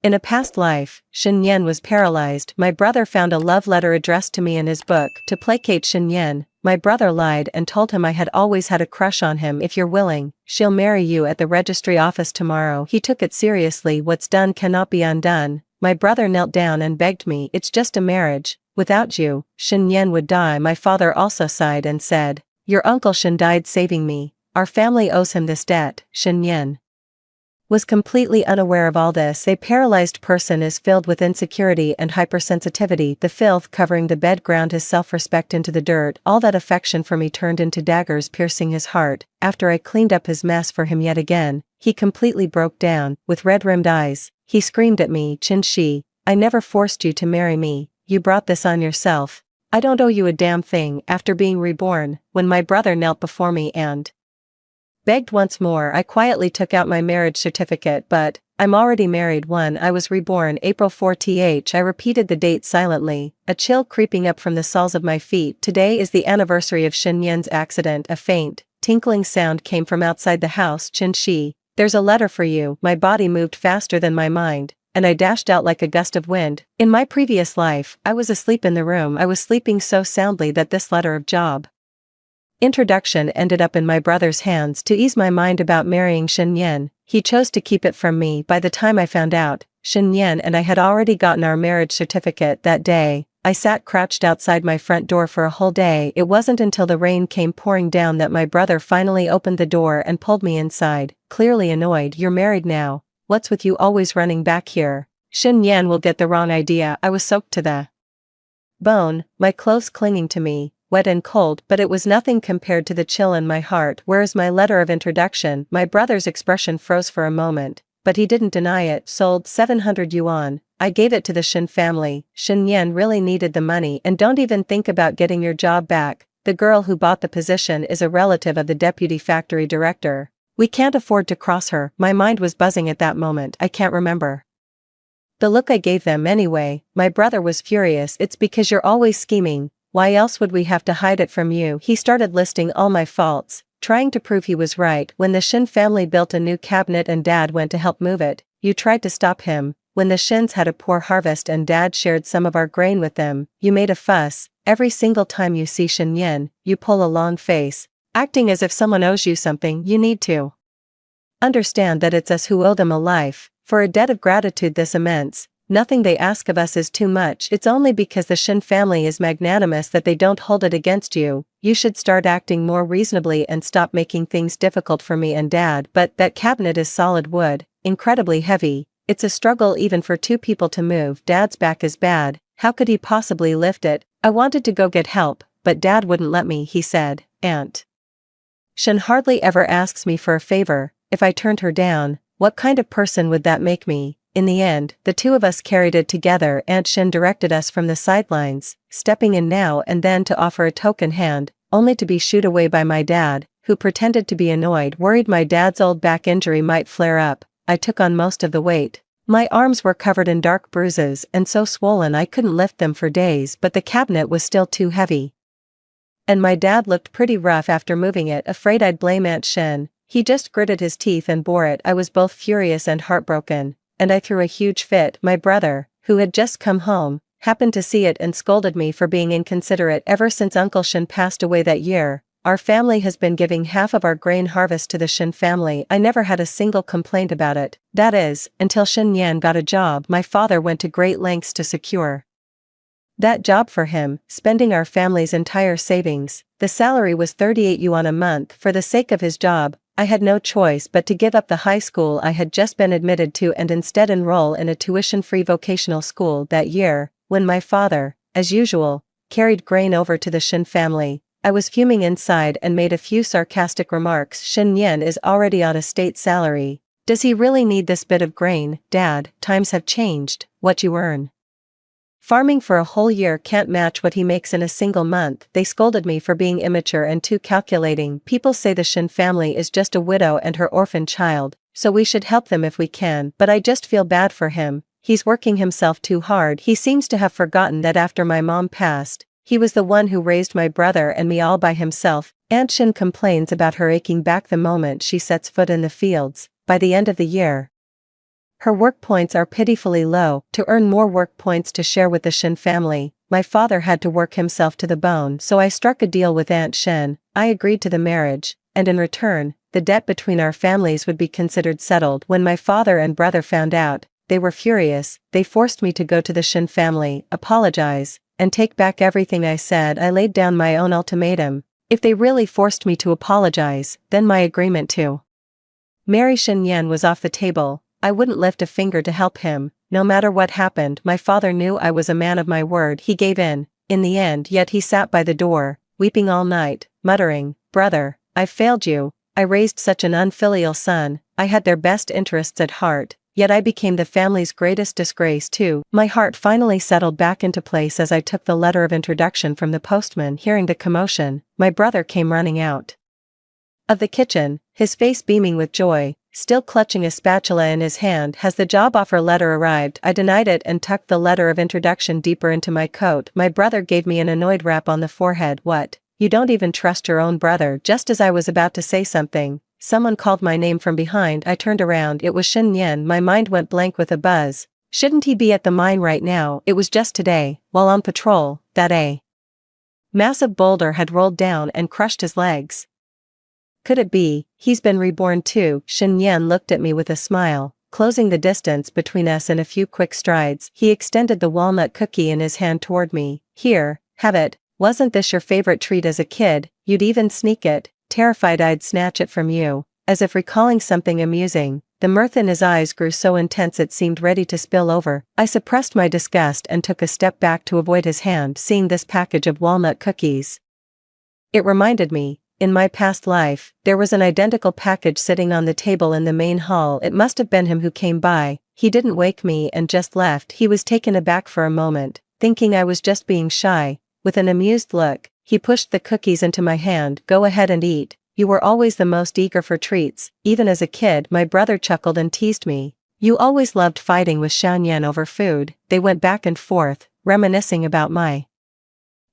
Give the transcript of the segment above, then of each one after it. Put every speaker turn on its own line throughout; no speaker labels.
In a past life, Shen Yan was paralyzed. My brother found a love letter addressed to me in his book. To placate Shen Yan, my brother lied and told him I had always had a crush on him. If you're willing, she'll marry you at the registry office tomorrow. He took it seriously. What's done cannot be undone. My brother knelt down and begged me. It's just a marriage. Without you, Shen Yan would die. My father also sighed and said, your uncle Shen died saving me. Our family owes him this debt. Shen Yan was completely unaware of all this. A paralyzed person is filled with insecurity and hypersensitivity. The filth covering the bed ground his self-respect into the dirt. All that affection for me turned into daggers piercing his heart. After I cleaned up his mess for him yet again, he completely broke down. With red-rimmed eyes, he screamed at me, Chin Shi, I never forced you to marry me. You brought this on yourself. I don't owe you a damn thing. After being reborn, when my brother knelt before me and begged once more, I quietly took out my marriage certificate. But I'm already married. When I was reborn, April 4th. I repeated the date silently, a chill creeping up from the soles of my feet. Today is the anniversary of Shen Yan's accident. A faint, tinkling sound came from outside the house. Chin Shi, there's a letter for you. My body moved faster than my mind, and I dashed out like a gust of wind. In my previous life, I was asleep in the room. I was sleeping so soundly that this letter of job introduction ended up in my brother's hands. To ease my mind about marrying Shen Yan, he chose to keep it from me. By the time I found out, Shen Yan and I had already gotten our marriage certificate. That day, I sat crouched outside my front door for a whole day. It wasn't until the rain came pouring down that my brother finally opened the door and pulled me inside, clearly annoyed. You're married now. What's with you always running back here? Shen Yan will get the wrong idea. I was soaked to the bone, my clothes clinging to me, wet and cold, but it was nothing compared to the chill in my heart. Where's my letter of introduction? My brother's expression froze for a moment, but he didn't deny it. Sold 700 yuan. I gave it to the Shen family. Shen Yan really needed the money. And don't even think about getting your job back. The girl who bought the position is a relative of the deputy factory director. We can't afford to cross her. My mind was buzzing at that moment. I can't remember the look I gave them anyway. My brother was furious. It's because you're always scheming. Why else would we have to hide it from you? He started listing all my faults, trying to prove he was right. When the Shen family built a new cabinet and Dad went to help move it, you tried to stop him. When the Shens had a poor harvest and Dad shared some of our grain with them, you made a fuss. Every single time you see Shen Yan, you pull a long face, acting as if someone owes you something. You need to understand that it's us who owe them a life. For a debt of gratitude this immense, nothing they ask of us is too much. It's only because the Shen family is magnanimous that they don't hold it against you. You should start acting more reasonably and stop making things difficult for me and Dad. But that cabinet is solid wood, incredibly heavy. It's a struggle even for two people to move. Dad's back is bad. How could he possibly lift it? I wanted to go get help, but Dad wouldn't let me. He said, Aunt Shen hardly ever asks me for a favor. If I turned her down, what kind of person would that make me? In the end, the two of us carried it together. Aunt Shen directed us from the sidelines, stepping in now and then to offer a token hand, only to be shooed away by my dad, who pretended to be annoyed, worried my dad's old back injury might flare up. I took on most of the weight. My arms were covered in dark bruises and so swollen I couldn't lift them for days, but the cabinet was still too heavy. And my dad looked pretty rough after moving it. Afraid I'd blame Aunt Shen, he just gritted his teeth and bore it. I was both furious and heartbroken, and I threw a huge fit. My brother, who had just come home, happened to see it and scolded me for being inconsiderate. Ever since Uncle Shen passed away that year, our family has been giving half of our grain harvest to the Shen family. I never had a single complaint about it. That is, until Shen Yan got a job. My father went to great lengths to secure that job for him, spending our family's entire savings. The salary was 38 yuan a month. For the sake of his job, I had no choice but to give up the high school I had just been admitted to and instead enroll in a tuition-free vocational school. That year, when my father, as usual, carried grain over to the Shen family, I was fuming inside and made a few sarcastic remarks. Shen Yan is already on a state salary. Does he really need this bit of grain? Dad, times have changed. What you earn farming for a whole year can't match what he makes in a single month. They scolded me for being immature and too calculating. People say the Shen family is just a widow and her orphan child, so we should help them if we can, but I just feel bad for him. He's working himself too hard. He seems to have forgotten that after my mom passed, he was the one who raised my brother and me all by himself. Aunt Shen complains about her aching back the moment she sets foot in the fields. By the end of the year, Her work points are pitifully low. To earn more work points to share with the Shin family, my father had to work himself to the bone, so I struck a deal with Aunt Shin. I agreed to the marriage, and in return, the debt between our families would be considered settled. When my father and brother found out, they were furious. They forced me to go to the Shin family, apologize, and take back everything I said. I laid down my own ultimatum. If they really forced me to apologize, then my agreement to marry Shin Yan was off the table. I wouldn't lift a finger to help him. No matter what happened, my father knew I was a man of my word. He gave in the end, yet he sat by the door, weeping all night, muttering, "Brother, I failed you. I raised such an unfilial son. I had their best interests at heart, yet I became the family's greatest disgrace too." My heart finally settled back into place as I took the letter of introduction from the postman. Hearing the commotion, my brother came running out of the kitchen, his face beaming with joy, still clutching a spatula in his hand. "Has the job offer letter arrived?" I denied it and tucked the letter of introduction deeper into my coat. My brother gave me an annoyed rap on the forehead. "What? You don't even trust your own brother?" Just as I was about to say something, someone called my name from behind. I turned around. It was Shin Yan. My mind went blank with a buzz. Shouldn't he be at the mine right now? It was just today, while on patrol, that a massive boulder had rolled down and crushed his legs. Could it be, he's been reborn too? Shin Yan looked at me with a smile, closing the distance between us in a few quick strides. He extended the walnut cookie in his hand toward me. "Here, have it. Wasn't this your favorite treat as a kid? You'd even sneak it." Terrified I'd snatch it from you, as if recalling something amusing. The mirth in his eyes grew so intense it seemed ready to spill over. I suppressed my disgust and took a step back to avoid his hand. Seeing this package of walnut cookies, it reminded me, in my past life, there was an identical package sitting on the table in the main hall. It must have been him who came by. He didn't wake me and just left. He was taken aback for a moment, thinking I was just being shy. With an amused look, he pushed the cookies into my hand. "Go ahead and eat. You were always the most eager for treats, even as a kid." My brother chuckled and teased me. "You always loved fighting with Xiaoyan over food." They went back and forth, reminiscing about my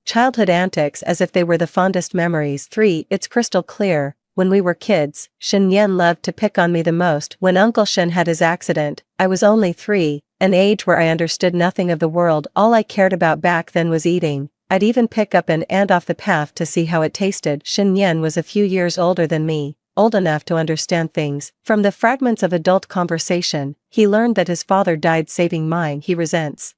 childhood antics as if they were the fondest memories. 3. It's crystal clear. When we were kids, Shin Yan loved to pick on me the most. When Uncle Shin had his accident, I was only 3, an age where I understood nothing of the world. All I cared about back then was eating. I'd even pick up an ant off the path to see how it tasted. Shin Yan was a few years older than me, old enough to understand things. From the fragments of adult conversation, he learned that his father died saving mine. He resents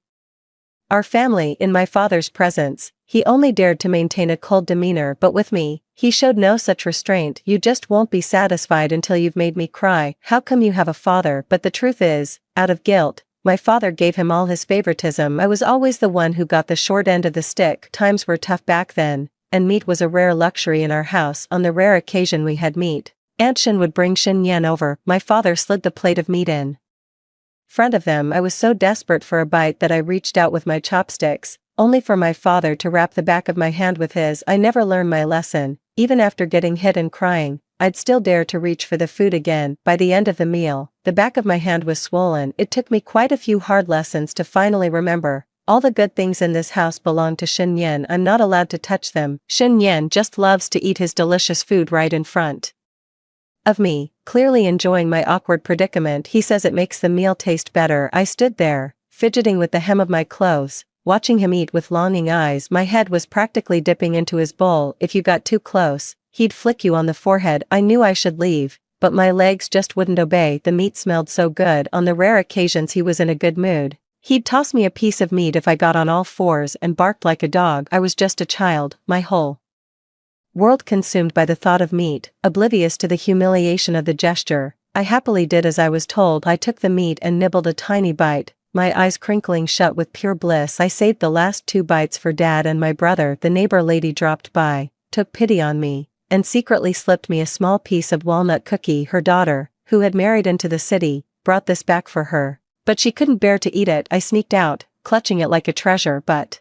our family. In my father's presence, he only dared to maintain a cold demeanor, but with me, he showed no such restraint. "You just won't be satisfied until you've made me cry. How come you have a father?" But the truth is, out of guilt, my father gave him all his favoritism. I was always the one who got the short end of the stick. Times were tough back then, and meat was a rare luxury in our house. On the rare occasion we had meat, Aunt Shin would bring Shin Yan over. My father slid the plate of meat in front of them. I was so desperate for a bite that I reached out with my chopsticks, only for my father to wrap the back of my hand with his. I never learned my lesson. Even after getting hit and crying, I'd still dare to reach for the food again. By the end of the meal, the back of my hand was swollen. It took me quite a few hard lessons to finally remember. All the good things in this house belong to Shin Yan. I'm not allowed to touch them. Shin Yan just loves to eat his delicious food right in front of me. Clearly enjoying my awkward predicament, he says it makes the meal taste better. I stood there, fidgeting with the hem of my clothes, watching him eat with longing eyes. My head was practically dipping into his bowl. If you got too close, he'd flick you on the forehead. I knew I should leave, but my legs just wouldn't obey. The meat smelled so good. On the rare occasions he was in a good mood, he'd toss me a piece of meat if I got on all fours and barked like a dog. I was just a child, my whole world consumed by the thought of meat, oblivious to the humiliation of the gesture. I happily did as I was told. I took the meat and nibbled a tiny bite, my eyes crinkling shut with pure bliss. I saved the last 2 bites for Dad and my brother. The neighbor lady dropped by, took pity on me, and secretly slipped me a small piece of walnut cookie. Her daughter, who had married into the city, brought this back for her, but she couldn't bear to eat it. I sneaked out, clutching it like a treasure, but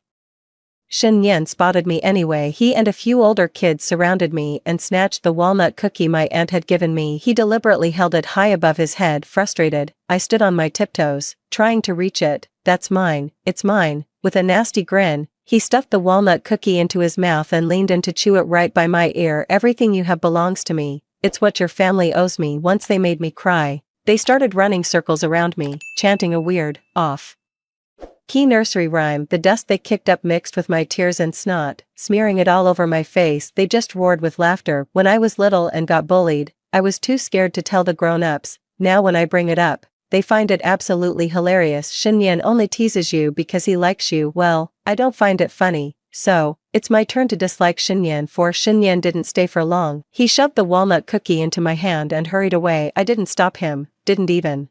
Shin Yan spotted me anyway. He and a few older kids surrounded me and snatched the walnut cookie my aunt had given me. He deliberately held it high above his head. Frustrated, I stood on my tiptoes, trying to reach it. "That's mine, it's mine." With a nasty grin, he stuffed the walnut cookie into his mouth and leaned in to chew it right by my ear. "Everything you have belongs to me. It's what your family owes me. Once they made me cry, They started running circles around me, chanting a weird, off-key nursery rhyme. The dust they kicked up mixed with my tears and snot, smearing it all over my face. They just roared with laughter. When I was little and got bullied, I was too scared to tell the grown-ups. Now when I bring it up, they find it absolutely hilarious. Shenyan only teases you because he likes you. Well, I don't find it funny, so it's my turn to dislike Shenyan. For Shenyan didn't stay for long. He shoved the walnut cookie into my hand and hurried away. I didn't stop him, didn't even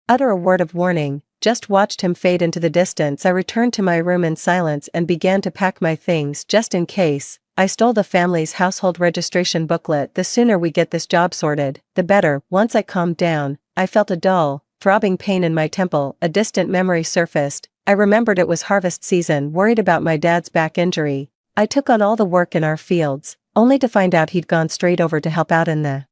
utter a word of warning, just watched him fade into the distance. I returned to my room in silence and began to pack my things just in case. I stole the family's household registration booklet. The sooner we get this job sorted, the better. Once I calmed down, I felt a dull, throbbing pain in my temple. A distant memory surfaced. I remembered it was harvest season. Worried about my dad's back injury, I took on all the work in our fields, only to find out he'd gone straight over to help out in the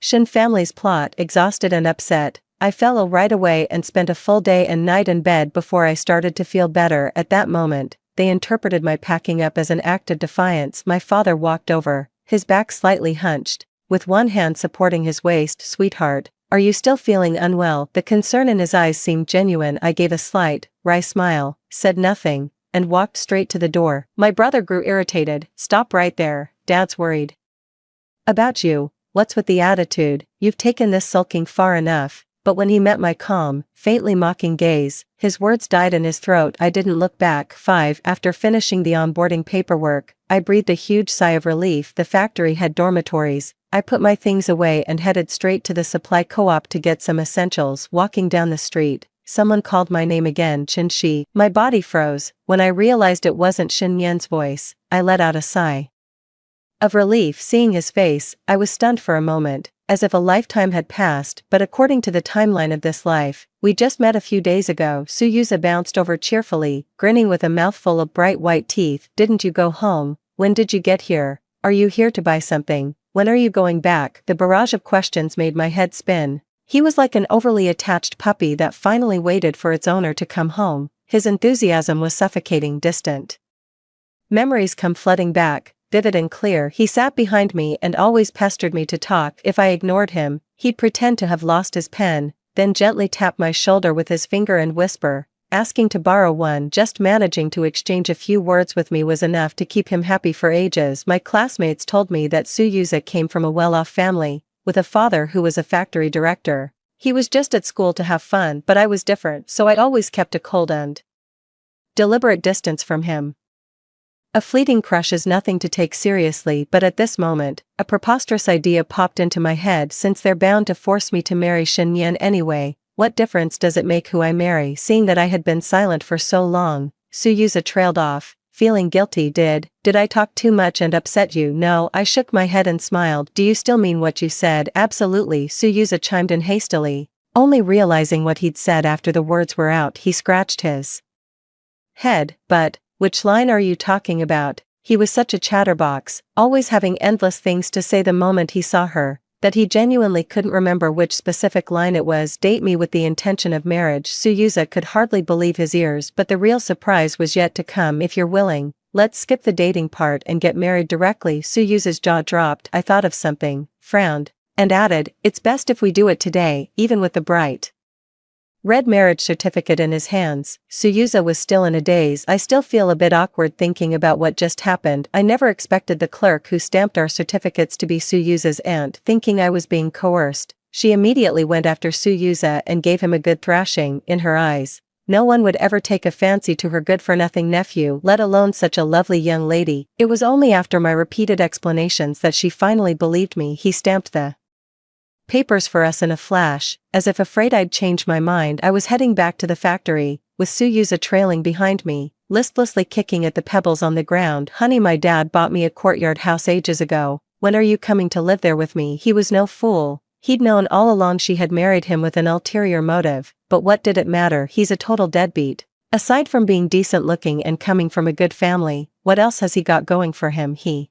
Shin family's plot. Exhausted and upset, I fell ill right away and spent a full day and night in bed before I started to feel better. At that moment, they interpreted my packing up as an act of defiance. My father walked over, his back slightly hunched, with one hand supporting his waist. Sweetheart, are you still feeling unwell? The concern in his eyes seemed genuine. I gave a slight, wry smile, said nothing, and walked straight to the door. My brother grew irritated. Stop right there, Dad's worried about you. What's with the attitude? You've taken this sulking far enough. But when he met my calm, faintly mocking gaze, his words died in his throat. I didn't look back. 5. After finishing the onboarding paperwork, I breathed a huge sigh of relief. The factory had dormitories. I put my things away and headed straight to the supply co-op to get some essentials. Walking down the street, someone called my name again. Chin-shi. My body froze. When I realized it wasn't Shin Yan's voice, I let out a sigh of relief. Seeing his face, I was stunned for a moment, as if a lifetime had passed. But according to the timeline of this life, we just met a few days ago. Suyuza bounced over cheerfully, grinning with a mouthful of bright white teeth. Didn't you go home? When did you get here? Are you here to buy something? When are you going back? The barrage of questions made my head spin. He was like an overly attached puppy that finally waited for its owner to come home. His enthusiasm was suffocating. Distant memories come flooding back, vivid and clear. He sat behind me and always pestered me to talk. If I ignored him, he'd pretend to have lost his pen, then gently tap my shoulder with his finger and whisper, asking to borrow one. Just managing to exchange a few words with me was enough to keep him happy for ages. My classmates told me that Suyuza came from a well-off family, with a father who was a factory director. He was just at school to have fun, but I was different, so I always kept a cold and deliberate distance from him. A fleeting crush is nothing to take seriously, but at this moment, a preposterous idea popped into my head. Since they're bound to force me to marry Shin Yan anyway, what difference does it make who I marry? Seeing that I had been silent for so long, Suyuza trailed off, feeling guilty. Did I talk too much and upset you? No. I shook my head and smiled. Do you still mean what you said? Absolutely, Suyuza chimed in hastily, only realizing what he'd said after the words were out. He scratched his head. But which line are you talking about? He was such a chatterbox, always having endless things to say the moment he saw her, that he genuinely couldn't remember which specific line it was. Date me with the intention of marriage. Suyuza could hardly believe his ears, but the real surprise was yet to come. If you're willing, let's skip the dating part and get married directly. Suyuza's jaw dropped. I thought of something, frowned, and added, it's best if we do it today. Even with the bright red marriage certificate in his hands, Suyuza was still in a daze. I still feel a bit awkward thinking about what just happened. I never expected the clerk who stamped our certificates to be Suyuza's aunt. Thinking I was being coerced, she immediately went after Suyuza and gave him a good thrashing. In her eyes, no one would ever take a fancy to her good-for-nothing nephew, let alone such a lovely young lady. It was only after my repeated explanations that she finally believed me. He stamped the papers for us in a flash. As if afraid I'd change my mind, I was heading back to the factory, with Suyuza trailing behind me, listlessly kicking at the pebbles on the ground. Honey, my dad bought me a courtyard house ages ago. When are you coming to live there with me? He was no fool. He'd known all along she had married him with an ulterior motive, but what did it matter? He's a total deadbeat. Aside from being decent looking and coming from a good family, what else has he got going for him? He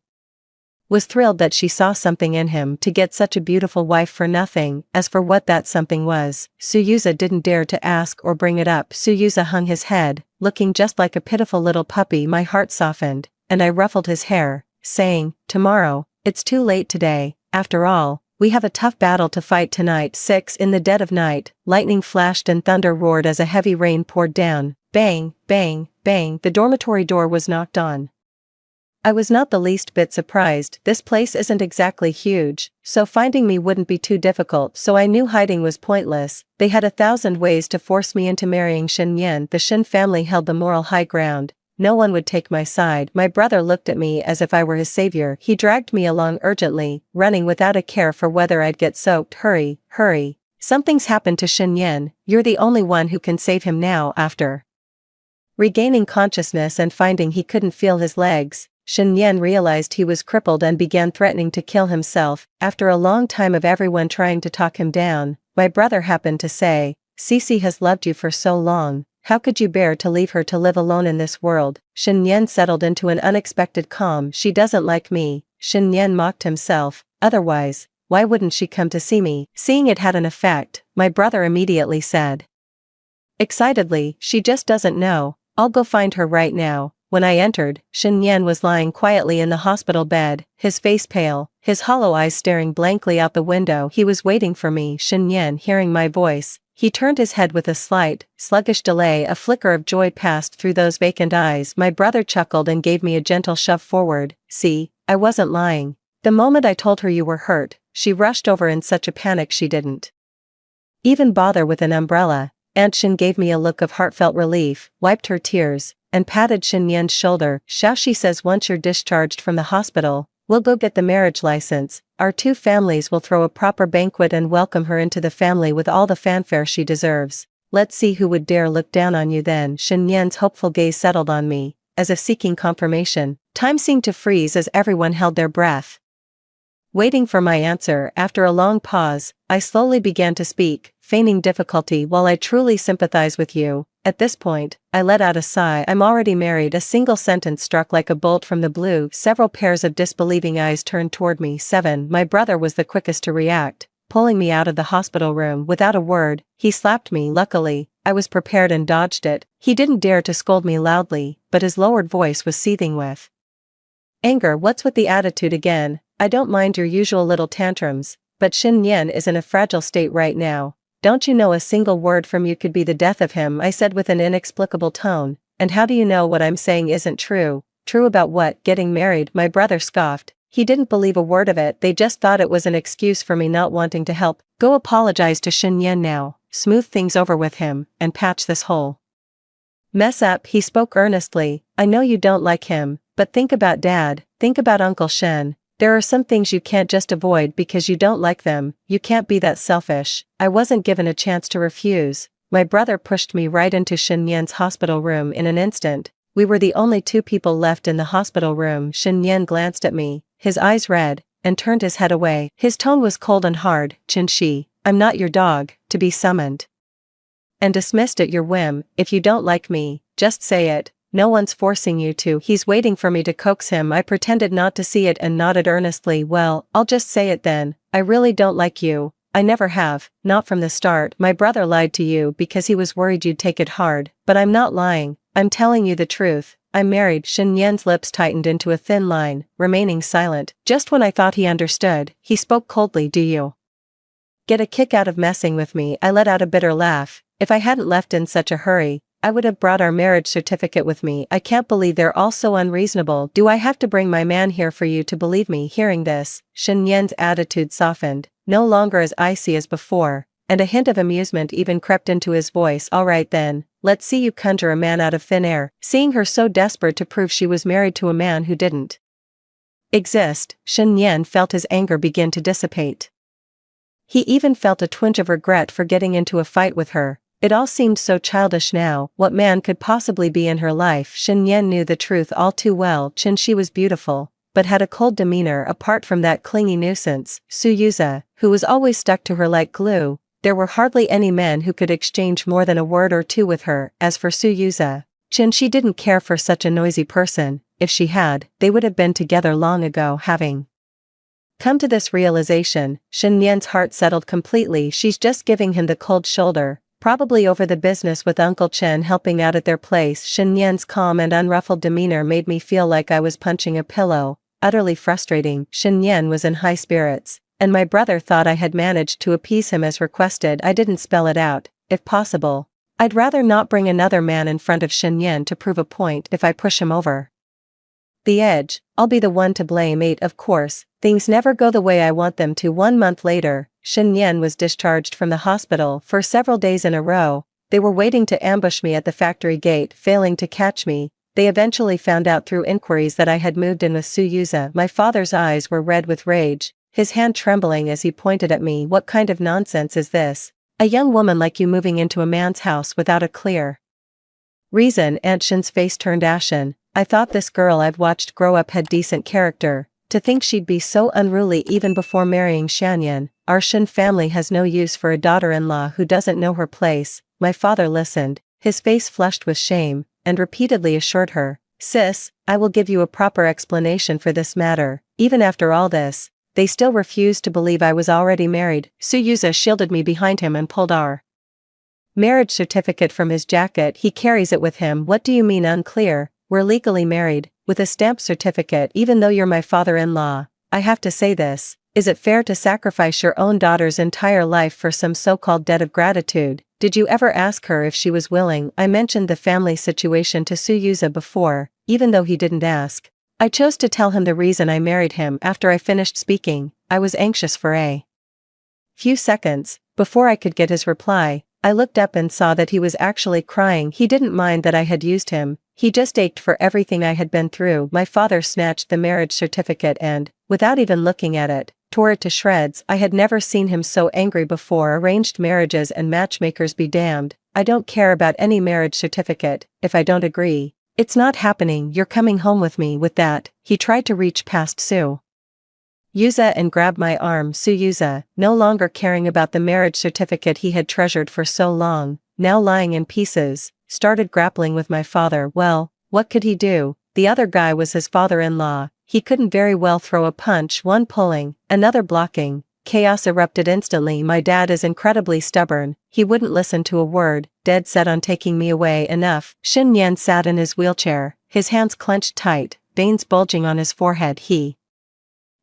was thrilled that she saw something in him to get such a beautiful wife for nothing. As for what that something was, Suyuza didn't dare to ask or bring it up. Suyuza hung his head, looking just like a pitiful little puppy. My heart softened, and I ruffled his hair, saying, tomorrow, it's too late today. After all, we have a tough battle to fight tonight. 6 In the dead of night, lightning flashed and thunder roared as a heavy rain poured down. Bang, bang, bang, the dormitory door was knocked on. I was not the least bit surprised. This place isn't exactly huge, so finding me wouldn't be too difficult, so I knew hiding was pointless. They had 1,000 ways to force me into marrying Shen Yan. The Shen family held the moral high ground. No one would take my side. My brother looked at me as if I were his savior. He dragged me along urgently, running without a care for whether I'd get soaked. Hurry, hurry. Something's happened to Shen Yan. You're the only one who can save him now. After regaining consciousness and finding he couldn't feel his legs, Shen Yan realized he was crippled and began threatening to kill himself. After a long time of everyone trying to talk him down, my brother happened to say, "Cece has loved you for so long. How could you bear to leave her to live alone in this world?" Shen Yan settled into an unexpected calm. "She doesn't like me," Shen Yan mocked himself. "Otherwise, why wouldn't she come to see me?" Seeing it had an effect, my brother immediately said excitedly, "She just doesn't know. I'll go find her right now." When I entered, Shen Yan was lying quietly in the hospital bed, his face pale, his hollow eyes staring blankly out the window. He was waiting for me. Shen Yan, hearing my voice, he turned his head with a slight, sluggish delay. A flicker of joy passed through those vacant eyes. My brother chuckled and gave me a gentle shove forward. "See, I wasn't lying. The moment I told her you were hurt, she rushed over in such a panic she didn't even bother with an umbrella." Aunt Shen gave me a look of heartfelt relief, wiped her tears, and patted Shen Yan's shoulder. "Xiaoxi says once you're discharged from the hospital, we'll go get the marriage license. Our two families will throw a proper banquet and welcome her into the family with all the fanfare she deserves. Let's see who would dare look down on you then." Shen Yan's hopeful gaze settled on me, as if seeking confirmation. Time seemed to freeze as everyone held their breath, waiting for my answer. After a long pause, I slowly began to speak, feigning difficulty. "While I truly sympathize with you," at this point, I let out a sigh. "I'm already married." A single sentence struck like a bolt from the blue. Several pairs of disbelieving eyes turned toward me. 7 My brother was the quickest to react, pulling me out of the hospital room. Without a word, he slapped me. Luckily, I was prepared and dodged it. He didn't dare to scold me loudly, but his lowered voice was seething with anger. "What's with the attitude again? I don't mind your usual little tantrums, but Shen Yan is in a fragile state right now. Don't you know a single word from you could be the death of him?" I said with an inexplicable tone. "And how do you know what I'm saying isn't true?" "True about what? Getting married?" My brother scoffed. He didn't believe a word of it. "They just thought it was an excuse for me not wanting to help. Go apologize to Shen Yan now, smooth things over with him, and patch this whole mess up." He spoke earnestly. "I know you don't like him, but think about Dad, think about Uncle Shen. There are some things you can't just avoid because you don't like them. You can't be that selfish." I wasn't given a chance to refuse. My brother pushed me right into Shen Yan's hospital room in an instant. We were the only two people left in the hospital room. Shen Yan glanced at me, his eyes red, and turned his head away. His tone was cold and hard. "Qinshi, I'm not your dog, to be summoned and dismissed at your whim. If you don't like me, just say it. No one's forcing you to." He's waiting for me to coax him. I pretended not to see it and nodded earnestly. "Well, I'll just say it then. I really don't like you. I never have, not from the start. My brother lied to you because he was worried you'd take it hard, but I'm not lying. I'm telling you the truth. I'm married." Shen Yan's lips tightened into a thin line, remaining silent. Just when I thought he understood, he spoke coldly. "Do you get a kick out of messing with me?" I let out a bitter laugh. If I hadn't left in such a hurry, I would have brought our marriage certificate with me. "I can't believe they're all so unreasonable. Do I have to bring my man here for you to believe me?" Hearing this, Shen Yan's attitude softened, no longer as icy as before, and a hint of amusement even crept into his voice. "All right then, let's see you conjure a man out of thin air." Seeing her so desperate to prove she was married to a man who didn't exist, Shen Yan felt his anger begin to dissipate. He even felt a twinge of regret for getting into a fight with her. It all seemed so childish now. What man could possibly be in her life? Shen Yan knew the truth all too well. Qinshi was beautiful, but had a cold demeanor. Apart from that clingy nuisance, Su Yuza, who was always stuck to her like glue, there were hardly any men who could exchange more than a word or two with her. As for Su Yuza, Qinshi didn't care for such a noisy person. If she had, they would have been together long ago. Having come to this realization, Shen Yan's heart settled completely. She's just giving him the cold shoulder, probably over the business with Uncle Chen helping out at their place. Shen Yan's calm and unruffled demeanor made me feel like I was punching a pillow, utterly frustrating. Shen Yan was in high spirits, and my brother thought I had managed to appease him as requested. I didn't spell it out, if possible. I'd rather not bring another man in front of Shen to prove a point if I push him over the edge. I'll be the one to blame. 8 Of course, things never go the way I want them to. 1 month later, Shen was discharged from the hospital. For several days in a row, they were waiting to ambush me at the factory gate. Failing to catch me, they eventually found out through inquiries that I had moved in with Suyuza. My father's eyes were red with rage, his hand trembling as he pointed at me. What kind of nonsense is this? A young woman like you moving into a man's house without a clear reason? Aunt Shen's face turned ashen. I thought this girl I've watched grow up had decent character. To think she'd be so unruly even before marrying Shanyan. Our Shen family has no use for a daughter-in-law who doesn't know her place. My father listened, his face flushed with shame, and repeatedly assured her, "Sis, I will give you a proper explanation for this matter." Even after all this, they still refused to believe I was already married. Suyuza shielded me behind him and pulled our marriage certificate from his jacket. He carries it with him. What do you mean unclear? We're legally married, with a stamped certificate. Even though you're my father-in-law, I have to say this. Is it fair to sacrifice your own daughter's entire life for some so-called debt of gratitude? Did you ever ask her if she was willing? I mentioned the family situation to Suyuza before, even though he didn't ask. I chose to tell him the reason I married him. After I finished speaking, I was anxious for a few seconds. Before I could get his reply, I looked up and saw that he was actually crying. He didn't mind that I had used him. He just ached for everything I had been through. My father snatched the marriage certificate and, without even looking at it, tore it to shreds. I had never seen him so angry before. Arranged marriages and matchmakers be damned. I don't care about any marriage certificate. If I don't agree, it's not happening. You're coming home with me. With that, he tried to reach past Suyuza and grabbed my arm. Suyuza, no longer caring about the marriage certificate he had treasured for so long, now lying in pieces, started grappling with my father. Well, what could he do? The other guy was his father-in-law. He couldn't very well throw a punch. One pulling, another blocking. Chaos erupted instantly. My dad is incredibly stubborn. He wouldn't listen to a word, dead set on taking me away. Enough. Shen Yan sat in his wheelchair, his hands clenched tight, veins bulging on his forehead. He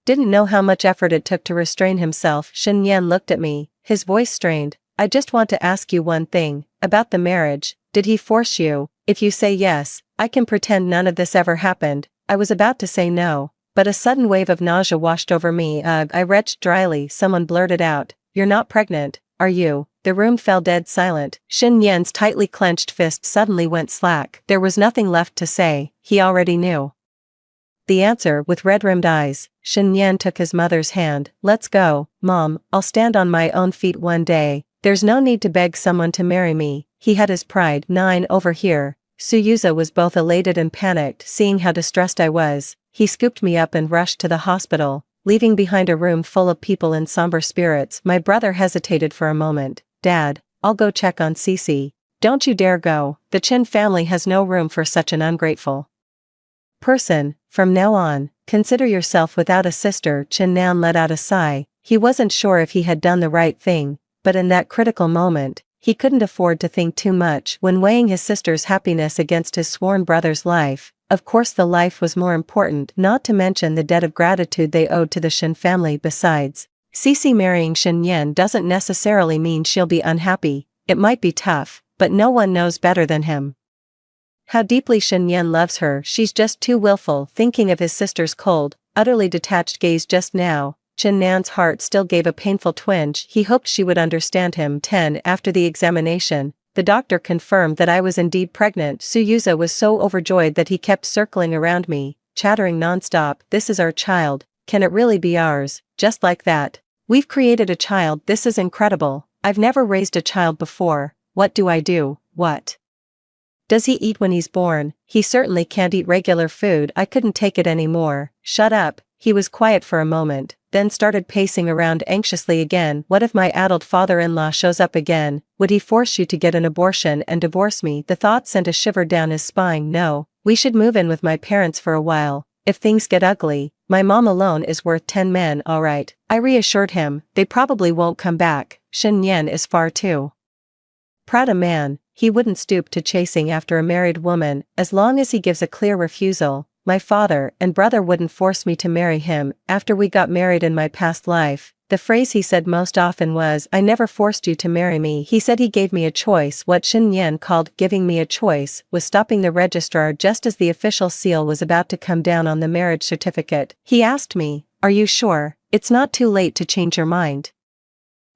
didn't know how much effort it took to restrain himself. Shen Yan looked at me, his voice strained. I just want to ask you one thing, about the marriage. Did he force you? If you say yes, I can pretend none of this ever happened. I was about to say no, but a sudden wave of nausea washed over me. I retched dryly. Someone blurted out, "You're not pregnant, are you?" The room fell dead silent. Shen Yan's tightly clenched fist suddenly went slack. There was nothing left to say. He already knew the answer. With red-rimmed eyes, Shen Yan took his mother's hand. "Let's go, Mom. I'll stand on my own feet one day. There's no need to beg someone to marry me." He had his pride. 9 Over here. Suyuza was both elated and panicked. Seeing how distressed I was, he scooped me up and rushed to the hospital, leaving behind a room full of people in somber spirits. My brother hesitated for a moment. "Dad, I'll go check on Cece." "Don't you dare go. The Chen family has no room for such an ungrateful person. From now on, consider yourself without a sister." Chen Nan let out a sigh. He wasn't sure if he had done the right thing, but in that critical moment, he couldn't afford to think too much. When weighing his sister's happiness against his sworn brother's life, of course the life was more important, not to mention the debt of gratitude they owed to the Shen family. Besides, Cece marrying Shen Yan doesn't necessarily mean she'll be unhappy. It might be tough, but no one knows better than him how deeply Shen Yan loves her. She's just too willful. Thinking of his sister's cold, utterly detached gaze just now, Chen Nan's heart still gave a painful twinge. He hoped she would understand him. 10 After the examination, the doctor confirmed that I was indeed pregnant. Suyuza was so overjoyed that he kept circling around me, chattering nonstop. "This is our child. Can it really be ours? Just like that. We've created a child. This is incredible. I've never raised a child before. What do I do? What does he eat when he's born? He certainly can't eat regular food." I couldn't take it anymore. "Shut up." He was quiet for a moment, then started pacing around anxiously again. "What if my addled father-in-law shows up again? Would he force you to get an abortion and divorce me?" The thought sent a shiver down his spine. "No, we should move in with my parents for a while. If things get ugly, my mom alone is worth 10 men." "All right," I reassured him. "They probably won't come back. Shen Yan is far too proud a man. He wouldn't stoop to chasing after a married woman as long as he gives a clear refusal. My father and brother wouldn't force me to marry him. After we got married in my past life, The phrase he said most often was, "I never forced you to marry me." He said he gave me a choice. What Shen Yan called giving me a choice was stopping the registrar just as the official seal was about to come down on the marriage certificate. He asked me, "Are you sure? It's not too late to change your mind."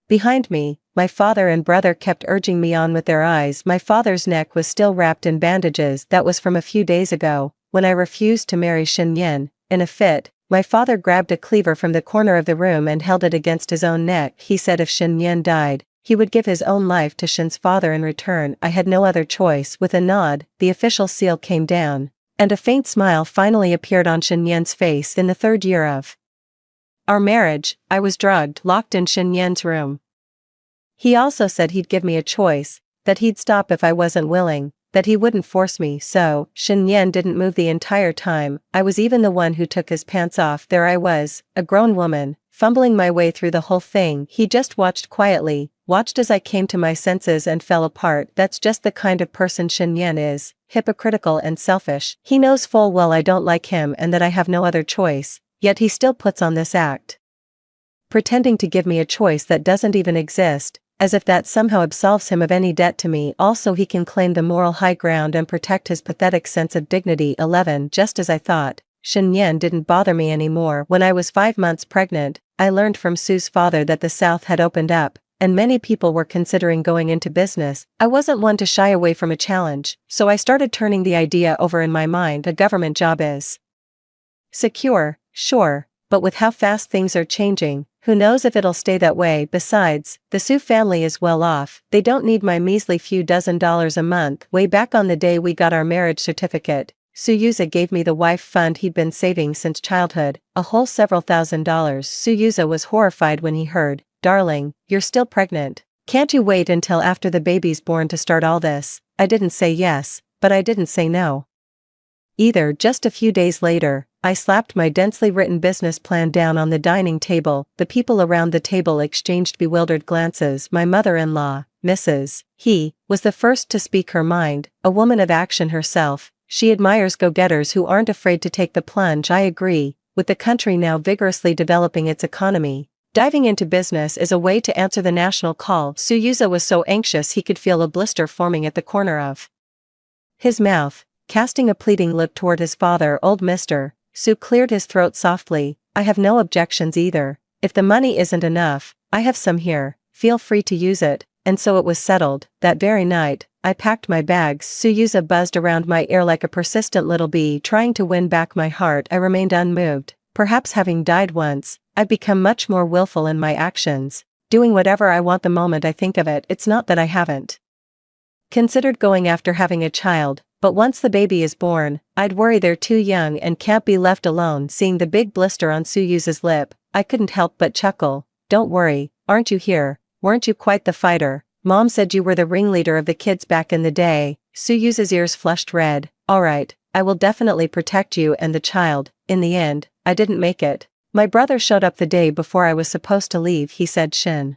Behind me, my father and brother kept urging me on with their eyes. My father's neck was still wrapped in bandages. That was from a few days ago, when I refused to marry Shen Yan. In a fit, my father grabbed a cleaver from the corner of the room and held it against his own neck. He said if Shen Yan died, he would give his own life to Shen's father in return. I had no other choice. With a nod, the official seal came down, and a faint smile finally appeared on Shen Yan's face. In the 3rd year of our marriage, I was drugged, locked in Shen Yan's room. He also said he'd give me a choice, that he'd stop if I wasn't willing, that he wouldn't force me. So, Shen Yan didn't move the entire time. I was even the one who took his pants off. There I was, a grown woman, fumbling my way through the whole thing. He just watched quietly, watched as I came to my senses and fell apart. That's just the kind of person Shen Yan is, hypocritical and selfish. He knows full well I don't like him and that I have no other choice, yet he still puts on this act, pretending to give me a choice that doesn't even exist, as if that somehow absolves him of any debt to me. Also he can claim the moral high ground and protect his pathetic sense of dignity. 11. Just as I thought, Shen Yan didn't bother me anymore. When I was 5 months pregnant, I learned from Sue's father that the South had opened up, and many people were considering going into business. I wasn't one to shy away from a challenge, so I started turning the idea over in my mind. A government job is secure, sure, but with how fast things are changing, who knows if it'll stay that way. Besides, the Sue family is well off. They don't need my measly few dozen dollars a month. Way back on the day we got our marriage certificate, Suyuza gave me the wife fund he'd been saving since childhood, a whole several $1,000s. Suyuza was horrified when he heard, "Darling, you're still pregnant. Can't you wait until after the baby's born to start all this?" I didn't say yes, but I didn't say no either. Just a few days later, I slapped my densely written business plan down on the dining table. The people around the table exchanged bewildered glances. My mother-in-law, Mrs. He, was the first to speak her mind, a woman of action herself. She admires go-getters who aren't afraid to take the plunge. I agree, with the country now vigorously developing its economy, diving into business is a way to answer the national call. Suyuza was so anxious he could feel a blister forming at the corner of his mouth. Casting a pleading look toward his father, old Mr. Sue cleared his throat softly. "I have no objections either. If the money isn't enough, I have some here, feel free to use it." And so it was settled. That very night, I packed my bags. Suyuza buzzed around my ear like a persistent little bee trying to win back my heart. I remained unmoved. Perhaps having died once, I've become much more willful in my actions, doing whatever I want the moment I think of it. It's not that I haven't considered going after having a child, but once the baby is born, I'd worry they're too young and can't be left alone. Seeing the big blister on Suyuza's lip, I couldn't help but chuckle. "Don't worry, aren't you here? Weren't you quite the fighter? Mom said you were the ringleader of the kids back in the day." Suyuza's ears flushed red. "All right, I will definitely protect you and the child." In the end, I didn't make it. My brother showed up the day before I was supposed to leave. He said Shen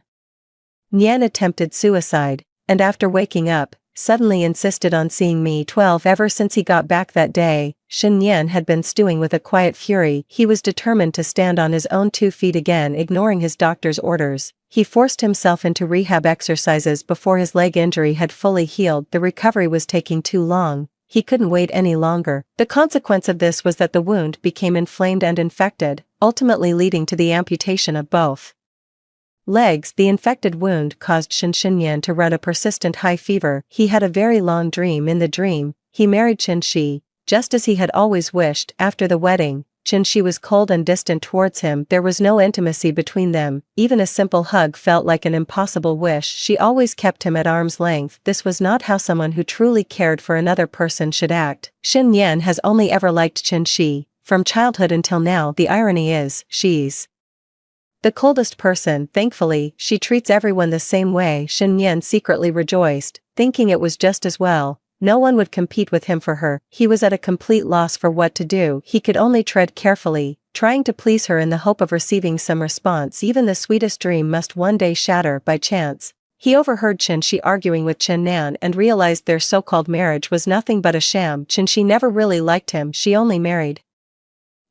Yan attempted suicide, and after waking up, suddenly insisted on seeing me. 12. Ever since he got back that day, Shen Yan had been stewing with a quiet fury. He was determined to stand on his own 2 feet again. Ignoring his doctor's orders, he forced himself into rehab exercises before his leg injury had fully healed. The recovery was taking too long. He couldn't wait any longer. The consequence of this was that the wound became inflamed and infected, ultimately leading to the amputation of both legs. The infected wound caused Shen Yan to run a persistent high fever. He had a very long dream. In the dream, he married Chen Shi, just as he had always wished. After the wedding, Chen Shi was cold and distant towards him. There was no intimacy between them. Even a simple hug felt like an impossible wish. She always kept him at arm's length. This was not how someone who truly cared for another person should act. Shen Yan has only ever liked Chen Shi, from childhood until now. The irony is, she's the coldest person. Thankfully, she treats everyone the same way. Shen Yan secretly rejoiced, thinking it was just as well. No one would compete with him for her. He was at a complete loss for what to do. He could only tread carefully, trying to please her in the hope of receiving some response. Even the sweetest dream must one day shatter. By chance, he overheard Chen Shi arguing with Chen Nan and realized their so-called marriage was nothing but a sham. Chen Shi never really liked him. She only married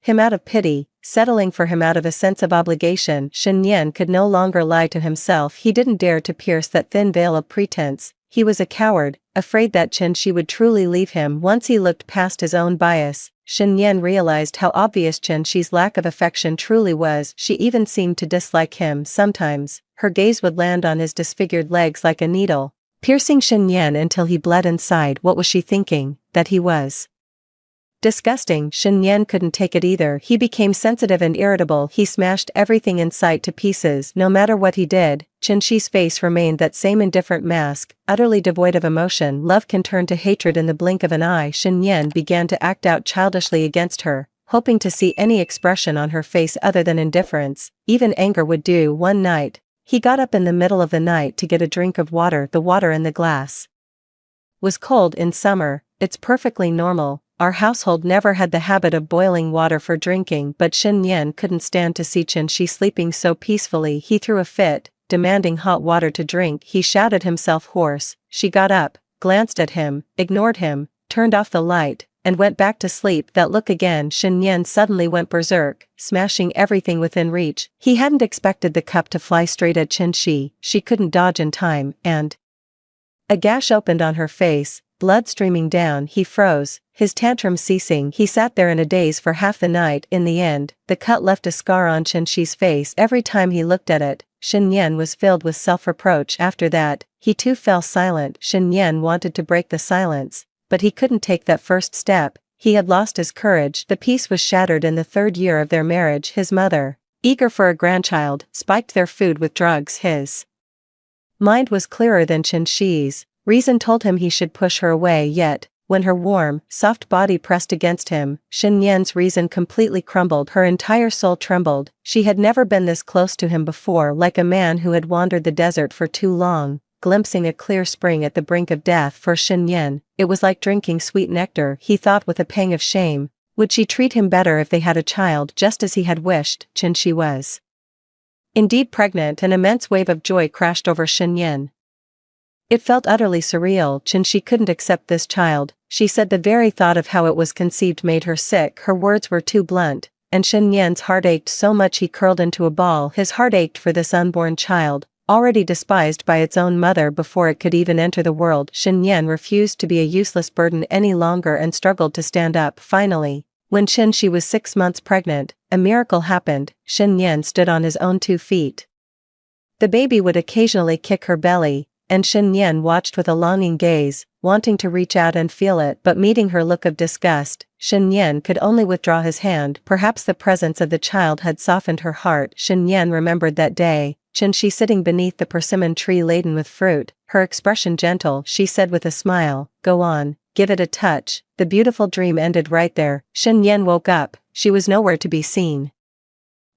him out of pity, settling for him out of a sense of obligation. Shen Yan could no longer lie to himself. He didn't dare to pierce that thin veil of pretense. He was a coward, afraid that Chen Shi would truly leave him. Once he looked past his own bias, Shen Yan realized how obvious Chen Shi's lack of affection truly was. She even seemed to dislike him. Sometimes, her gaze would land on his disfigured legs like a needle, piercing Shen Yan until he bled inside. What was she thinking? That he was disgusting. Shen Yan couldn't take it either. He became sensitive and irritable. He smashed everything in sight to pieces. No matter what he did, Chen Shi's face remained that same indifferent mask, utterly devoid of emotion. Love can turn to hatred in the blink of an eye. Shen Yan began to act out childishly against her, hoping to see any expression on her face other than indifference. Even anger would do. One night, he got up in the middle of the night to get a drink of water. The water in the glass was cold. In summer, it's perfectly normal. Our household never had the habit of boiling water for drinking, but Shen Yan couldn't stand to see Chen Shi sleeping so peacefully. He threw a fit, demanding hot water to drink. He shouted himself hoarse. She got up, glanced at him, ignored him, turned off the light, and went back to sleep. That look again. Shen Yan suddenly went berserk, smashing everything within reach. He hadn't expected the cup to fly straight at Chen Shi. She couldn't dodge in time, and a gash opened on her face, blood streaming down. He froze, his tantrum ceasing. He sat there in a daze for half the night. In the end, the cut left a scar on Chen Shi's face. Every time he looked at it, Shen Yan was filled with self-reproach. After that, he too fell silent. Shen Yan wanted to break the silence, but he couldn't take that first step. He had lost his courage. The peace was shattered in the 3rd year of their marriage. His mother, eager for a grandchild, spiked their food with drugs. His mind was clearer than Chen Shi's. Reason told him he should push her away, yet, when her warm, soft body pressed against him, Shen Yan's reason completely crumbled. Her entire soul trembled. She had never been this close to him before, like a man who had wandered the desert for too long, glimpsing a clear spring at the brink of death. For Shen Yan, it was like drinking sweet nectar. He thought with a pang of shame, would she treat him better if they had a child? Just as he had wished, Chen Shi was indeed pregnant. An immense wave of joy crashed over Shen Yan. It felt utterly surreal. Chen Shi couldn't accept this child. She said the very thought of how it was conceived made her sick. Her words were too blunt, and Shen Yan's heart ached so much he curled into a ball. His heart ached for this unborn child, already despised by its own mother before it could even enter the world. Shen Yan refused to be a useless burden any longer and struggled to stand up. Finally, when Chen Shi was 6 months pregnant, a miracle happened. Shen Yan stood on his own 2 feet. The baby would occasionally kick her belly, and Shen Yan watched with a longing gaze, wanting to reach out and feel it, but meeting her look of disgust, Shen Yan could only withdraw his hand. Perhaps the presence of the child had softened her heart. Shen Yan remembered that day, Chen Shi sitting beneath the persimmon tree laden with fruit, her expression gentle. She said with a smile, "Go on, give it a touch." The beautiful dream ended right there. Shen Yan woke up. She was nowhere to be seen,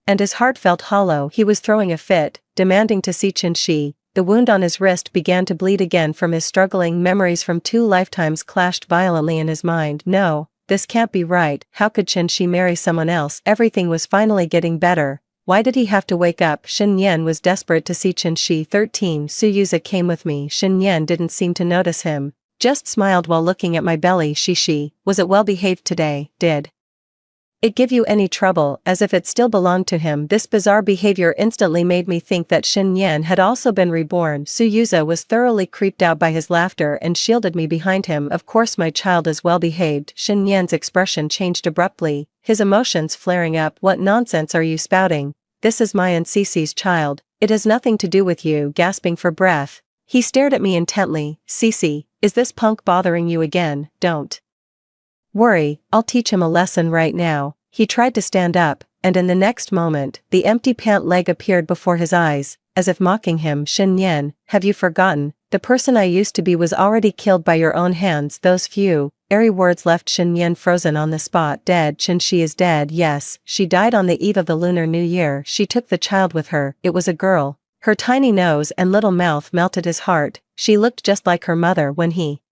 and his heart felt hollow. He was throwing a fit, demanding to see Chen Shi. The wound on his wrist began to bleed again from his struggling. Memories from 2 lifetimes clashed violently in his mind. No, this can't be right. How could Chen Shi marry someone else? Everything was finally getting better. Why did he have to wake up? Shen Yan was desperate to see Chen Shi. 13 Suyuza came with me. Shen Yan didn't seem to notice him, just smiled while looking at my belly. She, was it well behaved today? Did it give you any trouble? As if it still belonged to him. This bizarre behavior instantly made me think that Shen Yan had also been reborn. Suyuza was thoroughly creeped out by his laughter and shielded me behind him. Of course my child is well behaved. Shen Yan's expression changed abruptly, his emotions flaring up. What nonsense are you spouting? This is my and Cece's child. It has nothing to do with you. Gasping for breath, he stared at me intently. Cece, is this punk bothering you again? Don't worry, I'll teach him a lesson right now. He tried to stand up, and in the next moment, the empty pant leg appeared before his eyes, as if mocking him. Shen Yan, have you forgotten? The person I used to be was already killed by your own hands. Those few, airy words left Shen Yan frozen on the spot. Dead. Chen Shi is dead. Yes, she died on the eve of the Lunar New Year. She took the child with her. It was a girl. Her tiny nose and little mouth melted his heart. She looked just like her mother when he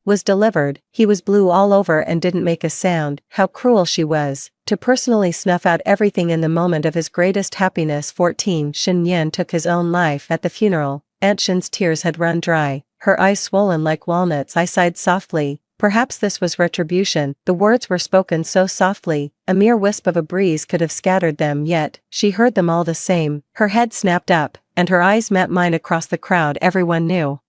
was delivered. He was blue all over and didn't make a sound. How cruel she was, to personally snuff out everything in the moment of his greatest happiness. 14 Shen Yan took his own life. At the funeral, Aunt Shen's tears had run dry, her eyes swollen like walnuts. I sighed softly, Perhaps this was retribution. The words were spoken so softly, a mere wisp of a breeze could have scattered them, yet she heard them all the same. Her head snapped up, and her eyes met mine across the crowd. Everyone knew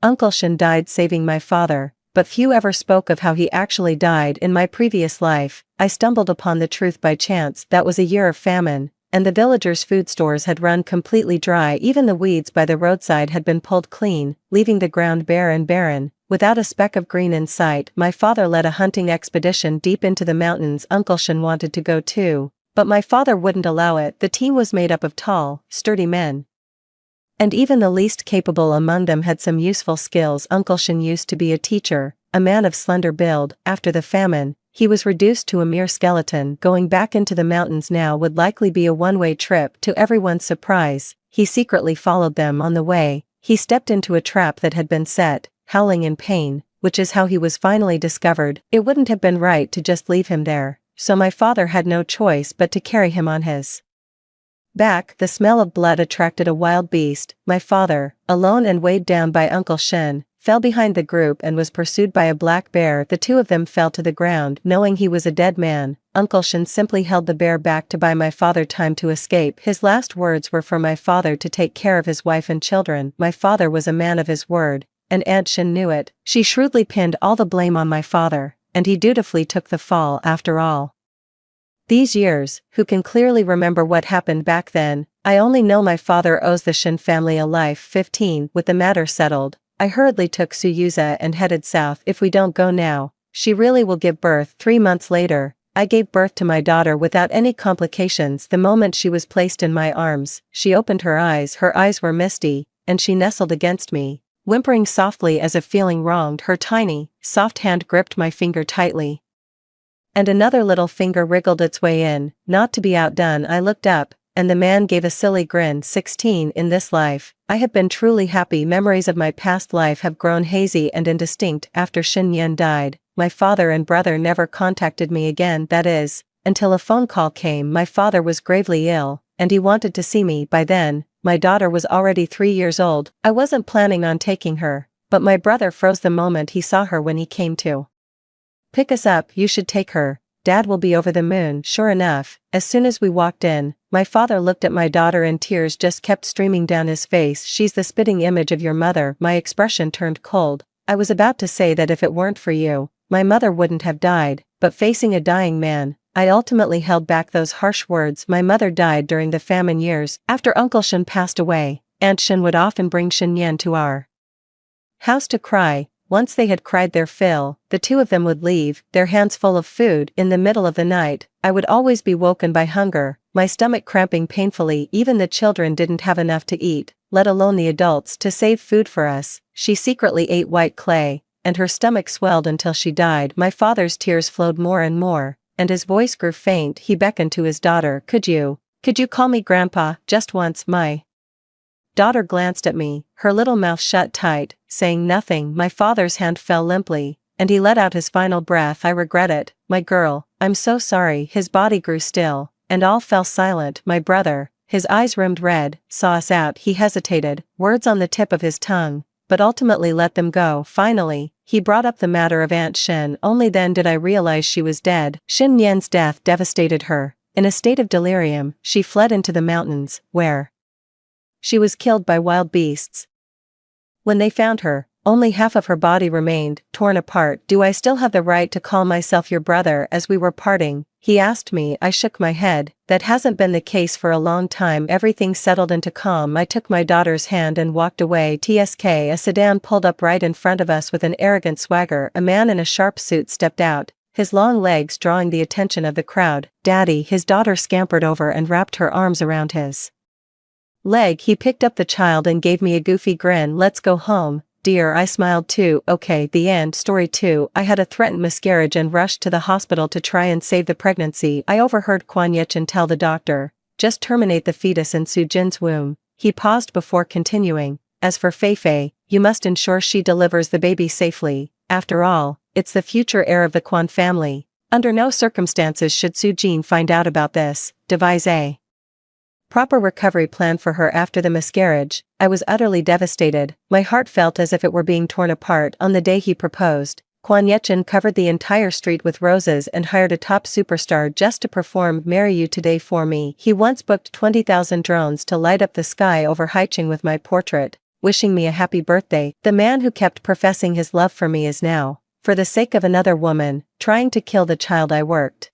Uncle Shin died saving my father, but few ever spoke of how he actually died. In my previous life, I stumbled upon the truth by chance. That was a year of famine, and the villagers' food stores had run completely dry. Even the weeds by the roadside had been pulled clean, leaving the ground bare and barren, without a speck of green in sight. My father led a hunting expedition deep into the mountains. Uncle Shin wanted to go too, but my father wouldn't allow it. The team was made up of tall, sturdy men, and even the least capable among them had some useful skills. Uncle Shin used to be a teacher, a man of slender build. After the famine, he was reduced to a mere skeleton. Going back into the mountains now would likely be a one-way trip. To everyone's surprise, he secretly followed them on the way. He stepped into a trap that had been set, howling in pain, which is how he was finally discovered. It wouldn't have been right to just leave him there, so my father had no choice but to carry him on his back. The smell of blood attracted a wild beast. My father, alone and weighed down by Uncle Shin, fell behind the group and was pursued by a black bear. The two of them fell to the ground. Knowing he was a dead man, Uncle Shin simply held the bear back to buy my father time to escape. His last words were for my father to take care of his wife and children. My father was a man of his word, and Aunt Shin knew it. She shrewdly pinned all the blame on my father, and he dutifully took the fall. After all these years, who can clearly remember what happened back then? I only know my father owes the Shin family a life. 15. With the matter settled, I hurriedly took Suyuza and headed south. If we don't go now, she really will give birth. 3 months later, I gave birth to my daughter without any complications. The moment she was placed in my arms, she opened her eyes. Her eyes were misty, and she nestled against me, whimpering softly as if feeling wronged. Her tiny, soft hand gripped my finger tightly, and another little finger wriggled its way in. Not to be outdone, I looked up, and the man gave a silly grin. 16. In this life, I have been truly happy. Memories of my past life have grown hazy and indistinct. After Shin Yan died, my father and brother never contacted me again. That is, until a phone call came. My father was gravely ill, and he wanted to see me. By then, my daughter was already 3 years old. I wasn't planning on taking her, but my brother froze the moment he saw her. When he came to pick us up, you should take her. Dad will be over the moon. Sure enough, as soon as we walked in, my father looked at my daughter and tears just kept streaming down his face. She's the spitting image of your mother. My expression turned cold. I was about to say that if it weren't for you, my mother wouldn't have died, but facing a dying man, I ultimately held back those harsh words. My mother died during the famine years. After Uncle Shin passed away, Aunt Shin would often bring Shin Yan to our house to cry. Once they had cried their fill, the two of them would leave, their hands full of food. In the middle of the night, I would always be woken by hunger, my stomach cramping painfully. Even the children didn't have enough to eat, let alone the adults to save food for us. She secretly ate white clay, and her stomach swelled until she died. My father's tears flowed more and more, and his voice grew faint. He beckoned to his daughter. Could you call me Grandpa, just once? My daughter glanced at me, her little mouth shut tight, saying nothing. My father's hand fell limply, and he let out his final breath. I regret it, my girl, I'm so sorry. His body grew still, and all fell silent. My brother, his eyes rimmed red, saw us out. He hesitated, words on the tip of his tongue, but ultimately let them go. Finally, he brought up the matter of Aunt Shin. Only then did I realize she was dead. Shin Yan's death devastated her. In a state of delirium, she fled into the mountains, where she was killed by wild beasts. When they found her, only half of her body remained, torn apart. Do I still have the right to call myself your brother? As we were parting, he asked me. I shook my head. That hasn't been the case for a long time. Everything settled into calm. I took my daughter's hand and walked away. A sedan pulled up right in front of us with an arrogant swagger. A man in a sharp suit stepped out, his long legs drawing the attention of the crowd. Daddy! His daughter scampered over and wrapped her arms around his leg. He picked up the child and gave me a goofy grin. Let's go home, dear. I smiled too. Okay, the end. Story 2. I had a threatened miscarriage and rushed to the hospital to try and save the pregnancy. I overheard Quan Yichin tell the doctor, just terminate the fetus in Su Jin's womb. He paused before continuing, as for Fei Fei, you must ensure she delivers the baby safely. After all, it's the future heir of the Quan family. Under no circumstances should Su Jin find out about this. Devise a proper recovery plan for her after the miscarriage. I was utterly devastated. My heart felt as if it were being torn apart. On the day he proposed, Kwon Yechin covered the entire street with roses and hired a top superstar just to perform Marry You Today for me. He once booked 20,000 drones to light up the sky over Haicheng with my portrait, wishing me a happy birthday. The man who kept professing his love for me is now, for the sake of another woman, trying to kill the child I worked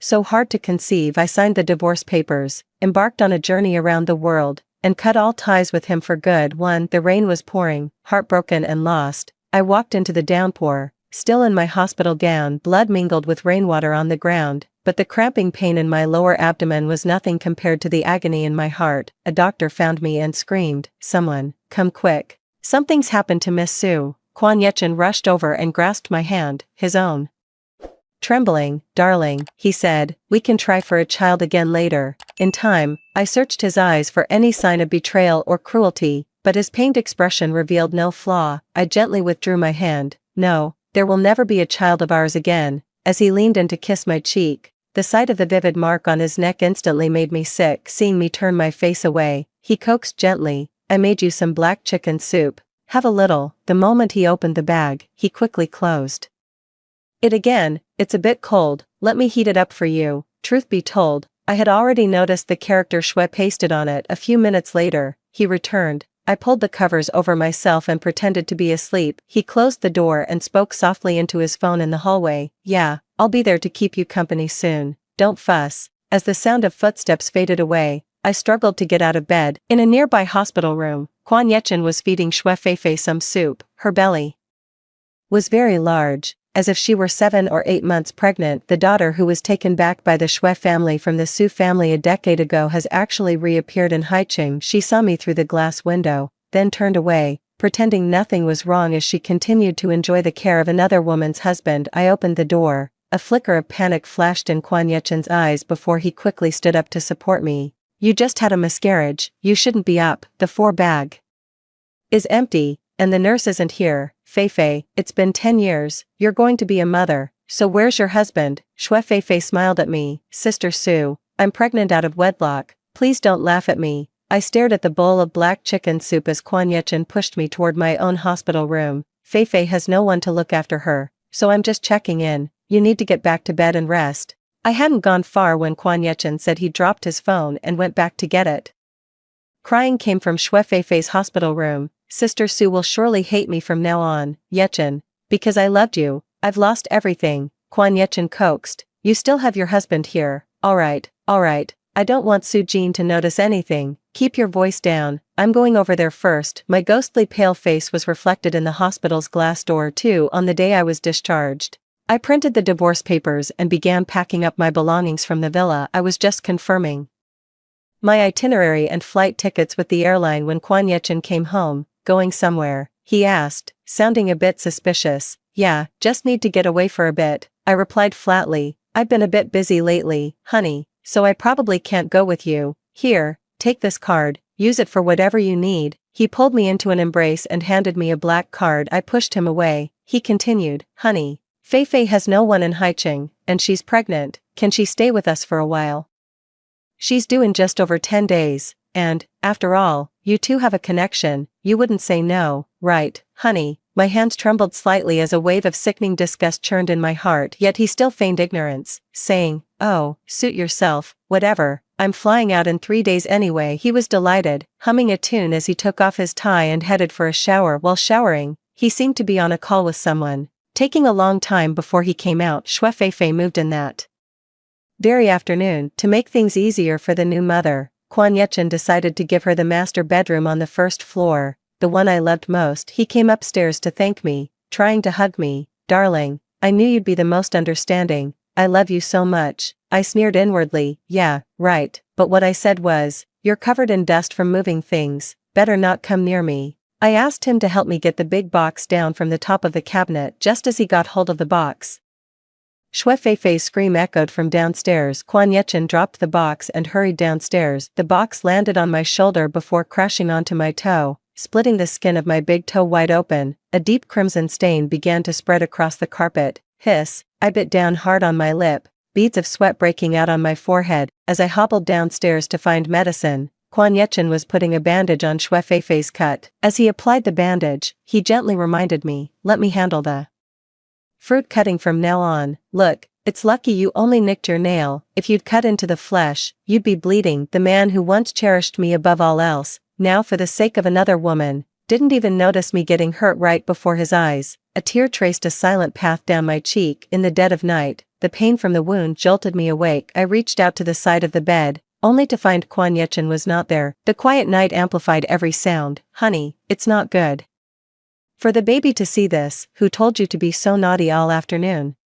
so hard to conceive. I signed the divorce papers, embarked on a journey around the world, and cut all ties with him for good. The rain was pouring, heartbroken and lost. I walked into the downpour, still in my hospital gown. Blood mingled with rainwater on the ground, but the cramping pain in my lower abdomen was nothing compared to the agony in my heart. A doctor found me and screamed, "Someone, come quick. Something's happened to Miss Sue." Kwon Yechin rushed over and grasped my hand, his own. Trembling, "Darling," he said, "we can try for a child again later, in time." I searched his eyes for any sign of betrayal or cruelty, but his pained expression revealed no flaw. I gently withdrew my hand. "No, there will never be a child of ours again." As he leaned in to kiss my cheek, the sight of the vivid mark on his neck instantly made me sick. Seeing me turn my face away, he coaxed gently, "I made you some black chicken soup. Have a little." The moment he opened the bag, he quickly closed it again. "It's a bit cold, let me heat it up for you." Truth be told, I had already noticed the character Shui pasted on it. A few minutes later, he returned. I pulled the covers over myself and pretended to be asleep. He closed the door and spoke softly into his phone in the hallway. "Yeah, I'll be there to keep you company soon. Don't fuss." As the sound of footsteps faded away, I struggled to get out of bed. In a nearby hospital room, Kwon Yechin was feeding Shui Feifei some soup. Her belly was very large, as if she were 7 or 8 months pregnant. The daughter who was taken back by the Shui family from the Su family a decade ago has actually reappeared in Haicheng. She saw me through the glass window, then turned away, pretending nothing was wrong as she continued to enjoy the care of another woman's husband. I opened the door. A flicker of panic flashed in Kwon Yechin's eyes before he quickly stood up to support me. "You just had a miscarriage, you shouldn't be up. The 4 bag is empty, and the nurse isn't here. Feifei, it's been 10 years, you're going to be a mother, so where's your husband?" Shui Feifei smiled at me. "Sister Sue, I'm pregnant out of wedlock, please don't laugh at me." I stared at the bowl of black chicken soup as Kwon Yechin pushed me toward my own hospital room. "Feifei has no one to look after her, so I'm just checking in. You need to get back to bed and rest." I hadn't gone far when Kwon Yechin said he dropped his phone and went back to get it. Crying came from Shui Feifei's hospital room. "Sister Sue will surely hate me from now on, Yechin, because I loved you. I've lost everything." Kwon Yechin coaxed. "You still have your husband here. Alright, I don't want Su Jin to notice anything. Keep your voice down, I'm going over there first." My ghostly pale face was reflected in the hospital's glass door too. On the day I was discharged, I printed the divorce papers and began packing up my belongings from the villa. I was just confirming my itinerary and flight tickets with the airline when Kwon Yechin came home. "Going somewhere?" he asked, sounding a bit suspicious. "Yeah, just need to get away for a bit," I replied flatly. "I've been a bit busy lately, honey, so I probably can't go with you. Here, take this card, use it for whatever you need." He pulled me into an embrace and handed me a black card. I pushed him away. He continued, "Honey, Feifei has no one in Haicheng, and she's pregnant. Can she stay with us for a while? She's due in just over 10 days, and, after all, you two have a connection, you wouldn't say no, right, honey?" My hands trembled slightly as a wave of sickening disgust churned in my heart, yet he still feigned ignorance, saying, "Oh, suit yourself, whatever, I'm flying out in 3 days anyway." He was delighted, humming a tune as he took off his tie and headed for a shower. While showering, he seemed to be on a call with someone, taking a long time before he came out. Shui Feifei moved in that very afternoon. To make things easier for the new mother, Kwon Yechin decided to give her the master bedroom on the first floor, the one I loved most. He came upstairs to thank me, trying to hug me. "Darling, I knew you'd be the most understanding. I love you so much." I sneered inwardly. "Yeah, right, but what I said was, you're covered in dust from moving things, better not come near me." I asked him to help me get the big box down from the top of the cabinet. Just as he got hold of the box, Shui Feifei's scream echoed from downstairs. Kwon Yechin dropped the box and hurried downstairs. The box landed on my shoulder before crashing onto my toe, splitting the skin of my big toe wide open. A deep crimson stain began to spread across the carpet. Hiss, I bit down hard on my lip, beads of sweat breaking out on my forehead. As I hobbled downstairs to find medicine, Kwon Yechin was putting a bandage on Shui Feifei's cut. As he applied the bandage, he gently reminded me, "Let me handle the Fruit cutting from now on. Look, it's lucky you only nicked your nail. If you'd cut into the flesh, you'd be bleeding. The man who once cherished me above all else, now for the sake of another woman, didn't even notice me getting hurt right before his eyes. A tear traced a silent path down my cheek. In the dead of night, the pain from the wound jolted me awake. I reached out to the side of the bed, only to find Kwon Yechin was not there. The quiet night amplified every sound. Honey, it's not good for the baby to see this. Who told you to be so naughty all afternoon?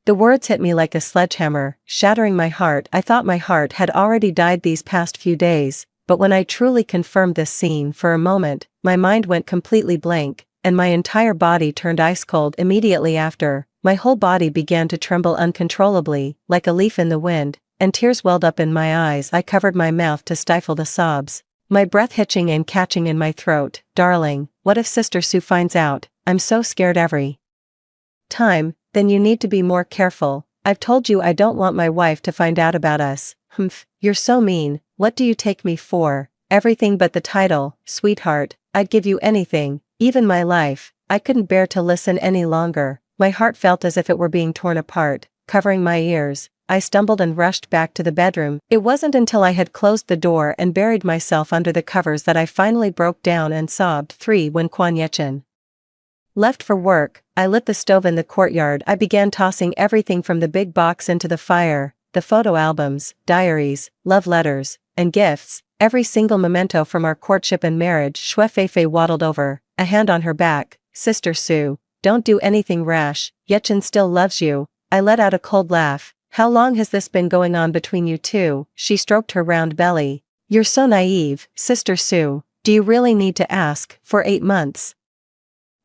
The words hit me like a sledgehammer, shattering my heart. I thought my heart had already died these past few days, but when I truly confirmed this scene for a moment, my mind went completely blank, and my entire body turned ice cold immediately after. My whole body began to tremble uncontrollably, like a leaf in the wind, and tears welled up in my eyes. I covered my mouth to stifle the sobs, my breath hitching and catching in my throat. Darling, what if Sister Sue finds out? I'm so scared every time. Then you need to be more careful. I've told you I don't want my wife to find out about us. Humph, you're so mean. What do you take me for? Everything but the title, sweetheart. I'd give you anything, even my life. I couldn't bear to listen any longer. My heart felt as if it were being torn apart, covering my ears. I stumbled and rushed back to the bedroom. It wasn't until I had closed the door and buried myself under the covers that I finally broke down and sobbed. 3. When Kwon Yechin left for work, I lit the stove in the courtyard. I began tossing everything from the big box into the fire, the photo albums, diaries, love letters, and gifts, every single memento from our courtship and marriage. Shue Feifei waddled over, a hand on her back. Sister Sue, don't do anything rash. Yechin still loves you. I let out a cold laugh. How long has this been going on between you two? She stroked her round belly. You're so naive, Sister Sue. Do you really need to ask? For 8 months.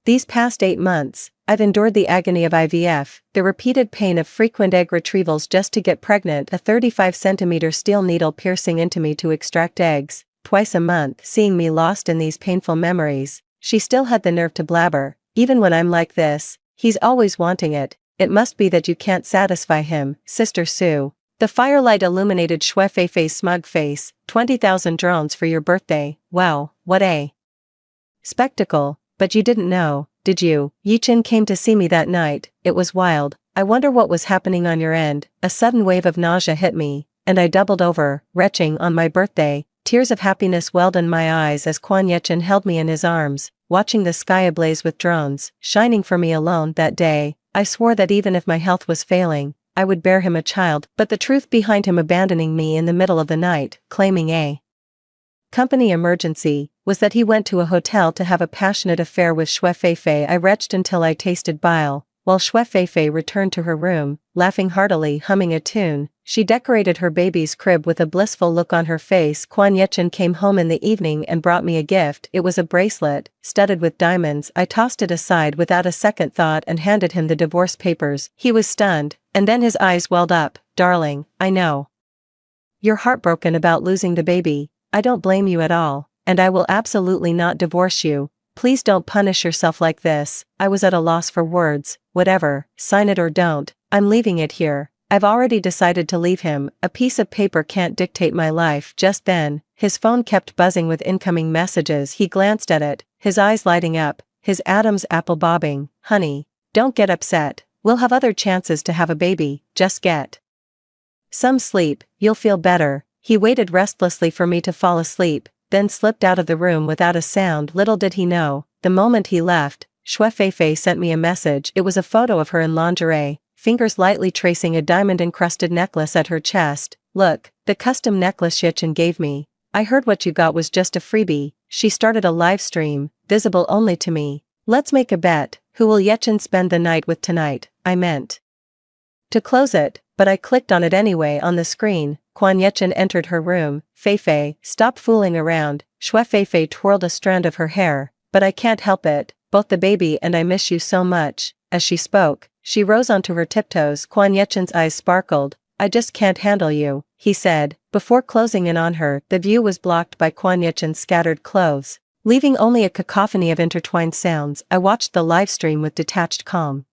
These past 8 months, I've endured the agony of IVF, the repeated pain of frequent egg retrievals just to get pregnant, a 35-centimeter steel needle piercing into me to extract eggs, twice a month. Seeing me lost in these painful memories, she still had the nerve to blabber. Even when I'm like this, he's always wanting it. It must be that you can't satisfy him, Sister Sue. The firelight illuminated Shue Feifei's smug face. 20,000 drones for your birthday. Wow, what a spectacle. But you didn't know, did you? Yechin came to see me that night. It was wild. I wonder what was happening on your end. A sudden wave of nausea hit me, and I doubled over, retching. On my birthday, tears of happiness welled in my eyes as Kwon Yechin held me in his arms, watching the sky ablaze with drones, shining for me alone. That day, I swore that even if my health was failing, I would bear him a child. But the truth behind him abandoning me in the middle of the night, claiming a company emergency, was that he went to a hotel to have a passionate affair with Shue Feifei. I retched until I tasted bile, while Shue Feifei returned to her room, laughing heartily, humming a tune. She decorated her baby's crib with a blissful look on her face. Kwon Yechin came home in the evening and brought me a gift. It was a bracelet, studded with diamonds. I tossed it aside without a second thought and handed him the divorce papers. He was stunned, and then his eyes welled up. Darling, I know you're heartbroken about losing the baby. I don't blame you at all, and I will absolutely not divorce you. Please don't punish yourself like this. I was at a loss for words. Whatever, sign it or don't. I'm leaving it here. I've already decided to leave him. A piece of paper can't dictate my life. Just then, his phone kept buzzing with incoming messages. He glanced at it, his eyes lighting up, his Adam's apple bobbing. Honey, don't get upset. We'll have other chances to have a baby. Just get some sleep. You'll feel better. He waited restlessly for me to fall asleep, then slipped out of the room without a sound. Little did he know, the moment he left, Shue Feifei sent me a message. It was a photo of her in lingerie, fingers lightly tracing a diamond-encrusted necklace at her chest. Look, the custom necklace Yechin gave me. I heard what you got was just a freebie. She started a live stream, visible only to me. Let's make a bet. Who will Yechin spend the night with tonight? I meant to close it, but I clicked on it anyway. On the screen, Kwon Yechin entered her room. Feifei, stop fooling around. Shue Feifei twirled a strand of her hair. But I can't help it. Both the baby and I miss you so much. As she spoke, she rose onto her tiptoes. Kwon Yechin's eyes sparkled. I just can't handle you, he said, before closing in on her. The view was blocked by Kwon Yechin's scattered clothes, leaving only a cacophony of intertwined sounds. I watched the livestream with detached calm.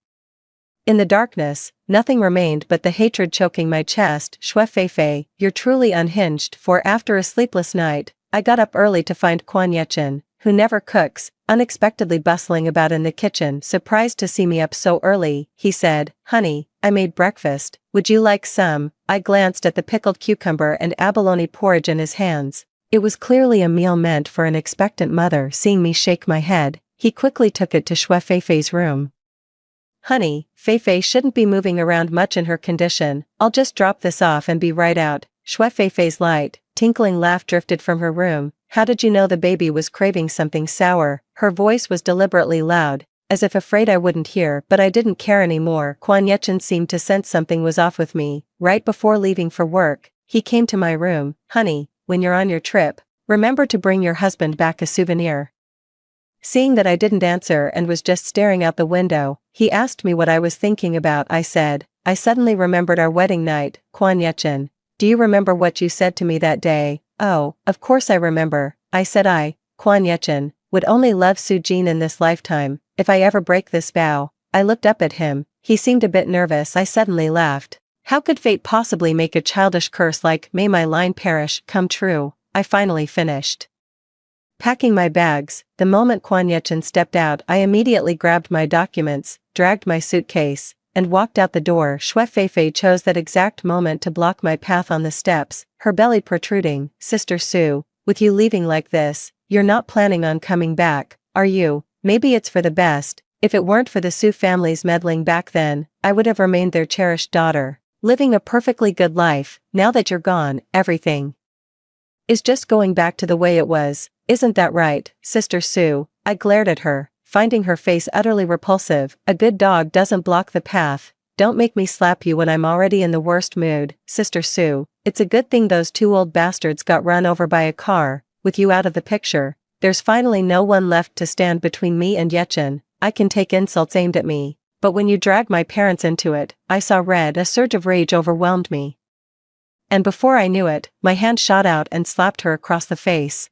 In the darkness, nothing remained but the hatred choking my chest. Shue Feifei, you're truly unhinged. For after a sleepless night, I got up early to find Kwon Yechin, who never cooks, unexpectedly bustling about in the kitchen, surprised to see me up so early. He said, "Honey, I made breakfast. Would you like some?" I glanced at the pickled cucumber and abalone porridge in his hands. It was clearly a meal meant for an expectant mother. Seeing me shake my head, he quickly took it to Shui Feifei's room. "Honey, Feifei shouldn't be moving around much in her condition. I'll just drop this off and be right out." Shui Feifei's light, tinkling laugh drifted from her room. "How did you know the baby was craving something sour?" Her voice was deliberately loud, as if afraid I wouldn't hear, but I didn't care anymore. Quan Yechen seemed to sense something was off with me. Right before leaving for work, he came to my room. "Honey, when you're on your trip, remember to bring your husband back a souvenir." Seeing that I didn't answer and was just staring out the window, he asked me what I was thinking about. I said, "I suddenly remembered our wedding night, Quan Yechen. Do you remember what you said to me that day?" "Oh, of course I remember," I said. Quan Yechen, would only love Su Jin in this lifetime. If I ever break this vow." I looked up at him. He seemed a bit nervous. I suddenly laughed. How could fate possibly make a childish curse like "may my line perish" come true? I finally finished packing my bags. The moment Quan Yechen stepped out, I immediately grabbed my documents, dragged my suitcase, and walked out the door. Shui Feifei chose that exact moment to block my path on the steps, her belly protruding. "Sister Su, with you leaving like this, you're not planning on coming back, are you?" "Maybe it's for the best. If it weren't for the Su family's meddling back then, I would have remained their cherished daughter, living a perfectly good life. Now that you're gone, everything is just going back to the way it was. Isn't that right, Sister Su?" I glared at her, finding her face utterly repulsive. "A good dog doesn't block the path. Don't make me slap you when I'm already in the worst mood. Sister Su, it's a good thing those two old bastards got run over by a car. With you out of the picture, there's finally no one left to stand between me and Yechen. I can take insults aimed at me, but when you drag my parents into it," I saw red. A surge of rage overwhelmed me, and before I knew it, my hand shot out and slapped her across the face.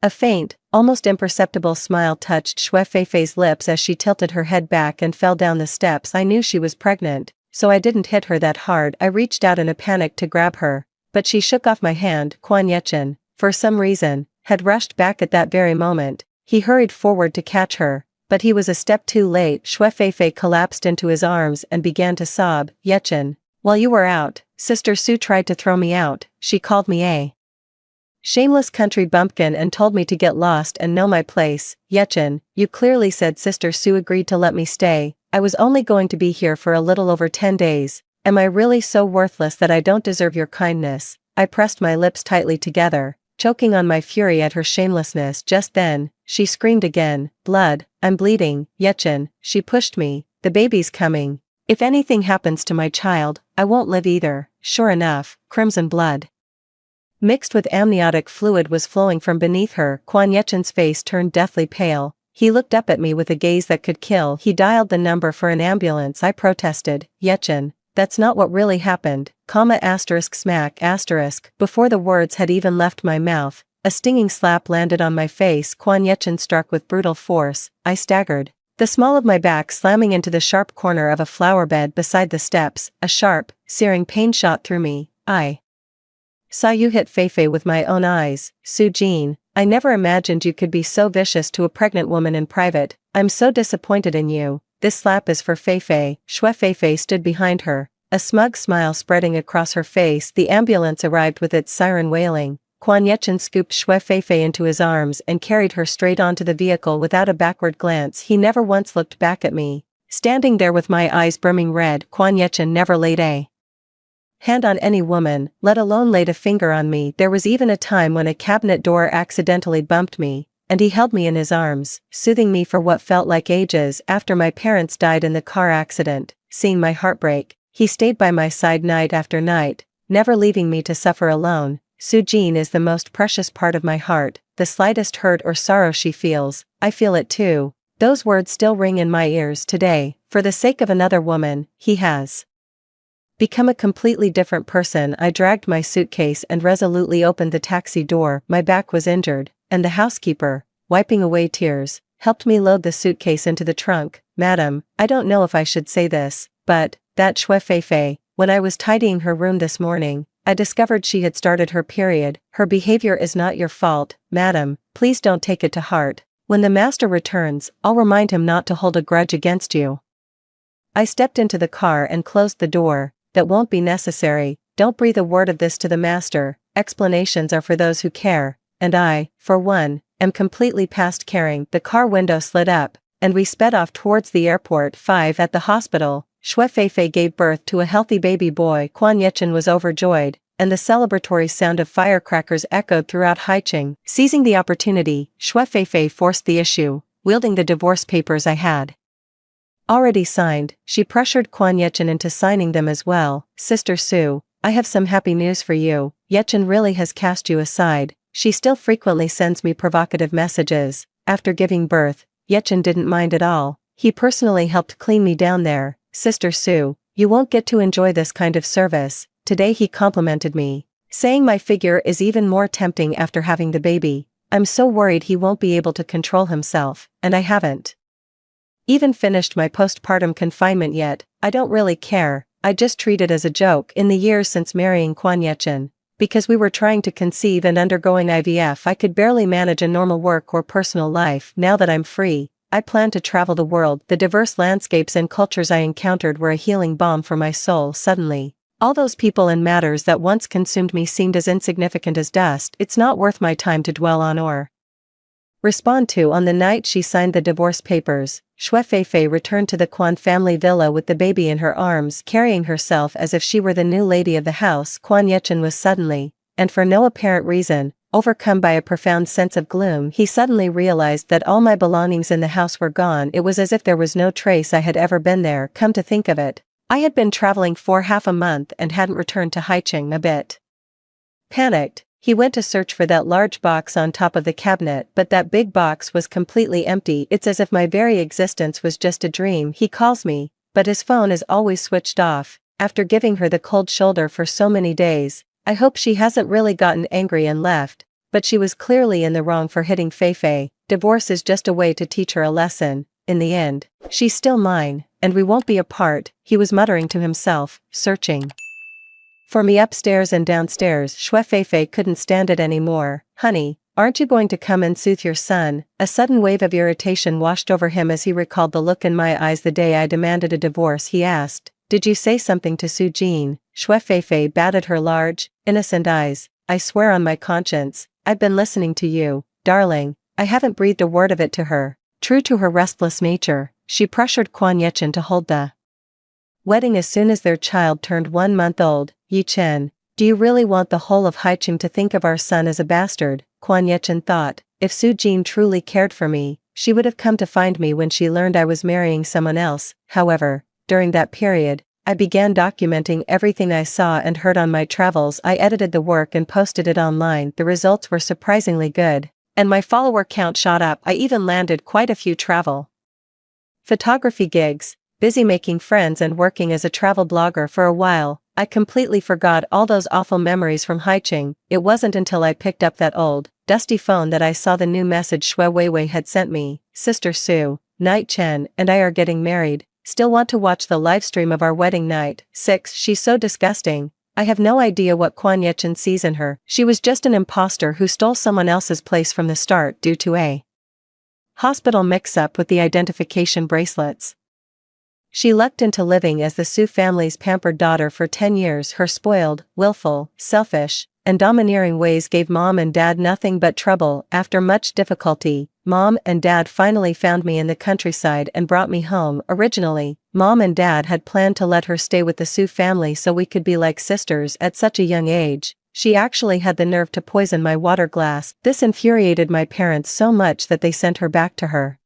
A faint, almost imperceptible smile touched Shui Feifei's lips as she tilted her head back and fell down the steps. I knew she was pregnant, so I didn't hit her that hard. I reached out in a panic to grab her, but she shook off my hand. Quan Yechen, for some reason, had rushed back at that very moment. He hurried forward to catch her, but he was a step too late. Shui Feifei collapsed into his arms and began to sob. "Yechen, while you were out, Sister Su tried to throw me out. She called me a shameless country bumpkin and told me to get lost and know my place. Yechen, you clearly said Sister Su agreed to let me stay. I was only going to be here for a little over 10 days. Am I really so worthless that I don't deserve your kindness?" I pressed my lips tightly together, choking on my fury at her shamelessness. Just then, she screamed again. "Blood, I'm bleeding." "Yechen," she pushed me, "the baby's coming. If anything happens to my child, I won't live either." Sure enough, crimson blood mixed with amniotic fluid was flowing from beneath her. Quan Yechen's face turned deathly pale. He looked up at me with a gaze that could kill. He dialed the number for an ambulance. I protested. "Yechen, that's not what really happened." Smack asterisk. Before the words had even left my mouth, a stinging slap landed on my face. Quan Yechen struck with brutal force. I staggered, the small of my back slamming into the sharp corner of a flower bed beside the steps. A sharp, searing pain shot through me. "I saw you hit Feifei with my own eyes, Su Jin. I never imagined you could be so vicious to a pregnant woman in private. I'm so disappointed in you. This slap is for Feifei." Shui Feifei stood behind her, a smug smile spreading across her face. The ambulance arrived with its siren wailing. Quan Yechen scooped Shui Feifei into his arms and carried her straight onto the vehicle without a backward glance. He never once looked back at me. Standing there with my eyes brimming red, Quan Yechen never laid a hand on any woman, let alone laid a finger on me. There was even a time when a cabinet door accidentally bumped me, and he held me in his arms, soothing me for what felt like ages. After my parents died in the car accident, seeing my heart break, he stayed by my side night after night, never leaving me to suffer alone. Su Jin is the most precious part of my heart. The slightest hurt or sorrow she feels, I feel it too. Those words still ring in my ears today. For the sake of another woman, he has become a completely different person. I dragged my suitcase and resolutely opened the taxi door. My back was injured, and the housekeeper, wiping away tears, helped me load the suitcase into the trunk. "Madam, I don't know if I should say this, but that Shui Feifei, when I was tidying her room this morning, I discovered she had started her period. Her behavior is not your fault, madam, please don't take it to heart. When the master returns, I'll remind him not to hold a grudge against you. I stepped into the car and closed the door. That won't be necessary, don't breathe a word of this to the master, explanations are for those who care, and I, for one, am completely past caring. The car window slid up, and we sped off towards the airport. 5 At the hospital, Xue Feifei gave birth to a healthy baby boy. Quan Yechen was overjoyed, and the celebratory sound of firecrackers echoed throughout Haicheng. Seizing the opportunity, Xue Feifei forced the issue, wielding the divorce papers I had already signed. She pressured Quan Yechen into signing them as well. Sister Su, I have some happy news for you. Yechen really has cast you aside. She still frequently sends me provocative messages. After giving birth, Yechen didn't mind at all. He personally helped clean me down there. Sister Su, you won't get to enjoy this kind of service. Today he complimented me, saying my figure is even more tempting after having the baby. I'm so worried he won't be able to control himself, and I haven't even finished my postpartum confinement yet. I don't really care, I just treat it as a joke. In the years since marrying Quan Yechen, because we were trying to conceive and undergoing IVF, I could barely manage a normal work or personal life. Now that I'm free, I plan to travel the world. The diverse landscapes and cultures I encountered were a healing balm for my soul. Suddenly, all those people and matters that once consumed me seemed as insignificant as dust. It's not worth my time to dwell on or respond to. On the night she signed the divorce papers, Xue Feifei returned to the Quan family villa with the baby in her arms, carrying herself as if she were the new lady of the house. Quan Yechen was suddenly, and for no apparent reason, overcome by a profound sense of gloom. He suddenly realized that all my belongings in the house were gone. It was as if there was no trace I had ever been there. Come to think of it, I had been traveling for half a month and hadn't returned to Haicheng. A bit panicked, he went to search for that large box on top of the cabinet, but that big box was completely empty. It's as if my very existence was just a dream. He calls me, but his phone is always switched off. After giving her the cold shoulder for so many days, I hope she hasn't really gotten angry and left, but she was clearly in the wrong for hitting Feifei. Divorce is just a way to teach her a lesson. In the end, she's still mine, and we won't be apart, he was muttering to himself, searching for me upstairs and downstairs. Xue Feifei couldn't stand it anymore. Honey, aren't you going to come and soothe your son? A sudden wave of irritation washed over him as he recalled the look in my eyes the day I demanded a divorce. He asked, did you say something to Su Jin? Xue Feifei batted her large, innocent eyes. I swear on my conscience, I've been listening to you, darling. I haven't breathed a word of it to her. True to her restless nature, she pressured Quan Yechen to hold the wedding as soon as their child turned 1 month old. Yi Chen, do you really want the whole of Haicheng to think of our son as a bastard? Quan Yechen thought, if Su Jin truly cared for me, she would have come to find me when she learned I was marrying someone else. However, during that period, I began documenting everything I saw and heard on my travels. I edited the work and posted it online. The results were surprisingly good, and my follower count shot up. I even landed quite a few travel photography gigs. Busy making friends and working as a travel blogger for a while, I completely forgot all those awful memories from Haicheng. It wasn't until I picked up that old, dusty phone that I saw the new message Xue Weiwei had sent me. Sister Su, Night Chen and I are getting married. Still want to watch the live stream of our wedding night. 6 She's so disgusting. I have no idea what Quan Yechen sees in her. She was just an imposter who stole someone else's place from the start due to a hospital mix-up with the identification bracelets. She lucked into living as the Su family's pampered daughter for 10 years. Her spoiled, willful, selfish, and domineering ways gave Mom and Dad nothing but trouble. After much difficulty, Mom and Dad finally found me in the countryside and brought me home. Originally, Mom and Dad had planned to let her stay with the Su family so we could be like sisters. At such a young age, she actually had the nerve to poison my water glass. This infuriated my parents so much that they sent her back to her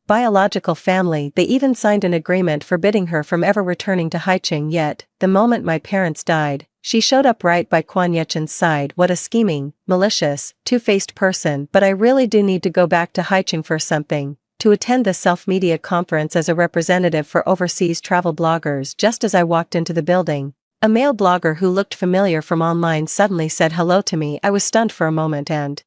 biological family. They even signed an agreement forbidding her from ever returning to Haicheng. Yet, the moment my parents died, she showed up right by Quan Yechen's side. What a scheming, malicious, two-faced person. But I really do need to go back to Haicheng for something, to attend the self-media conference as a representative for overseas travel bloggers. Just as I walked into the building, a male blogger who looked familiar from online suddenly said hello to me. I was stunned for a moment and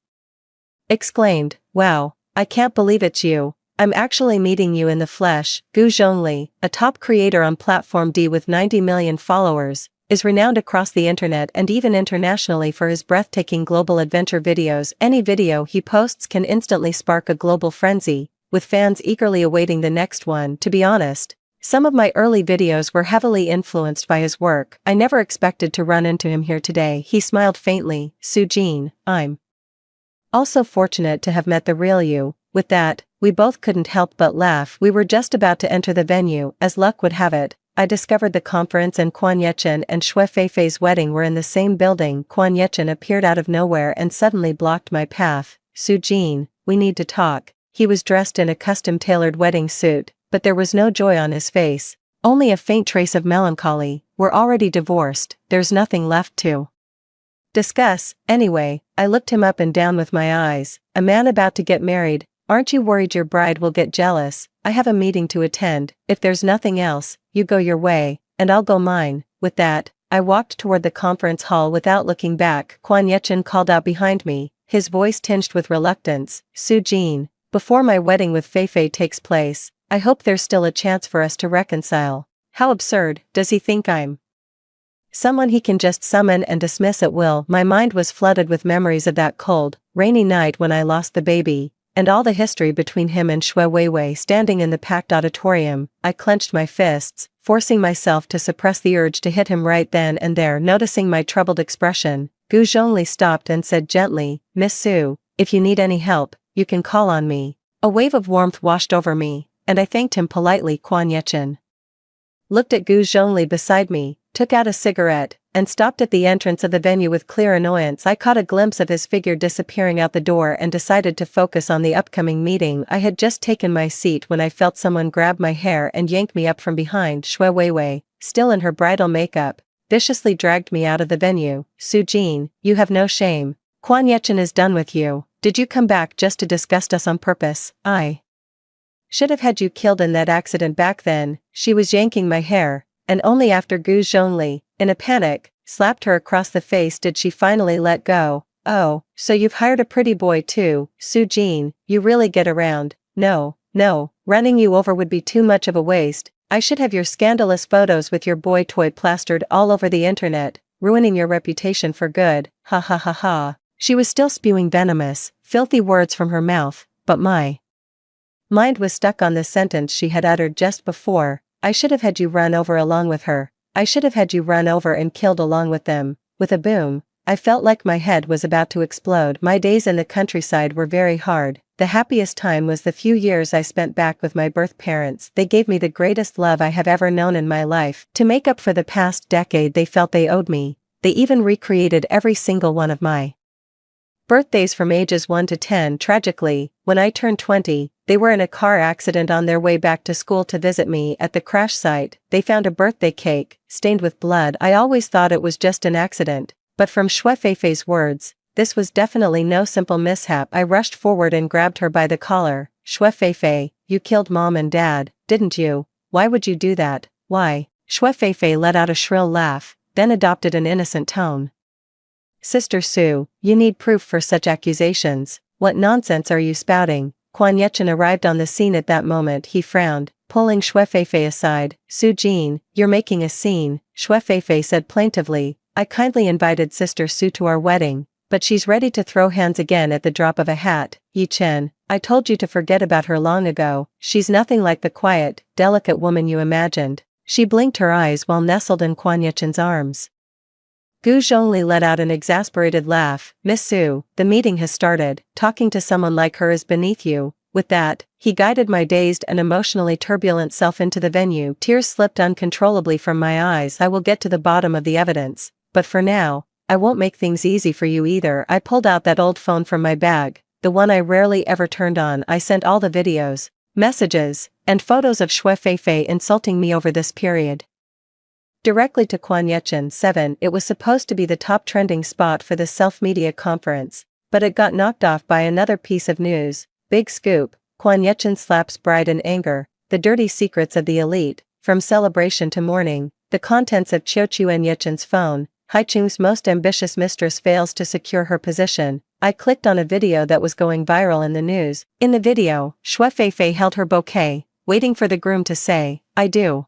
exclaimed, "Wow, I can't believe it's you. I'm actually meeting you in the flesh." Gu Zhongli, a top creator on Platform D with 90 million followers, is renowned across the internet and even internationally for his breathtaking global adventure videos. Any video he posts can instantly spark a global frenzy, with fans eagerly awaiting the next one. To be honest, some of my early videos were heavily influenced by his work. I never expected to run into him here today. He smiled faintly. Sujin, I'm also fortunate to have met the real you. With that, we both couldn't help but laugh. We were just about to enter the venue. As luck would have it, I discovered the conference and Quan Yechen and Xue Feifei's wedding were in the same building. Quan Yechen appeared out of nowhere and suddenly blocked my path. Sujin, we need to talk. He was dressed in a custom-tailored wedding suit, but there was no joy on his face, only a faint trace of melancholy. We're already divorced, there's nothing left to discuss. Anyway, I looked him up and down with my eyes. A man about to get married. Aren't you worried your bride will get jealous? I have a meeting to attend. If there's nothing else, you go your way, and I'll go mine. With that, I walked toward the conference hall without looking back. Quan Yechen called out behind me, his voice tinged with reluctance. Sujin, before my wedding with Feifei takes place, I hope there's still a chance for us to reconcile. How absurd, does he think I'm someone he can just summon and dismiss at will? My mind was flooded with memories of that cold, rainy night when I lost the baby, and all the history between him and Xue Weiwei. Standing in the packed auditorium, I clenched my fists, forcing myself to suppress the urge to hit him right then and there. Noticing my troubled expression, Gu Zhongli stopped and said gently, Miss Su, if you need any help, you can call on me. A wave of warmth washed over me, and I thanked him politely. Quan Yechen looked at Gu Zhongli beside me, took out a cigarette, and stopped at the entrance of the venue with clear annoyance. I caught a glimpse of his figure disappearing out the door and decided to focus on the upcoming meeting. I had just taken my seat when I felt someone grab my hair and yank me up from behind. Xue Weiwei, still in her bridal makeup, viciously dragged me out of the venue. Sujin, you have no shame. Quan Yechen is done with you. Did you come back just to disgust us on purpose? I should have had you killed in that accident back then. She was yanking my hair, and only after Gu Zhongli, in a panic, slapped her across the face did she finally let go. Oh, so you've hired a pretty boy too, Sujin, you really get around. No, running you over would be too much of a waste. I should have your scandalous photos with your boy toy plastered all over the internet, ruining your reputation for good. Ha ha ha ha. She was still spewing venomous, filthy words from her mouth, but my mind was stuck on the sentence she had uttered just before. I should have had you run over along with her. I should have had you run over and killed along with them. With a boom, I felt like my head was about to explode. My days in the countryside were very hard. The happiest time was the few years I spent back with my birth parents. They gave me the greatest love I have ever known in my life. To make up for the past decade they felt they owed me, they even recreated every single one of my birthdays from ages 1 to 10. Tragically, when I turned 20, they were in a car accident on their way back to school to visit me. At the crash site, they found a birthday cake, stained with blood. I always thought it was just an accident, but from Xue Feifei's words, this was definitely no simple mishap. I rushed forward and grabbed her by the collar. Xue Feifei, you killed mom and dad, didn't you? Why would you do that? Why? Xue Feifei let out a shrill laugh, then adopted an innocent tone. Sister Su, you need proof for such accusations. What nonsense are you spouting? Quan Yechen arrived on the scene at that moment. He frowned, pulling Xue Feifei aside. Sujin, you're making a scene, Xue Feifei said plaintively. I kindly invited Sister Su to our wedding, but she's ready to throw hands again at the drop of a hat. Yi Chen, I told you to forget about her long ago. She's nothing like the quiet, delicate woman you imagined. She blinked her eyes while nestled in Quan Yechen's arms. Gu Zhongli let out an exasperated laugh. Miss Su, the meeting has started. Talking to someone like her is beneath you. With that, he guided my dazed and emotionally turbulent self into the venue. Tears slipped uncontrollably from my eyes. I will get to the bottom of the evidence, but for now, I won't make things easy for you either. I pulled out that old phone from my bag, the one I rarely ever turned on. I sent all the videos, messages, and photos of Xue Feifei insulting me over this period directly to Quan Yechen. 7. It was supposed to be the top trending spot for the self-media conference, but it got knocked off by another piece of news. Big scoop, Quan Yechen slaps bride in anger. The dirty secrets of the elite, from celebration to mourning. The contents of Qiu Qiuan Yechen's phone. Haichung's most ambitious mistress fails to secure her position. I clicked on a video that was going viral in the news. In the video, Xue Feifei held her bouquet, waiting for the groom to say, I do.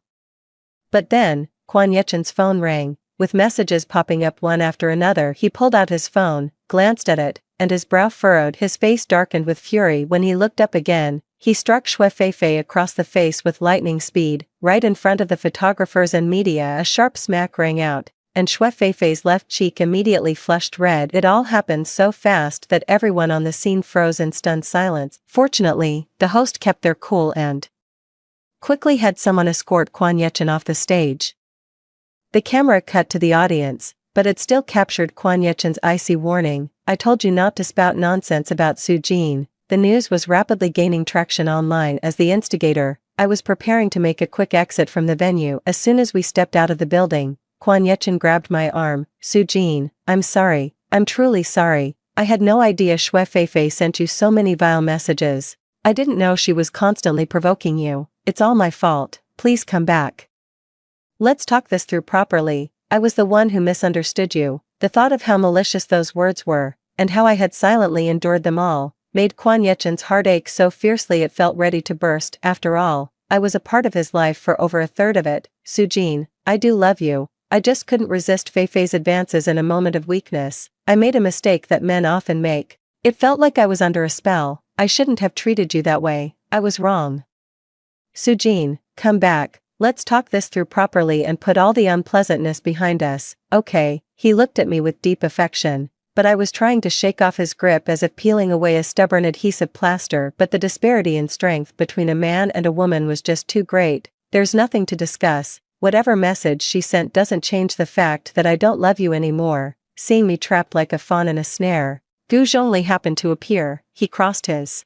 But then, Quan Yechen's phone rang. with messages popping up one after another. He pulled out his phone, glanced at it, and his brow furrowed. His face darkened with fury. When he looked up again, he struck Xue Feifei across the face with lightning speed. Right in front of the photographers and media, a sharp smack rang out, and Xue Feifei's left cheek immediately flushed red. It all happened so fast that everyone on the scene froze in stunned silence. Fortunately, the host kept their cool and quickly had someone escort Quan Yechen off the stage. The camera cut to the audience, but it still captured Quan Yechen's icy warning. "I told you not to spout nonsense about Su Jin." The news was rapidly gaining traction online. As the instigator, I was preparing to make a quick exit from the venue. As soon as we stepped out of the building, Quan Yechen grabbed my arm. "Su Jin, I'm sorry. I'm truly sorry. I had no idea Xue Feifei sent you so many vile messages. I didn't know she was constantly provoking you. It's all my fault. Please come back. Let's talk this through properly. I was the one who misunderstood you." The thought of how malicious those words were, and how I had silently endured them all, made Quan Yechen's heart ache so fiercely it felt ready to burst. After all, I was a part of his life for over a third of it. "Su Jin, I do love you. I just couldn't resist Feifei's advances in a moment of weakness. I made a mistake that men often make. It felt like I was under a spell. I shouldn't have treated you that way. I was wrong. Su Jin, come back. Let's talk this through properly and put all the unpleasantness behind us." "Okay." He looked at me with deep affection, but I was trying to shake off his grip as if peeling away a stubborn adhesive plaster. But the disparity in strength between a man and a woman was just too great. "There's nothing to discuss. Whatever message she sent doesn't change the fact that I don't love you anymore." Seeing me trapped like a fawn in a snare, Gu Zhongli happened to appear. He crossed his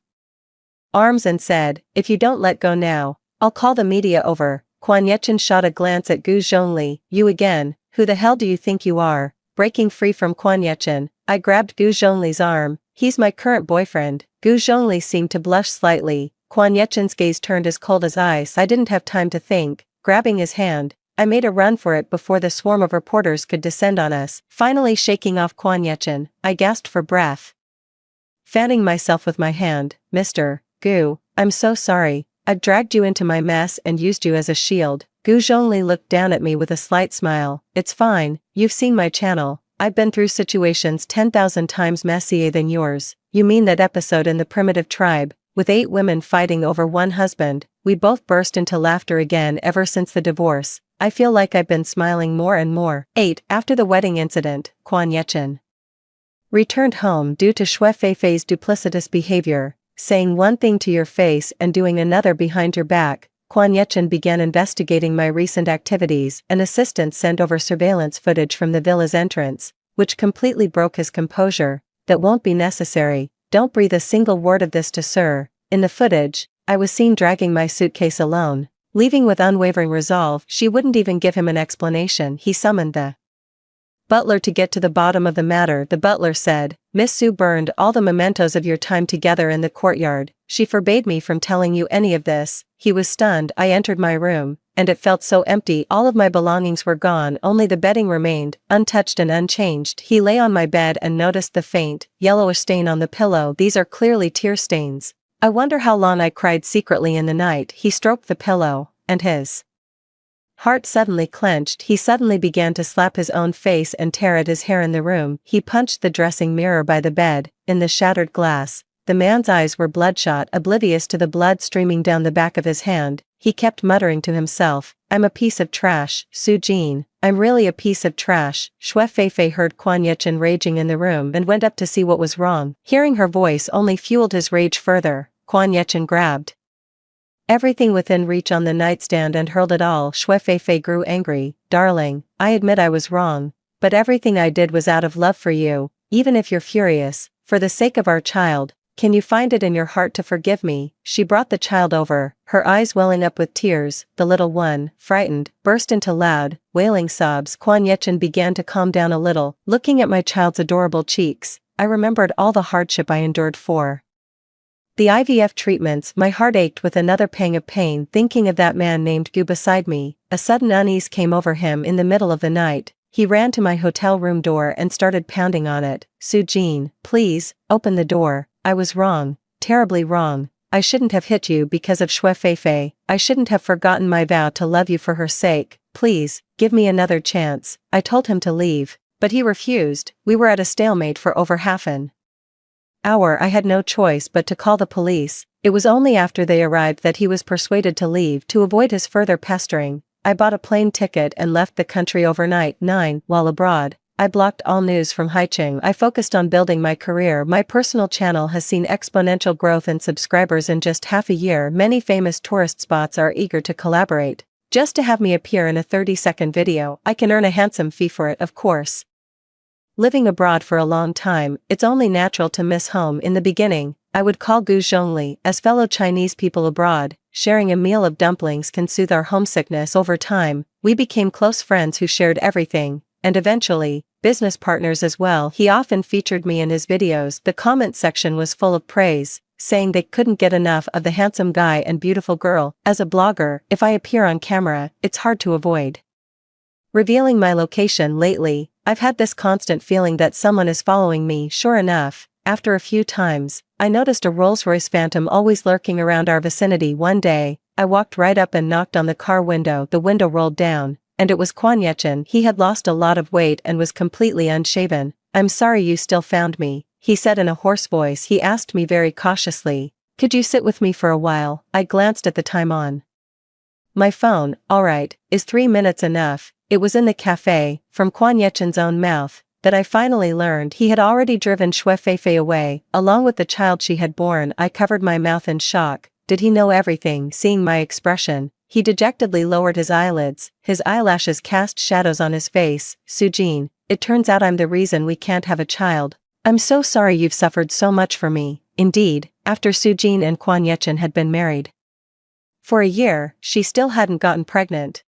arms and said, "If you don't let go now, I'll call the media over." Quan Yechen shot a glance at Gu Zhongli. "You again? Who the hell do you think you are?" Breaking free from Quan Yechen, I grabbed Gu Zhongli's arm. "He's my current boyfriend." Gu Zhongli seemed to blush slightly. Quan Yechen's gaze turned as cold as ice. I didn't have time to think. Grabbing his hand, I made a run for it before the swarm of reporters could descend on us. Finally shaking off Quan Yechen, I gasped for breath, fanning myself with my hand. "Mr. Gu, I'm so sorry. I've dragged you into my mess and used you as a shield." Gu Zhongli looked down at me with a slight smile. "It's fine. You've seen my channel. I've been through situations 10,000 times messier than yours." "You mean that episode in the primitive tribe, with 8 women fighting over one husband?" We both burst into laughter again. Ever since the divorce, I feel like I've been smiling more and more. 8. After the wedding incident, Quan Yechen returned home due to Xue Feifei's duplicitous behavior, saying one thing to your face and doing another behind your back. Quan Yechen began investigating my recent activities. An assistant sent over surveillance footage from the villa's entrance, which completely broke his composure. "That won't be necessary. Don't breathe a single word of this to Sir." In the footage, I was seen dragging my suitcase alone, leaving with unwavering resolve. She wouldn't even give him an explanation. He summoned the butler to get to the bottom of the matter. The butler said, "Miss Su burned all the mementos of your time together in the courtyard. She forbade me from telling you any of this." He was stunned. I entered my room, and it felt so empty. All of my belongings were gone. Only the bedding remained, untouched and unchanged. He lay on my bed and noticed the faint, yellowish stain on the pillow. "These are clearly tear stains. I wonder how long I cried secretly in the night." He stroked the pillow, and his heart suddenly clenched. He suddenly began to slap his own face and tear at his hair in the room. He punched the dressing mirror by the bed. In the shattered glass, the man's eyes were bloodshot. Oblivious to the blood streaming down the back of his hand, he kept muttering to himself, "I'm a piece of trash, Su Jin. I'm really a piece of trash." Xue Feifei heard Quan Yechen raging in the room and went up to see what was wrong. Hearing her voice only fueled his rage further. Quan Yechen grabbed everything within reach on the nightstand and hurled it all. Xue Feifei grew angry. "Darling, I admit I was wrong, but everything I did was out of love for you. Even if you're furious, for the sake of our child, can you find it in your heart to forgive me?" She brought the child over, her eyes welling up with tears. The little one, frightened, burst into loud, wailing sobs. Quan Yechen began to calm down a little. Looking at my child's adorable cheeks, I remembered all the hardship I endured for the IVF treatments. My heart ached with another pang of pain thinking of that man named Gu beside me. A sudden unease came over him in the middle of the night. He ran to my hotel room door and started pounding on it. "Su Jin, please, open the door. I was wrong, terribly wrong. I shouldn't have hit you because of Xue Feifei. I shouldn't have forgotten my vow to love you for her sake. please, give me another chance. I told him to leave, but he refused. We were at a stalemate for over half an hour. I had no choice but to call the police. It was only after they arrived that he was persuaded to leave to avoid his further pestering. I bought a plane ticket and left the country overnight. 9. While abroad, I blocked all news from Haicheng. I focused on building my career. My personal channel has seen exponential growth in subscribers in just half a year. Many famous tourist spots are eager to collaborate. Just to have me appear in a 30-second video, I can earn a handsome fee for it, of course. Living abroad for a long time, it's only natural to miss home. In the beginning, I would call Gu Zhongli. As fellow Chinese people abroad, sharing a meal of dumplings can soothe our homesickness. Over time, we became close friends who shared everything, and eventually, business partners as well. He often featured me in his videos. The comment section was full of praise, saying they couldn't get enough of the handsome guy and beautiful girl. As a blogger, if I appear on camera, it's hard to avoid revealing my location. Lately, I've had this constant feeling that someone is following me. Sure enough, after a few times, I noticed a Rolls-Royce Phantom always lurking around our vicinity. One day, I walked right up and knocked on the car window. The window rolled down, and it was Quan Yechen. He had lost a lot of weight and was completely unshaven. "I'm sorry you still found me," he said in a hoarse voice. He asked me very cautiously, "Could you sit with me for a while?" I glanced at the time on my phone. "All right, is 3 minutes enough?" It was in the cafe, from Quan Yechen's own mouth, that I finally learned he had already driven Shui Feifei away, along with the child she had born. I covered my mouth in shock. Did he know everything? Seeing my expression, he dejectedly lowered his eyelids. His eyelashes cast shadows on his face. "Sujin, it turns out I'm the reason we can't have a child. I'm so sorry you've suffered so much for me." Indeed, after Sujin and Quan Yechen had been married for a year, she still hadn't gotten pregnant.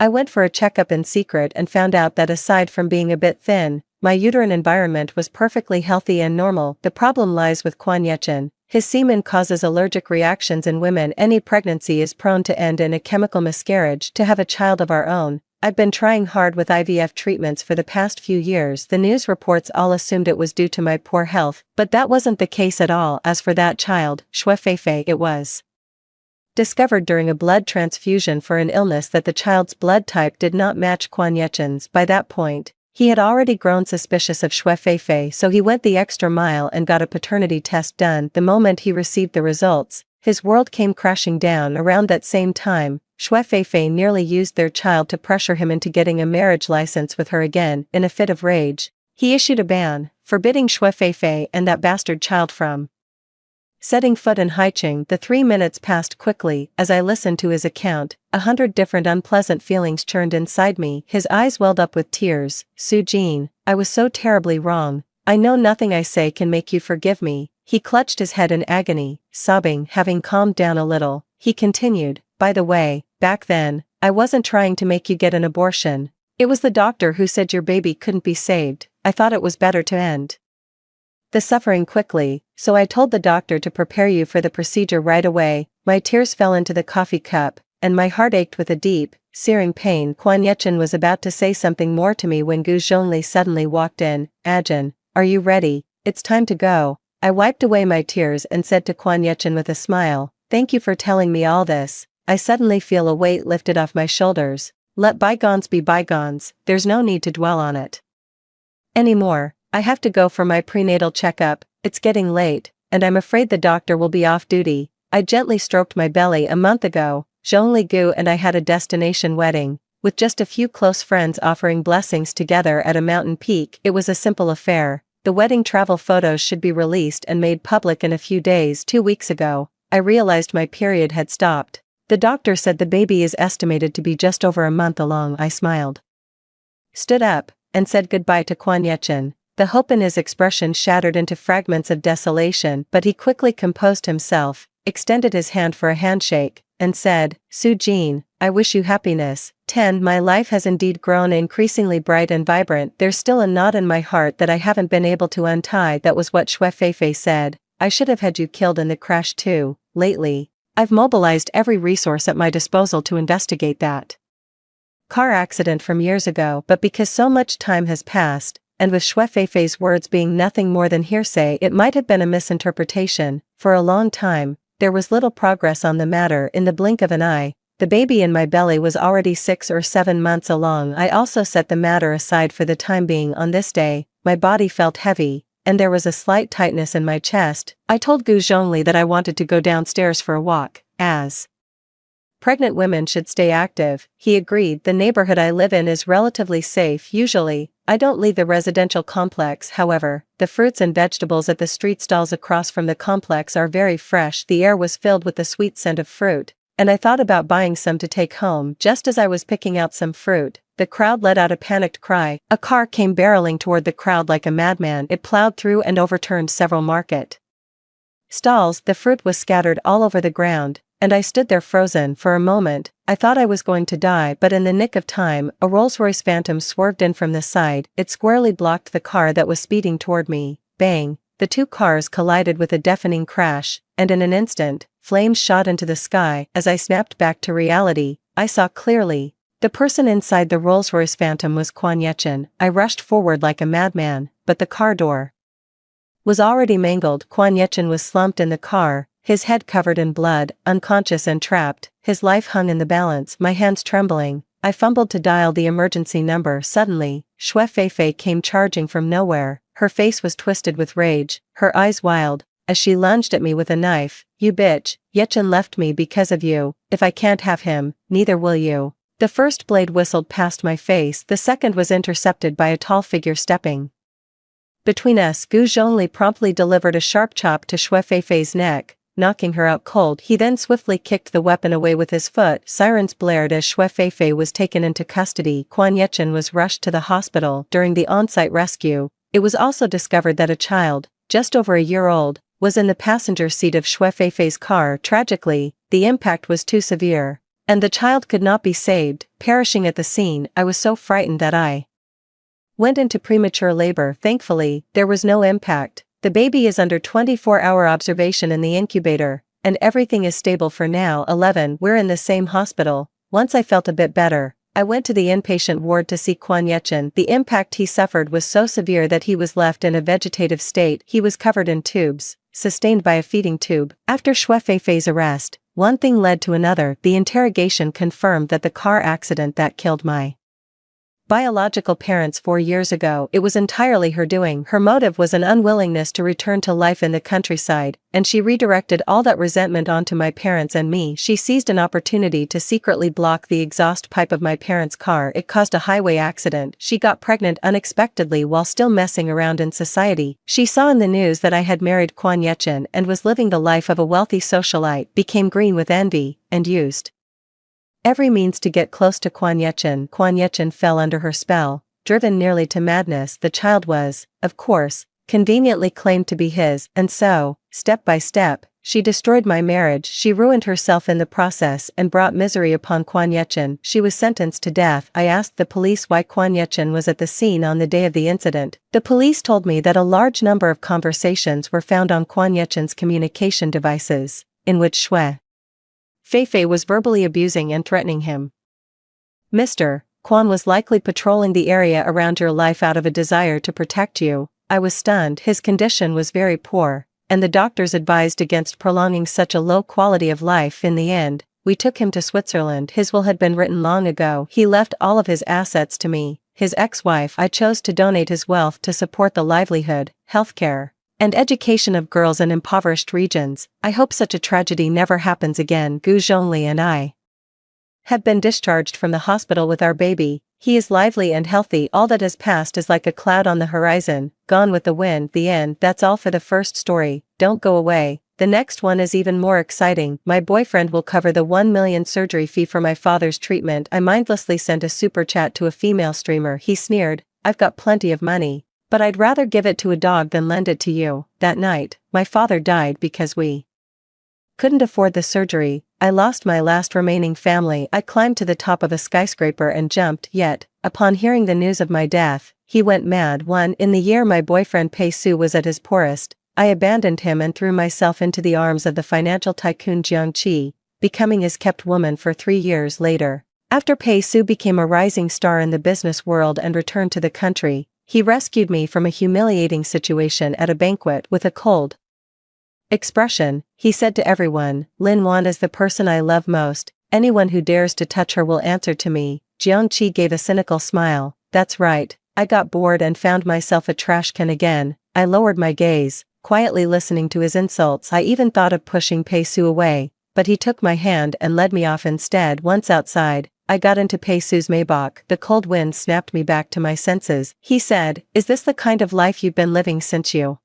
I went for a checkup in secret and found out that aside from being a bit thin, my uterine environment was perfectly healthy and normal. The problem lies with Quan Yechen. His semen causes allergic reactions in women. Any pregnancy is prone to end in a chemical miscarriage. To have a child of our own, I've been trying hard with IVF treatments for the past few years. The news reports all assumed it was due to my poor health, but that wasn't the case at all. As for that child, Shui Feifei, it was discovered during a blood transfusion for an illness that the child's blood type did not match Quan Yechen's. By that point, he had already grown suspicious of Shui Feifei, so he went the extra mile and got a paternity test done. The moment he received the results, his world came crashing down. Around that same time, Shui Feifei nearly used their child to pressure him into getting a marriage license with her again. In a fit of rage, he issued a ban, forbidding Shui Feifei and that bastard child from setting foot in Haicheng. The 3 minutes passed quickly. As I listened to his account, 100 different unpleasant feelings churned inside me. His eyes welled up with tears. "Sujin, I was so terribly wrong. I know nothing I say can make you forgive me." He clutched his head in agony, sobbing. Having calmed down a little, he continued, "By the way, back then, I wasn't trying to make you get an abortion. It was the doctor who said your baby couldn't be saved. I thought it was better to end the suffering quickly, so I told the doctor to prepare you for the procedure right away." My tears fell into the coffee cup, and my heart ached with a deep, searing pain. Quan Yechen was about to say something more to me when Gu Zhongli suddenly walked in. "Ajin, are you ready? It's time to go." I wiped away my tears and said to Quan Yechen with a smile, "Thank you for telling me all this." I suddenly feel a weight lifted off my shoulders. Let bygones be bygones. There's no need to dwell on it anymore. I have to go for my prenatal checkup. It's getting late, and I'm afraid the doctor will be off duty. I gently stroked my belly. A month ago, Zhongli Gu and I had a destination wedding, with just a few close friends offering blessings together at a mountain peak. It was a simple affair. The wedding travel photos should be released and made public in a few days. 2 weeks ago, I realized my period had stopped. The doctor said the baby is estimated to be just over a month along. I smiled, stood up, and said goodbye to Quan Yechen. The hope in his expression shattered into fragments of desolation, but he quickly composed himself, extended his hand for a handshake, and said, "Sujin, I wish you happiness." 10. My life has indeed grown increasingly bright and vibrant. There's still a knot in my heart that I haven't been able to untie. That was what Shui Feifei said. "I should have had you killed in the crash too." Lately, I've mobilized every resource at my disposal to investigate that car accident from years ago, but because so much time has passed, and with Shui Feifei's words being nothing more than hearsay, it might have been a misinterpretation. For a long time, there was little progress on the matter. In the blink of an eye, The baby in my belly was already 6 or 7 months along. I also set the matter aside for the time being. On this day, my body felt heavy, and there was a slight tightness in my chest. I told Gu Zhongli that I wanted to go downstairs for a walk, as pregnant women should stay active. He agreed. The neighborhood I live in is relatively safe. Usually, I don't leave the residential complex. However, the fruits and vegetables at the street stalls across from the complex are very fresh. The air was filled with the sweet scent of fruit, and I thought about buying some to take home. Just as I was picking out some fruit, the crowd let out a panicked cry. A car came barreling toward the crowd like a madman. It plowed through and overturned several market stalls. The fruit was scattered all over the ground, and I stood there frozen. For a moment, I thought I was going to die, but in the nick of time, a Rolls-Royce Phantom swerved in from the side. It squarely blocked the car that was speeding toward me. Bang! The two cars collided with a deafening crash, and in an instant, flames shot into the sky. As I snapped back to reality, I saw clearly. The person inside the Rolls-Royce Phantom was Quan Yechen. I rushed forward like a madman, but the car door was already mangled. Quan Yechen was slumped in the car, his head covered in blood, unconscious and trapped. His life hung in the balance. My hands trembling, I fumbled to dial the emergency number. Suddenly, Xue Feifei came charging from nowhere. Her face was twisted with rage, her eyes wild, as she lunged at me with a knife. "You bitch, Yechen left me because of you. If I can't have him, neither will you." The first blade whistled past my face. The second was intercepted by a tall figure stepping between us. Gu Zhongli promptly delivered a sharp chop to Xue Feifei's neck, knocking her out cold. He then swiftly kicked the weapon away with his foot. Sirens blared as Xue Feifei was taken into custody. Quan Yechen was rushed to the hospital. During the on-site rescue, it was also discovered that a child, just over a year old, was in the passenger seat of Xue Feifei's car. Tragically, the impact was too severe, and the child could not be saved, perishing at the scene. I was so frightened that I went into premature labor. Thankfully, there was no impact. The baby is under 24-hour observation in the incubator, and everything is stable for now. 11. We're in the same hospital. Once I felt a bit better, I went to the inpatient ward to see Quan Yechen. The impact he suffered was so severe that he was left in a vegetative state. He was covered in tubes, sustained by a feeding tube. After Xue Feifei's arrest, one thing led to another. The interrogation confirmed that the car accident that killed my biological parents 4 years ago, it was entirely her doing. Her motive was an unwillingness to return to life in the countryside, and she redirected all that resentment onto my parents and me. She seized an opportunity to secretly block the exhaust pipe of my parents' car. It caused a highway accident. She got pregnant unexpectedly while still messing around in society. She saw in the news that I had married Quan Yechen and was living the life of a wealthy socialite, became green with envy, and used every means to get close to Quan Yechen. Quan Yechen fell under her spell, driven nearly to madness. The child was, of course, conveniently claimed to be his, and so, step by step, she destroyed my marriage. She ruined herself in the process and brought misery upon Quan Yechen. She was sentenced to death. I asked the police why Quan Yechen was at the scene on the day of the incident. The police told me that a large number of conversations were found on Quan Yechen's communication devices, in which Xue Feifei was verbally abusing and threatening him. "Mr. Quan was likely patrolling the area around your life out of a desire to protect you." I was stunned. His condition was very poor, and the doctors advised against prolonging such a low quality of life. In the end, we took him to Switzerland. His will had been written long ago. He left all of his assets to me, his ex-wife. I chose to donate his wealth to support the livelihood, healthcare, and education of girls in impoverished regions. I hope such a tragedy never happens again. Gu Zhongli and I have been discharged from the hospital with our baby. He is lively and healthy. All that has passed is like a cloud on the horizon, gone with the wind. The end. That's all for the first story. Don't go away. The next one is even more exciting. My boyfriend will cover the 1 million surgery fee for my father's treatment. I mindlessly sent a super chat to a female streamer. He sneered, "I've got plenty of money, but I'd rather give it to a dog than lend it to you." That night, my father died because we couldn't afford the surgery. I lost my last remaining family. I climbed to the top of a skyscraper and jumped. Yet, upon hearing the news of my death, he went mad. In the year my boyfriend Pei Su was at his poorest, I abandoned him and threw myself into the arms of the financial tycoon Jiang Qi, becoming his kept woman for 3 years later. After Pei Su became a rising star in the business world and returned to the country, he rescued me from a humiliating situation at a banquet. With a cold expression, he said to everyone, "Lin Wan is the person I love most, Anyone who dares to touch her will answer to me. Jiangqi gave a cynical smile. That's right. I got bored and found myself a trash can again. I lowered my gaze, quietly listening to his insults. I even thought of pushing Pei Su away, but he took my hand and led me off instead. Once outside, I got into Pei Su's Maybach. The cold wind snapped me back to my senses. He said, "Is this the kind of life you've been living since you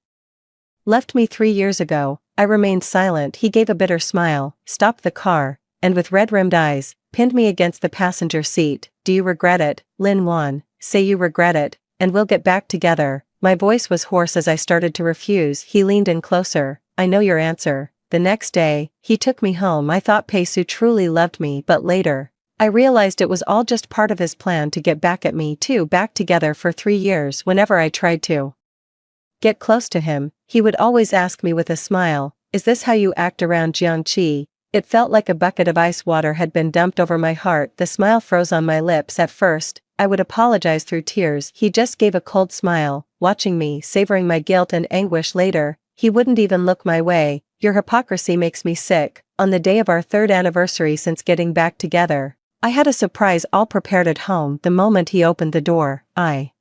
left me 3 years ago?" I remained silent. He gave a bitter smile, stopped the car, and with red-rimmed eyes, pinned me against the passenger seat. "Do you regret it, Lin Wan? Say you regret it, and we'll get back together." My voice was hoarse as I started to refuse. He leaned in closer. "I know your answer." The next day, he took me home. I thought Pei Su truly loved me, but later, I realized it was all just part of his plan to get back at me too. Back together for 3 years. Whenever I tried to get close to him, he would always ask me with a smile, "Is this how you act around Jiangqi?" It felt like a bucket of ice water had been dumped over my heart. The smile froze on my lips. At first, I would apologize through tears. He just gave a cold smile, watching me, savoring my guilt and anguish. Later, he wouldn't even look my way. "Your hypocrisy makes me sick." On the day of our 3rd anniversary since getting back together, I had a surprise all prepared at home. The moment he opened the door, I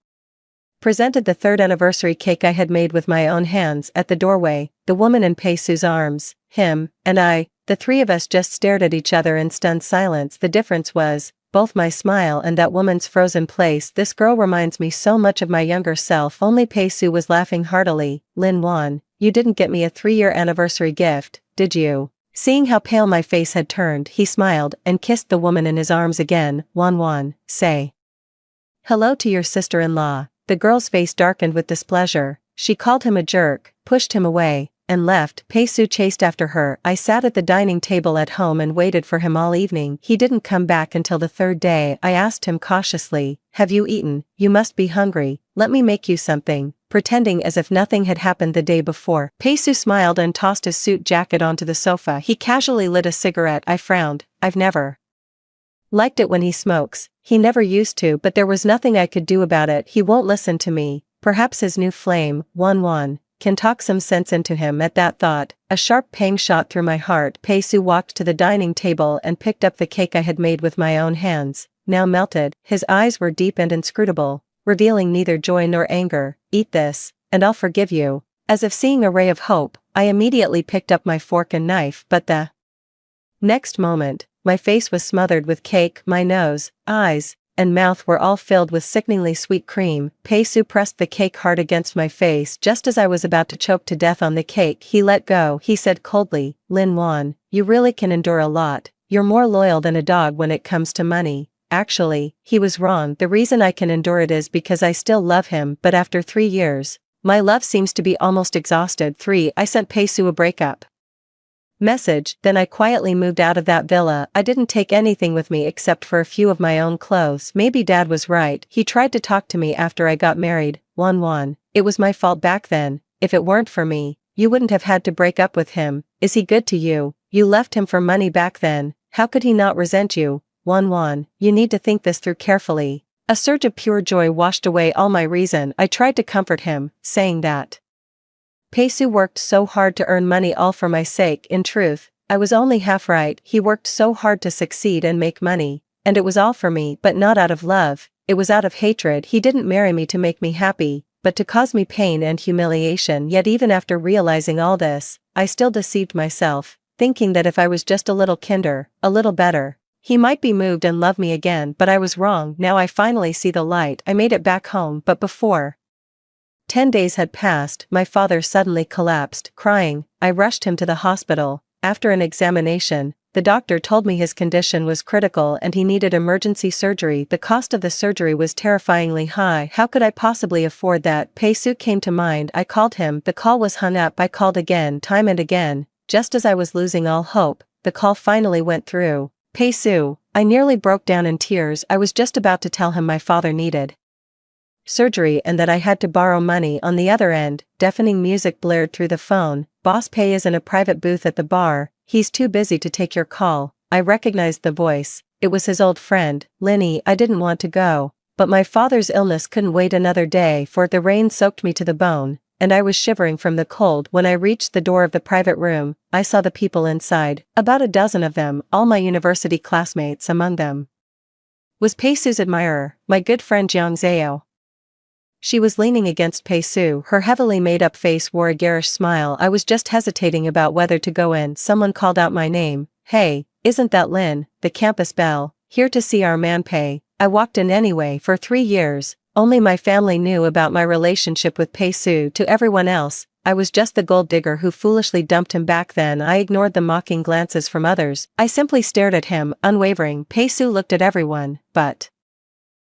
presented the 3rd anniversary cake I had made with my own hands. At the doorway, the woman in Pei Su's arms, him, and I, the 3 of us just stared at each other in stunned silence. The difference was, both my smile and that woman's frozen place. "This girl reminds me so much of my younger self." Only Pei Su was laughing heartily. "Lin Wan, you didn't get me a 3-year anniversary gift, did you?" Seeing how pale my face had turned, he smiled and kissed the woman in his arms again. "Wan, say hello to your sister-in-law." The girl's face darkened with displeasure. She called him a jerk, pushed him away, and left. Pei Su chased after her. I sat at the dining table at home and waited for him all evening. He didn't come back until the 3rd day. I asked him cautiously, "Have you eaten? You must be hungry. Let me make you something," pretending as if nothing had happened the day before. Pei Su smiled and tossed his suit jacket onto the sofa. He casually lit a cigarette. I frowned. I've never liked it when he smokes. He never used to, but there was nothing I could do about it. He won't listen to me. Perhaps his new flame, Wan, can talk some sense into him. At that thought, a sharp pang shot through my heart. Pei Su walked to the dining table and picked up the cake I had made with my own hands, now melted. His eyes were deep and inscrutable, revealing neither joy nor anger. "Eat this, and I'll forgive you." As if seeing a ray of hope, I immediately picked up my fork and knife, but the next moment, my face was smothered with cake. My nose, eyes, and mouth were all filled with sickeningly sweet cream. Pei Su pressed the cake hard against my face. Just as I was about to choke to death on the cake, he let go. He said coldly, "Lin Wan, you really can endure a lot. You're more loyal than a dog when it comes to money." Actually, he was wrong. The reason I can endure it is because I still love him. But after 3 years, my love seems to be almost exhausted. 3. I sent Pei Su a breakup message. Then I quietly moved out of that villa. I didn't take anything with me except for a few of my own clothes. Maybe Dad was right. He tried to talk to me after I got married. Wan, it was my fault back then. If it weren't for me, you wouldn't have had to break up with him. Is he good to you? You left him for money back then. How could he not resent you? Wan, you need to think this through carefully. A surge of pure joy washed away all my reason. I tried to comfort him, saying that Pei Su worked so hard to earn money all for my sake. In truth, I was only half right. He worked so hard to succeed and make money, and it was all for me, but not out of love. It was out of hatred. He didn't marry me to make me happy, but to cause me pain and humiliation. Yet even after realizing all this, I still deceived myself, thinking that if I was just a little kinder, a little better, he might be moved and love me again. But I was wrong. Now I finally see the light. I made it back home, but before 10 days had passed, my father suddenly collapsed, crying. I rushed him to the hospital. After an examination, the doctor told me his condition was critical and he needed emergency surgery. The cost of the surgery was terrifyingly high. How could I possibly afford that? Pei Su came to mind. I called him. The call was hung up. I called again, time and again. Just as I was losing all hope, the call finally went through. Pei Su. I nearly broke down in tears. I was just about to tell him my father needed surgery and that I had to borrow money. On the other end, deafening music blared through the phone. "Boss Pei is in a private booth at the bar. He's too busy to take your call." I recognized the voice. It was his old friend, Linny. I didn't want to go, but my father's illness couldn't wait another day, for the rain soaked me to the bone. and I was shivering from the cold when I reached the door of the private room. I saw the people inside, about a dozen of them, all my university classmates among them was Pei Su's admirer, my good friend Jiang Zhao. She was leaning against Pei Su, her heavily made-up face wore a garish smile. I was just hesitating about whether to go in. Someone called out my name. Hey, isn't that Lin, the campus belle, here to see our man Pei? I walked in anyway. For 3 years, only my family knew about my relationship with Pei Su. To everyone else, I was just the gold digger who foolishly dumped him back then. I ignored the mocking glances from others. I simply stared at him, unwavering. Pei Su looked at everyone, but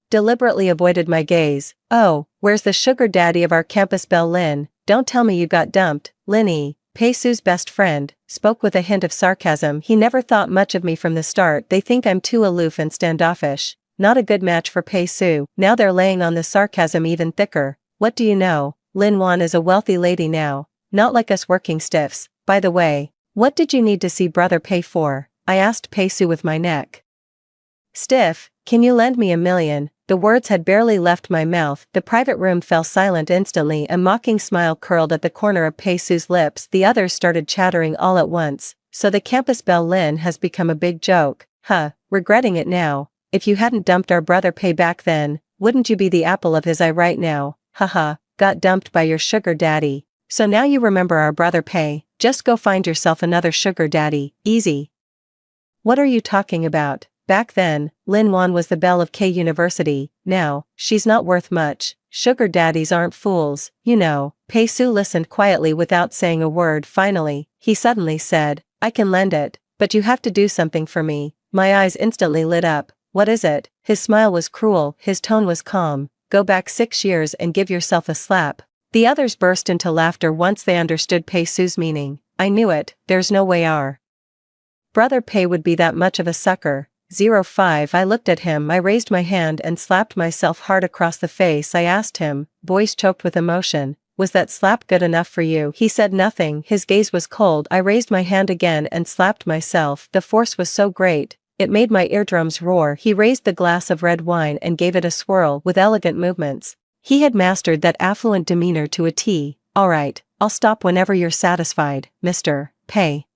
deliberately avoided my gaze. Oh, where's the sugar daddy of our campus belle Lin? Don't tell me you got dumped. Linny, Pei Su's best friend, spoke with a hint of sarcasm. He never thought much of me from the start. They think I'm too aloof and standoffish. Not a good match for Pei Su. Now they're laying on the sarcasm even thicker. What do you know? Lin Wan is a wealthy lady now. Not like us working stiffs. By the way, what did you need to see Brother Pei for? I asked Pei Su with my neck stiff. Can you lend me $1 million? The words had barely left my mouth. The private room fell silent instantly. A mocking smile curled at the corner of Pei Su's lips. The others started chattering all at once. So the campus belle Lin has become a big joke. Huh, regretting it now. If you hadn't dumped our brother Pei back then, wouldn't you be the apple of his eye right now? Haha, got dumped by your sugar daddy. So now you remember our brother Pei. Just go find yourself another sugar daddy. Easy. What are you talking about? Back then, Lin Wan was the belle of K University. Now, she's not worth much. Sugar daddies aren't fools, you know. Pei Su listened quietly without saying a word. Finally, he suddenly said, I can lend it, but you have to do something for me. My eyes instantly lit up. What is it? His smile was cruel, his tone was calm. Go back 6 years and give yourself a slap. The others burst into laughter once they understood Pei Su's meaning. I knew it, there's no way our brother Pei would be that much of a sucker. 05. I looked at him. I raised my hand and slapped myself hard across the face. I asked him, voice choked with emotion, was that slap good enough for you? He said nothing. His gaze was cold. I raised my hand again and slapped myself. The force was so great, it made my eardrums roar. He raised the glass of red wine and gave it a swirl with elegant movements. He had mastered that affluent demeanor to a T. All right, I'll stop whenever you're satisfied, Mr. Pei.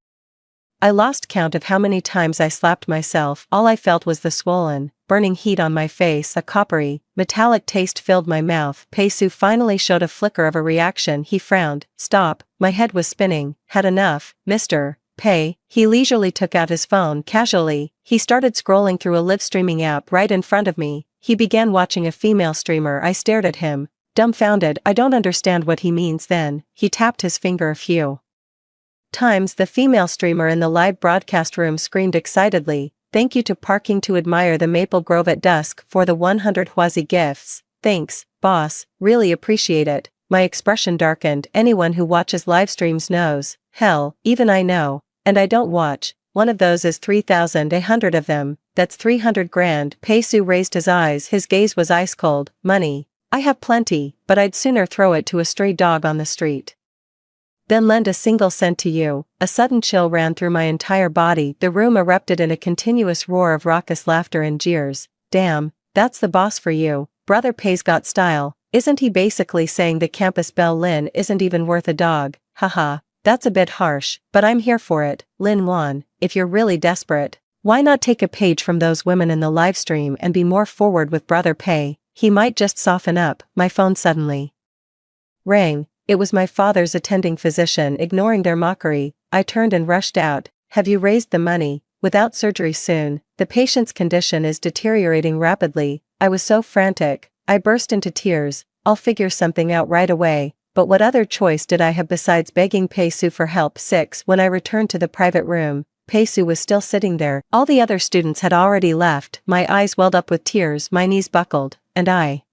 I lost count of how many times I slapped myself. All I felt was the swollen, burning heat on my face. A coppery, metallic taste filled my mouth. Pei Su finally showed a flicker of a reaction. He frowned. Stop. My head was spinning. Had enough, Mr. Pei. He leisurely took out his phone. Casually, he started scrolling through a live streaming app right in front of me. He began watching a female streamer. I stared at him, dumbfounded. I don't understand what he means. Then, he tapped his finger a few times. The female streamer in the live broadcast room screamed excitedly, thank you to parking to admire the Maple Grove at dusk for the 100 Huazi gifts. Thanks, boss, really appreciate it. My expression darkened. Anyone who watches live streams knows. Hell, even I know. And I don't watch. One of those is 3,800 of them. That's 300 grand. Pei Su raised his eyes. His gaze was ice cold. Money. I have plenty, but I'd sooner throw it to a stray dog on the street then lend a single cent to you. A sudden chill ran through my entire body. The room erupted in a continuous roar of raucous laughter and jeers. Damn, that's the boss for you. Brother Pei's got style. Isn't he basically saying the campus belle Lin isn't even worth a dog? Haha, that's a bit harsh, but I'm here for it. Lin Wan, if you're really desperate, why not take a page from those women in the live stream and be more forward with Brother Pei? He might just soften up. My phone suddenly rang. It was my father's attending physician. Ignoring their mockery, I turned and rushed out. Have you raised the money? Without surgery soon, the patient's condition is deteriorating rapidly. I was so frantic, I burst into tears. I'll figure something out right away. But what other choice did I have besides begging Pei Su for help? 6. When I returned to the private room, Pei Su was still sitting there. All the other students had already left. My eyes welled up with tears, my knees buckled, and I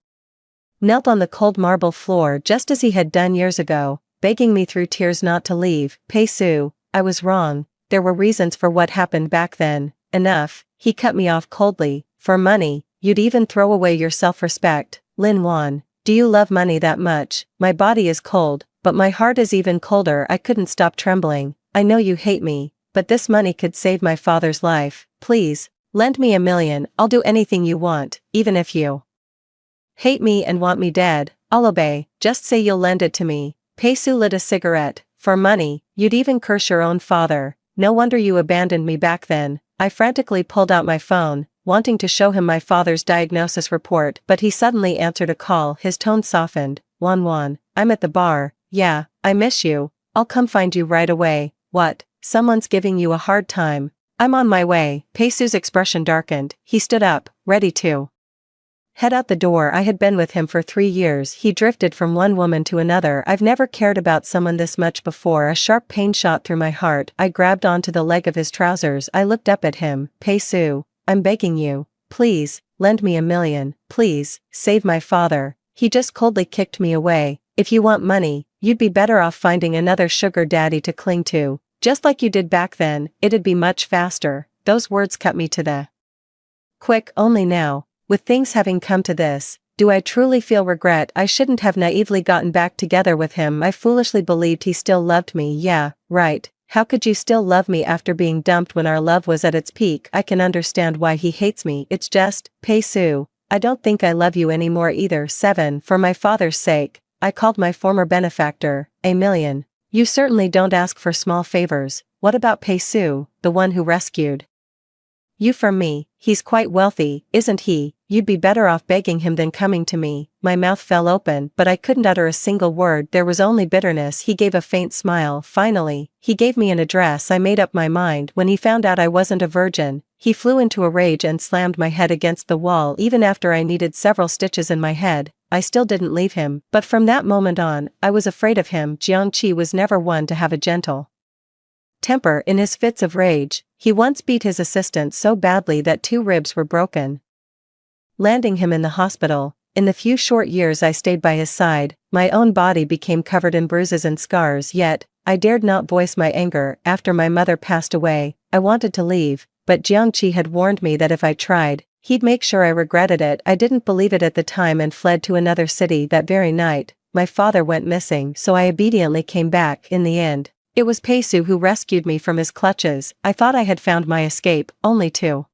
knelt on the cold marble floor just as he had done years ago, begging me through tears not to leave. Pei Su, I was wrong. There were reasons for what happened back then. Enough. He cut me off coldly. For money, you'd even throw away your self-respect. Lin Wan, do you love money that much? My body is cold, but my heart is even colder. I couldn't stop trembling. I know you hate me, but this money could save my father's life. Please, lend me $1 million. I'll do anything you want, even if you hate me and want me dead. I'll obey. Just say you'll lend it to me. Pei-su lit a cigarette. For money, you'd even curse your own father. No wonder you abandoned me back then. I frantically pulled out my phone, wanting to show him my father's diagnosis report, but he suddenly answered a call. His tone softened. Wan, I'm at the bar. Yeah, I miss you. I'll come find you right away. What? Someone's giving you a hard time. I'm on my way. Pei-su's expression darkened. He stood up, ready to head out the door. I had been with him for 3 years. He drifted from one woman to another. I've never cared about someone this much before. A sharp pain shot through my heart. I grabbed onto the leg of his trousers. I looked up at him. Pei-su, I'm begging you. Please, lend me $1 million. Please, save my father. He just coldly kicked me away. If you want money, you'd be better off finding another sugar daddy to cling to. Just like you did back then, it'd be much faster. Those words cut me to the quick. Only now, with things having come to this, do I truly feel regret. I shouldn't have naively gotten back together with him. I foolishly believed he still loved me. Yeah, right. How could you still love me after being dumped when our love was at its peak? I can understand why he hates me. It's just, Pei-su, I don't think I love you anymore either. 7. For my father's sake, I called my former benefactor. $1 million. You certainly don't ask for small favors. What about Pei-su, the one who rescued you from me? He's quite wealthy, isn't he? You'd be better off begging him than coming to me. My mouth fell open, but I couldn't utter a single word. There was only bitterness. He gave a faint smile. Finally, he gave me an address. I made up my mind. When he found out I wasn't a virgin, he flew into a rage and slammed my head against the wall. Even after I needed several stitches in my head, I still didn't leave him. But from that moment on, I was afraid of him. Jiangqi was never one to have a gentle temper. In his fits of rage, he once beat his assistant so badly that 2 ribs were broken, landing him in the hospital. In the few short years I stayed by his side, my own body became covered in bruises and scars. Yet, I dared not voice my anger. After my mother passed away, I wanted to leave, but Jiangqi had warned me that if I tried, he'd make sure I regretted it. I didn't believe it at the time and fled to another city. That very night, my father went missing, so I obediently came back. In the end, it was Pei-su who rescued me from his clutches. I thought I had found my escape, only to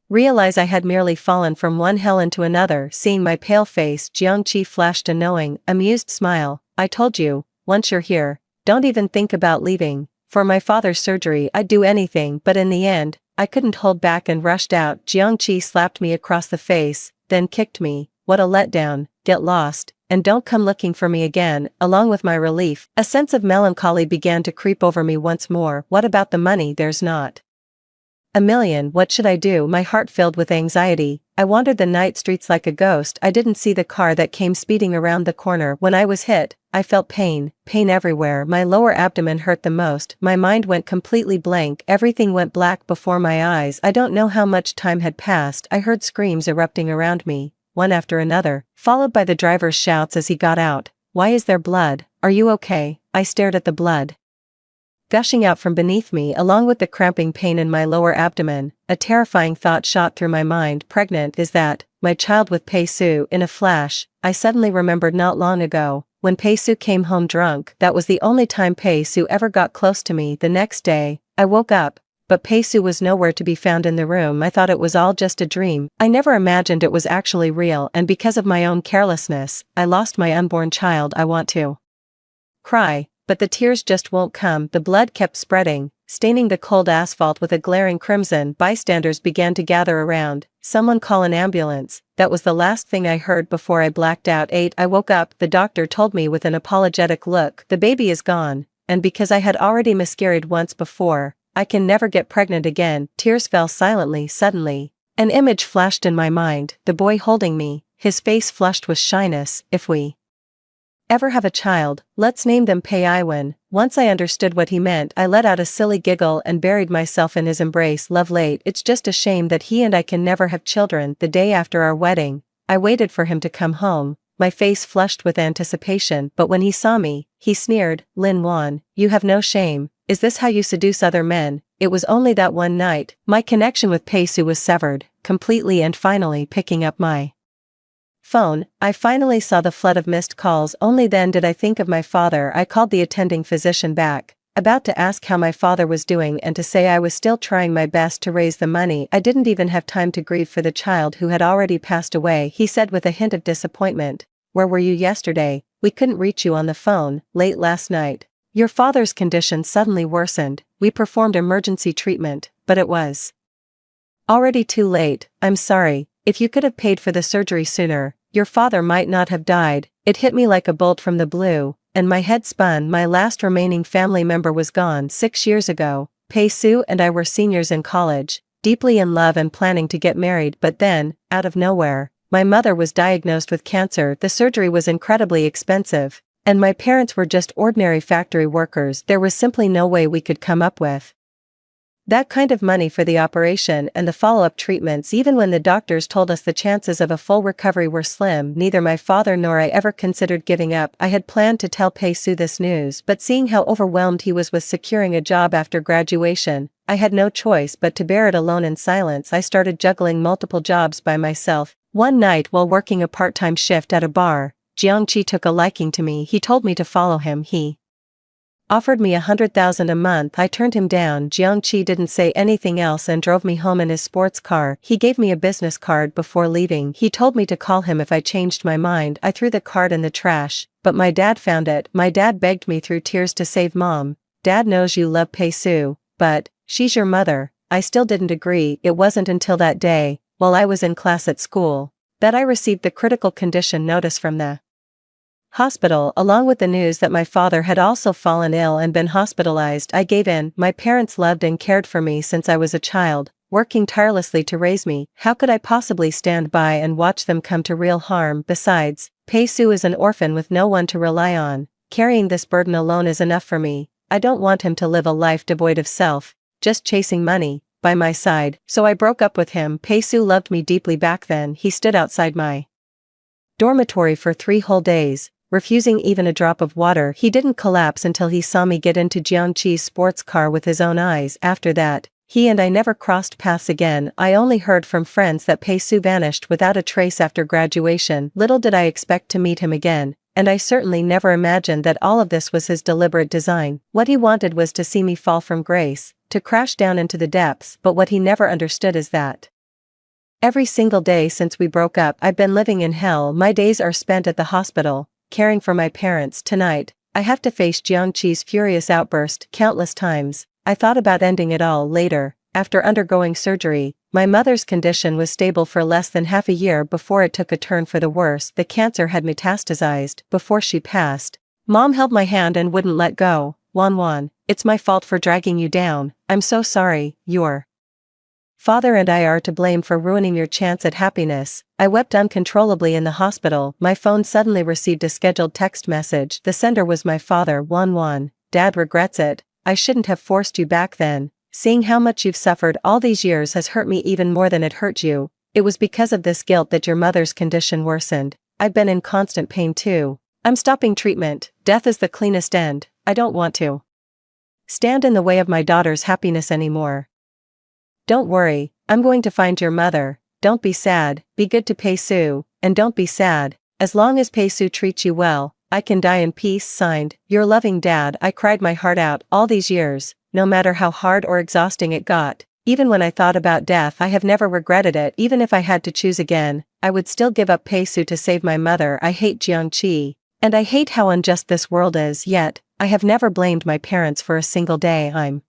realize I had merely fallen from one hell into another. Seeing my pale face, Jiangqi flashed a knowing, amused smile. I told you, once you're here, don't even think about leaving. For my father's surgery I'd do anything, but in the end, I couldn't hold back and rushed out. Jiangqi slapped me across the face, then kicked me. What a letdown. Get lost, and don't come looking for me again. Along with my relief, a sense of melancholy began to creep over me once more. What about the money? There's not $1 million. What should I do? My heart filled with anxiety. I wandered the night streets like a ghost. I didn't see the car that came speeding around the corner. When I was hit, I felt pain everywhere. My lower abdomen hurt the most. My mind went completely blank. Everything went black before my eyes. I don't know how much time had passed. I heard screams erupting around me, one after another, followed by the driver's shouts as he got out. Why is there blood? Are you okay? I stared at the blood gushing out from beneath me along with the cramping pain in my lower abdomen. A terrifying thought shot through my mind. Pregnant? Is that my child with Pei-su? In a flash, I suddenly remembered not long ago, when Pei-su came home drunk. That was the only time Pei-su ever got close to me. The next day, I woke up, but Pei-su was nowhere to be found in the room. I thought it was all just a dream. I never imagined it was actually real, and because of my own carelessness, I lost my unborn child. I want to cry, but the tears just won't come. The blood kept spreading, staining the cold asphalt with a glaring crimson. Bystanders began to gather around. Someone call an ambulance. That was the last thing I heard before I blacked out. 8. I woke up. The doctor told me with an apologetic look, the baby is gone, and because I had already miscarried once before, I can never get pregnant again. Tears fell silently. Suddenly, an image flashed in my mind, the boy holding me, his face flushed with shyness. If we ever have a child, let's name them Pei-iwan. Once I understood what he meant, I let out a silly giggle and buried myself in his embrace. Love late. It's just a shame that he and I can never have children. The day after our wedding, I waited for him to come home, my face flushed with anticipation, but when he saw me, he sneered. Lin Wan, you have no shame. Is this how you seduce other men? It was only that one night. My connection with Pei-su was severed, completely, and finally picking up my phone, I finally saw the flood of missed calls. Only then did I think of my father. I called the attending physician back, about to ask how my father was doing and to say I was still trying my best to raise the money. I didn't even have time to grieve for the child who had already passed away. He said with a hint of disappointment, "Where were you yesterday? we couldn't reach you on the phone, late last night. Your father's condition suddenly worsened, we performed emergency treatment, but it was already too late. I'm sorry, if you could have paid for the surgery sooner, your father might not have died. It hit me like a bolt from the blue, and my head spun. My last remaining family member was gone 6 years ago. Pei Su and I were seniors in college, deeply in love and planning to get married, but then, out of nowhere, my mother was diagnosed with cancer. The surgery was incredibly expensive, and my parents were just ordinary factory workers. There was simply no way we could come up with that kind of money for the operation and the follow-up treatments. Even when the doctors told us the chances of a full recovery were slim, neither my father nor I ever considered giving up. I had planned to tell Pei Su this news, but seeing how overwhelmed he was with securing a job after graduation, I had no choice but to bear it alone in silence. I started juggling multiple jobs by myself. One night while working a part-time shift at a bar, Jiangqi took a liking to me. He told me to follow him. He offered me 100,000 a month. I turned him down. Jiangqi didn't say anything else and drove me home in his sports car. He gave me a business card before leaving. He told me to call him if I changed my mind. I threw the card in the trash, but my dad found it. My dad begged me through tears to save Mom. Dad knows you love Pei Su, but she's your mother. I still didn't agree. It wasn't until that day, while I was in class at school, that I received the critical condition notice from the hospital, along with the news that my father had also fallen ill and been hospitalized. I gave in. My parents loved and cared for me since I was a child, working tirelessly to raise me. How could I possibly stand by and watch them come to real harm? Besides, Pei Su is an orphan with no one to rely on. Carrying this burden alone is enough for me. I don't want him to live a life devoid of self, just chasing money, by my side. So I broke up with him. Pei Su loved me deeply back then. He stood outside my dormitory for 3 whole days, refusing even a drop of water. He didn't collapse until he saw me get into Jiangqi's sports car with his own eyes. After that, he and I never crossed paths again. I only heard from friends that Pei Su vanished without a trace after graduation. Little did I expect to meet him again, and I certainly never imagined that all of this was his deliberate design. What he wanted was to see me fall from grace, to crash down into the depths, but what he never understood is that every single day since we broke up, I've been living in hell. My days are spent at the hospital, caring for my parents. Tonight, I have to face Jiangqi's furious outburst. Countless times, I thought about ending it all. Later, after undergoing surgery, my mother's condition was stable for less than half a year before it took a turn for the worse. The cancer had metastasized. Before she passed, Mom held my hand and wouldn't let go. Wan, it's my fault for dragging you down. I'm so sorry. Your father and I are to blame for ruining your chance at happiness. I wept uncontrollably in the hospital. My phone suddenly received a scheduled text message. The sender was my father. Wan, Dad regrets it. I shouldn't have forced you back then. Seeing how much you've suffered all these years has hurt me even more than it hurt you. It was because of this guilt that your mother's condition worsened. I've been in constant pain too. I'm stopping treatment. Death is the cleanest end. I don't want to stand in the way of my daughter's happiness anymore. Don't worry, I'm going to find your mother. Don't be sad, be good to Pei Su, and don't be sad. As long as Pei Su treats you well, I can die in peace. Signed, your loving dad. I cried my heart out all these years, no matter how hard or exhausting it got. Even when I thought about death, I have never regretted it. Even if I had to choose again, I would still give up Pei Su to save my mother. I hate Jiangqi, and I hate how unjust this world is, yet I have never blamed my parents for a single day. I'm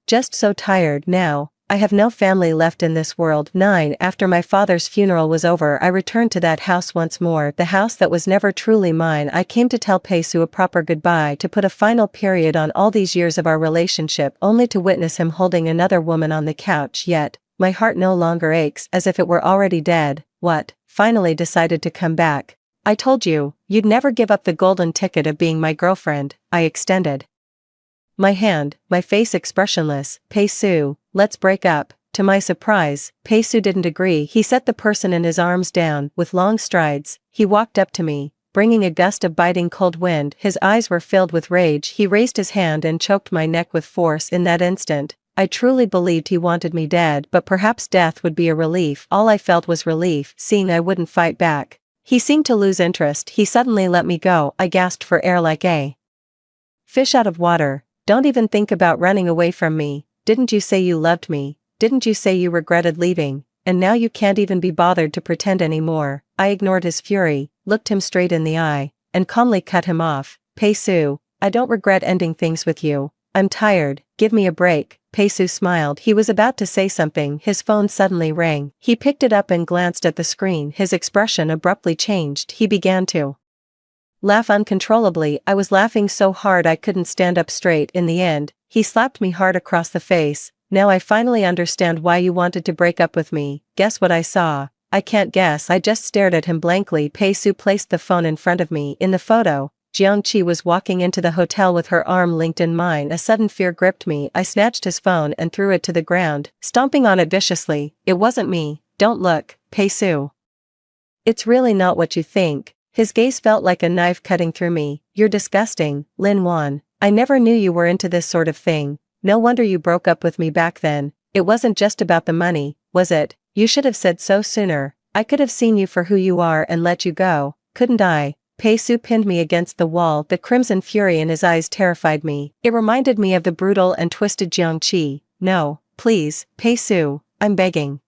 just so tired now. I have no family left in this world. 9. After my father's funeral was over, I returned to that house once more, the house that was never truly mine. I came to tell Pei Su a proper goodbye, to put a final period on all these years of our relationship, only to witness him holding another woman on the couch. Yet, my heart no longer aches, as if it were already dead. What? Finally decided to come back. I told you, you'd never give up the golden ticket of being my girlfriend. I extended my hand, my face expressionless. Pei Su, let's break up. To my surprise, Pei Su didn't agree. He set the person in his arms down. With long strides, he walked up to me, bringing a gust of biting cold wind. His eyes were filled with rage. He raised his hand and choked my neck with force. In that instant, I truly believed he wanted me dead, but perhaps death would be a relief. All I felt was relief, seeing I wouldn't fight back. He seemed to lose interest. He suddenly let me go. I gasped for air like a fish out of water. Don't even think about running away from me. Didn't you say you loved me? Didn't you say you regretted leaving? And now you can't even be bothered to pretend anymore. I ignored his fury, looked him straight in the eye, and calmly cut him off. Pei-su, I don't regret ending things with you. I'm tired, give me a break. Pei-su smiled. He was about to say something, his phone suddenly rang. He picked it up and glanced at the screen. His expression abruptly changed. He began to laugh uncontrollably. I was laughing so hard I couldn't stand up straight. In the end, he slapped me hard across the face. Now I finally understand why you wanted to break up with me. Guess what I saw? I can't guess. I just stared at him blankly. Pei-su placed the phone in front of me. In the photo, Jiangqi was walking into the hotel with her arm linked in mine. A sudden fear gripped me. I snatched his phone and threw it to the ground, stomping on it viciously. It wasn't me. Don't look, Pei-su. It's really not what you think. His gaze felt like a knife cutting through me. You're disgusting, Lin Wan. I never knew you were into this sort of thing. No wonder you broke up with me back then. It wasn't just about the money, was it? You should have said so sooner. I could have seen you for who you are and let you go, couldn't I? Pei-su pinned me against the wall. The crimson fury in his eyes terrified me. It reminded me of the brutal and twisted Jiangqi. No, please, Pei-su, I'm begging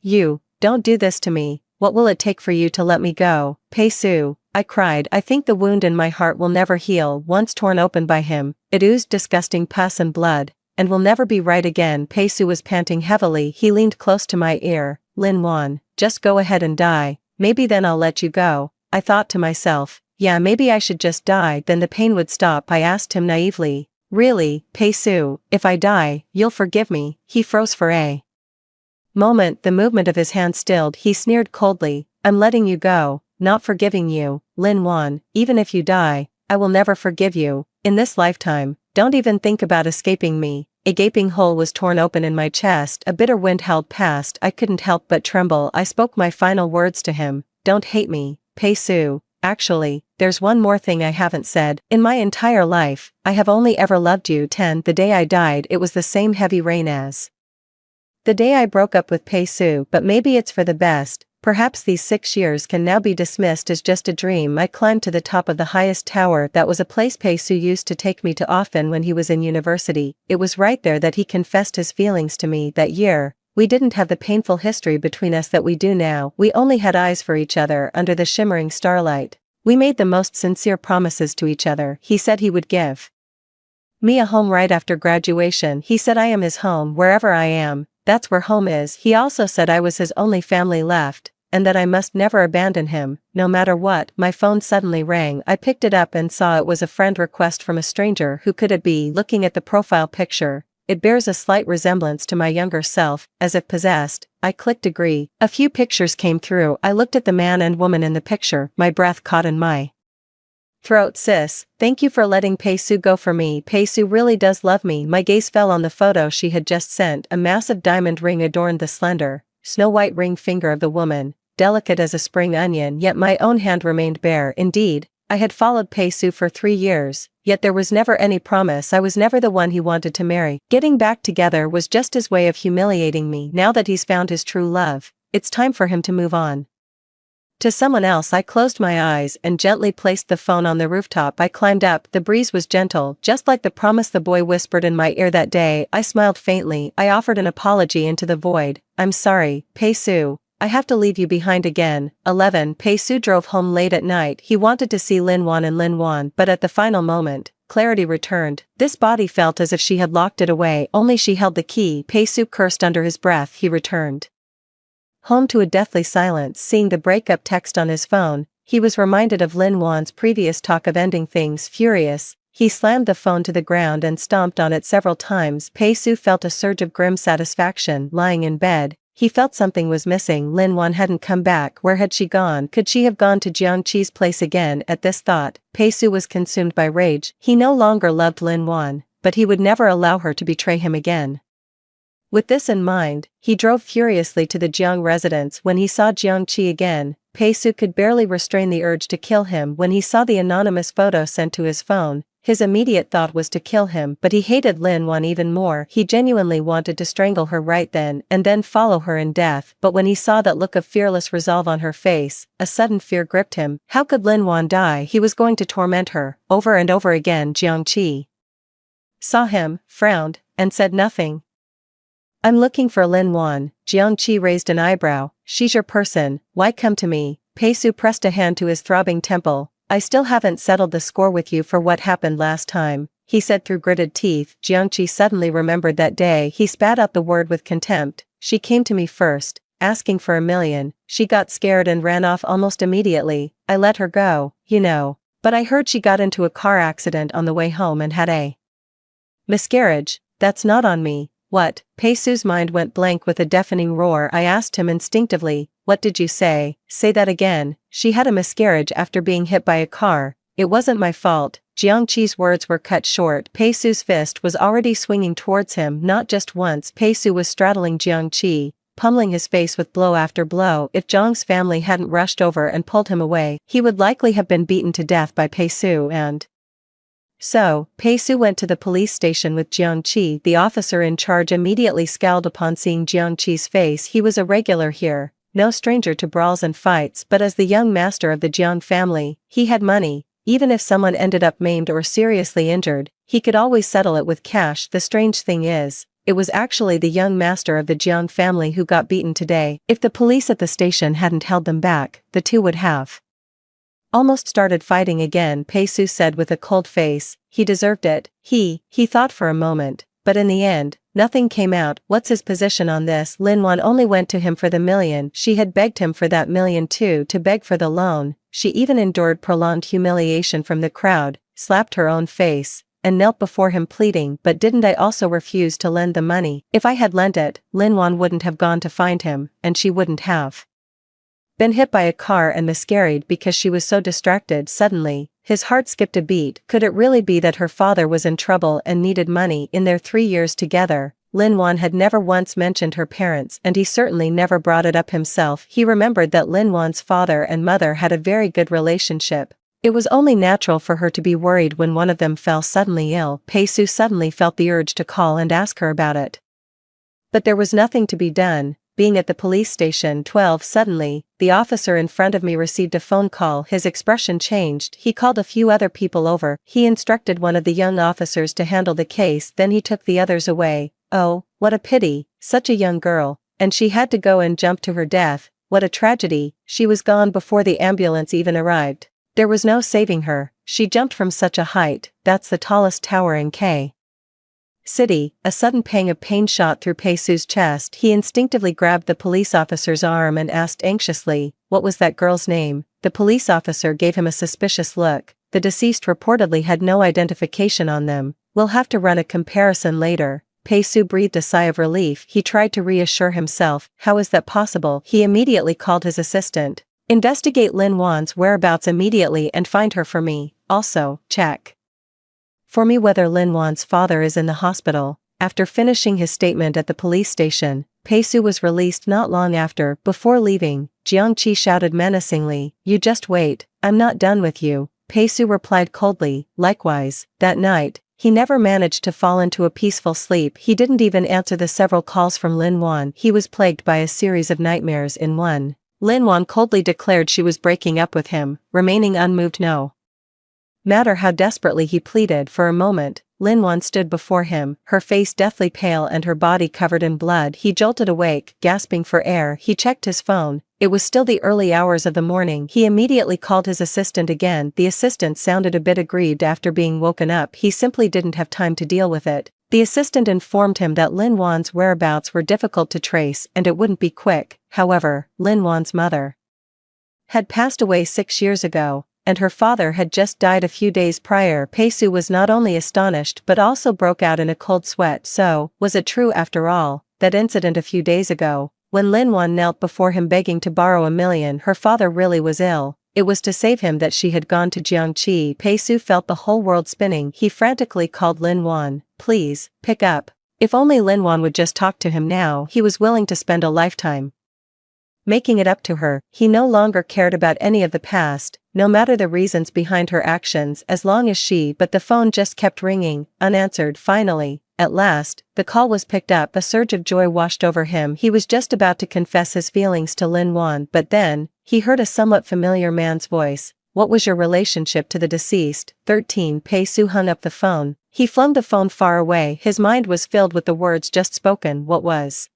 you, don't do this to me. What will it take for you to let me go? Pei-su, I cried. I think the wound in my heart will never heal. Once torn open by him, it oozed disgusting pus and blood, and will never be right again. Pei-su was panting heavily. He leaned close to my ear. Lin Wan, just go ahead and die. Maybe then I'll let you go. I thought to myself, yeah, maybe I should just die, then the pain would stop. I asked him naively. Really, Pei-su, if I die, you'll forgive me? He froze for a moment. The movement of his hand stilled. He sneered coldly. I'm letting you go, not forgiving you, Lin Wan. Even if you die, I will never forgive you. In this lifetime, don't even think about escaping me. A gaping hole was torn open in my chest. A bitter wind held past. I couldn't help but tremble. I spoke my final words to him. Don't hate me, Pei-su. Actually, there's one more thing I haven't said. In my entire life, I have only ever loved you. 10. The day I died, it was the same heavy rain as the day I broke up with Pei-su, but maybe it's for the best. Perhaps these 6 years can now be dismissed as just a dream. I climbed to the top of the highest tower. That was a place Pei-su used to take me to often when he was in university. It was right there that he confessed his feelings to me that year. We didn't have the painful history between us that we do now. We only had eyes for each other under the shimmering starlight. We made the most sincere promises to each other. He said he would give me a home right after graduation. He said I am his home wherever I am. That's where home is. He also said I was his only family left, and that I must never abandon him, no matter what. My phone suddenly rang. I picked it up and saw it was a friend request from a stranger. Who could it be? Looking at the profile picture, it bears a slight resemblance to my younger self, as if possessed. I clicked agree. A few pictures came through. I looked at the man and woman in the picture. My breath caught in my throat. Sis, thank you for letting Pei-su go for me. Pei-su really does love me. My gaze fell on the photo she had just sent. A massive diamond ring adorned the slender, snow-white ring finger of the woman, delicate as a spring onion, yet my own hand remained bare. Indeed, I had followed Pei-su for 3 years, yet there was never any promise. I was never the one he wanted to marry. Getting back together was just his way of humiliating me. Now that he's found his true love, it's time for him to move on to someone else. I closed my eyes and gently placed the phone on the rooftop. I climbed up. The breeze was gentle, just like the promise the boy whispered in my ear that day. I smiled faintly. I offered an apology into the void. I'm sorry, Pei-su. I have to leave you behind again. 11. Pei-su drove home late at night. He wanted to see Lin Wan, but at the final moment, clarity returned. This body felt as if she had locked it away. Only she held the key. Pei-su cursed under his breath. He returned home to a deathly silence. Seeing the breakup text on his phone, he was reminded of Lin Wan's previous talk of ending things. Furious, he slammed the phone to the ground and stomped on it several times. Pei-su felt a surge of grim satisfaction. Lying in bed, he felt something was missing. Lin Wan hadn't come back. Where had she gone? Could she have gone to Jiangqi's place again? At this thought, Pei-su was consumed by rage. He no longer loved Lin Wan, but he would never allow her to betray him again. With this in mind, he drove furiously to the Jiang residence. When he saw Jiangqi again, Pei-su could barely restrain the urge to kill him. When he saw the anonymous photo sent to his phone, his immediate thought was to kill him. But he hated Lin Wan even more. He genuinely wanted to strangle her right then and then follow her in death. But when he saw that look of fearless resolve on her face, a sudden fear gripped him. How could Lin Wan die? He was going to torment her, over and over again. Jiangqi saw him, frowned, and said nothing. I'm looking for Lin Wan. Jiangqi raised an eyebrow. She's your person, why come to me? Pei-su pressed a hand to his throbbing temple. I still haven't settled the score with you for what happened last time, he said through gritted teeth. Jiangqi suddenly remembered that day. He spat out the word with contempt. She came to me first, asking for $1 million. She got scared and ran off almost immediately. I let her go, you know. But I heard she got into a car accident on the way home and had a miscarriage. That's not on me. What? Pei Su's mind went blank with a deafening roar. I asked him instinctively, what did you say? Say that again. She had a miscarriage after being hit by a car. It wasn't my fault. Jiangqi's words were cut short. Pei Su's fist was already swinging towards him. Not just once. Pei Su was straddling Jiangqi, pummeling his face with blow after blow. If Zhang's family hadn't rushed over and pulled him away, he would likely have been beaten to death by Pei Su. And so, Pei Su went to the police station with Jiangqi. The officer in charge immediately scowled upon seeing Jiangqi's face. He was a regular here, no stranger to brawls and fights, but as the young master of the Jiang family, he had money. Even if someone ended up maimed or seriously injured, he could always settle it with cash. The strange thing is, it was actually the young master of the Jiang family who got beaten today. If the police at the station hadn't held them back, the two would have almost started fighting again. Pei Su said with a cold face. He deserved it. He thought for a moment, but in the end, nothing came out. What's his position on this? Lin Wan only went to him for the $1 million. She had begged him for that $1 million too, to beg for the loan. She even endured prolonged humiliation from the crowd, slapped her own face, and knelt before him pleading. But didn't I also refuse to lend the money? If I had lent it, Lin Wan wouldn't have gone to find him, and she wouldn't have been hit by a car and miscarried because she was so distracted. Suddenly, his heart skipped a beat. Could it really be that her father was in trouble and needed money? In their 3 years together, Lin Wan had never once mentioned her parents, and he certainly never brought it up himself. He remembered that Lin Wan's father and mother had a very good relationship. It was only natural for her to be worried when one of them fell suddenly ill. Pei Su suddenly felt the urge to call and ask her about it. But there was nothing to be done. Being at the police station 12, suddenly, the officer in front of me received a phone call. His expression changed. He called a few other people over. He instructed one of the young officers to handle the case, then he took the others away. Oh, what a pity, such a young girl, and she had to go and jump to her death. What a tragedy. She was gone before the ambulance even arrived. There was no saving her. She jumped from such a height. That's the tallest tower in K City. A sudden pang of pain shot through Pei Su's chest. He instinctively grabbed the police officer's arm and asked anxiously, what was that girl's name? The police officer gave him a suspicious look. The deceased reportedly had no identification on them. We'll have to run a comparison later. Pei Su breathed a sigh of relief. He tried to reassure himself. How is that possible? He immediately called his assistant. Investigate Lin Wan's whereabouts immediately and find her for me. Also, check for me whether Lin Wan's father is in the hospital. After finishing his statement at the police station, Pei Su was released not long after. Before leaving, Jiangqi shouted menacingly, you just wait, I'm not done with you. Pei Su replied coldly, likewise. That night, he never managed to fall into a peaceful sleep. He didn't even answer the several calls from Lin Wan. He was plagued by a series of nightmares. In one, Lin Wan coldly declared she was breaking up with him, remaining unmoved no matter how desperately he pleaded. For a moment, Lin Wan stood before him, her face deathly pale and her body covered in blood. He jolted awake, gasping for air. He checked his phone. It was still the early hours of the morning. He immediately called his assistant again. The assistant sounded a bit aggrieved after being woken up. He simply didn't have time to deal with it. The assistant informed him that Lin Wan's whereabouts were difficult to trace and it wouldn't be quick. However, Lin Wan's mother had passed away 6 years ago, and her father had just died a few days prior. Pei Su was not only astonished but also broke out in a cold sweat. So, was it true after all, that incident a few days ago, when Lin Wan knelt before him begging to borrow $1 million, her father really was ill? It was to save him that she had gone to Jiangqi. Pei Su felt the whole world spinning. He frantically called Lin Wan. Please, pick up. If only Lin Wan would just talk to him now. He was willing to spend a lifetime making it up to her. He no longer cared about any of the past, no matter the reasons behind her actions, as long as she. But the phone just kept ringing, unanswered. Finally, at last, the call was picked up. A surge of joy washed over him. He was just about to confess his feelings to Lin Wan, but then, he heard a somewhat familiar man's voice. What was your relationship to the deceased? 13. Pei Su hung up the phone. He flung the phone far away. His mind was filled with the words just spoken. What was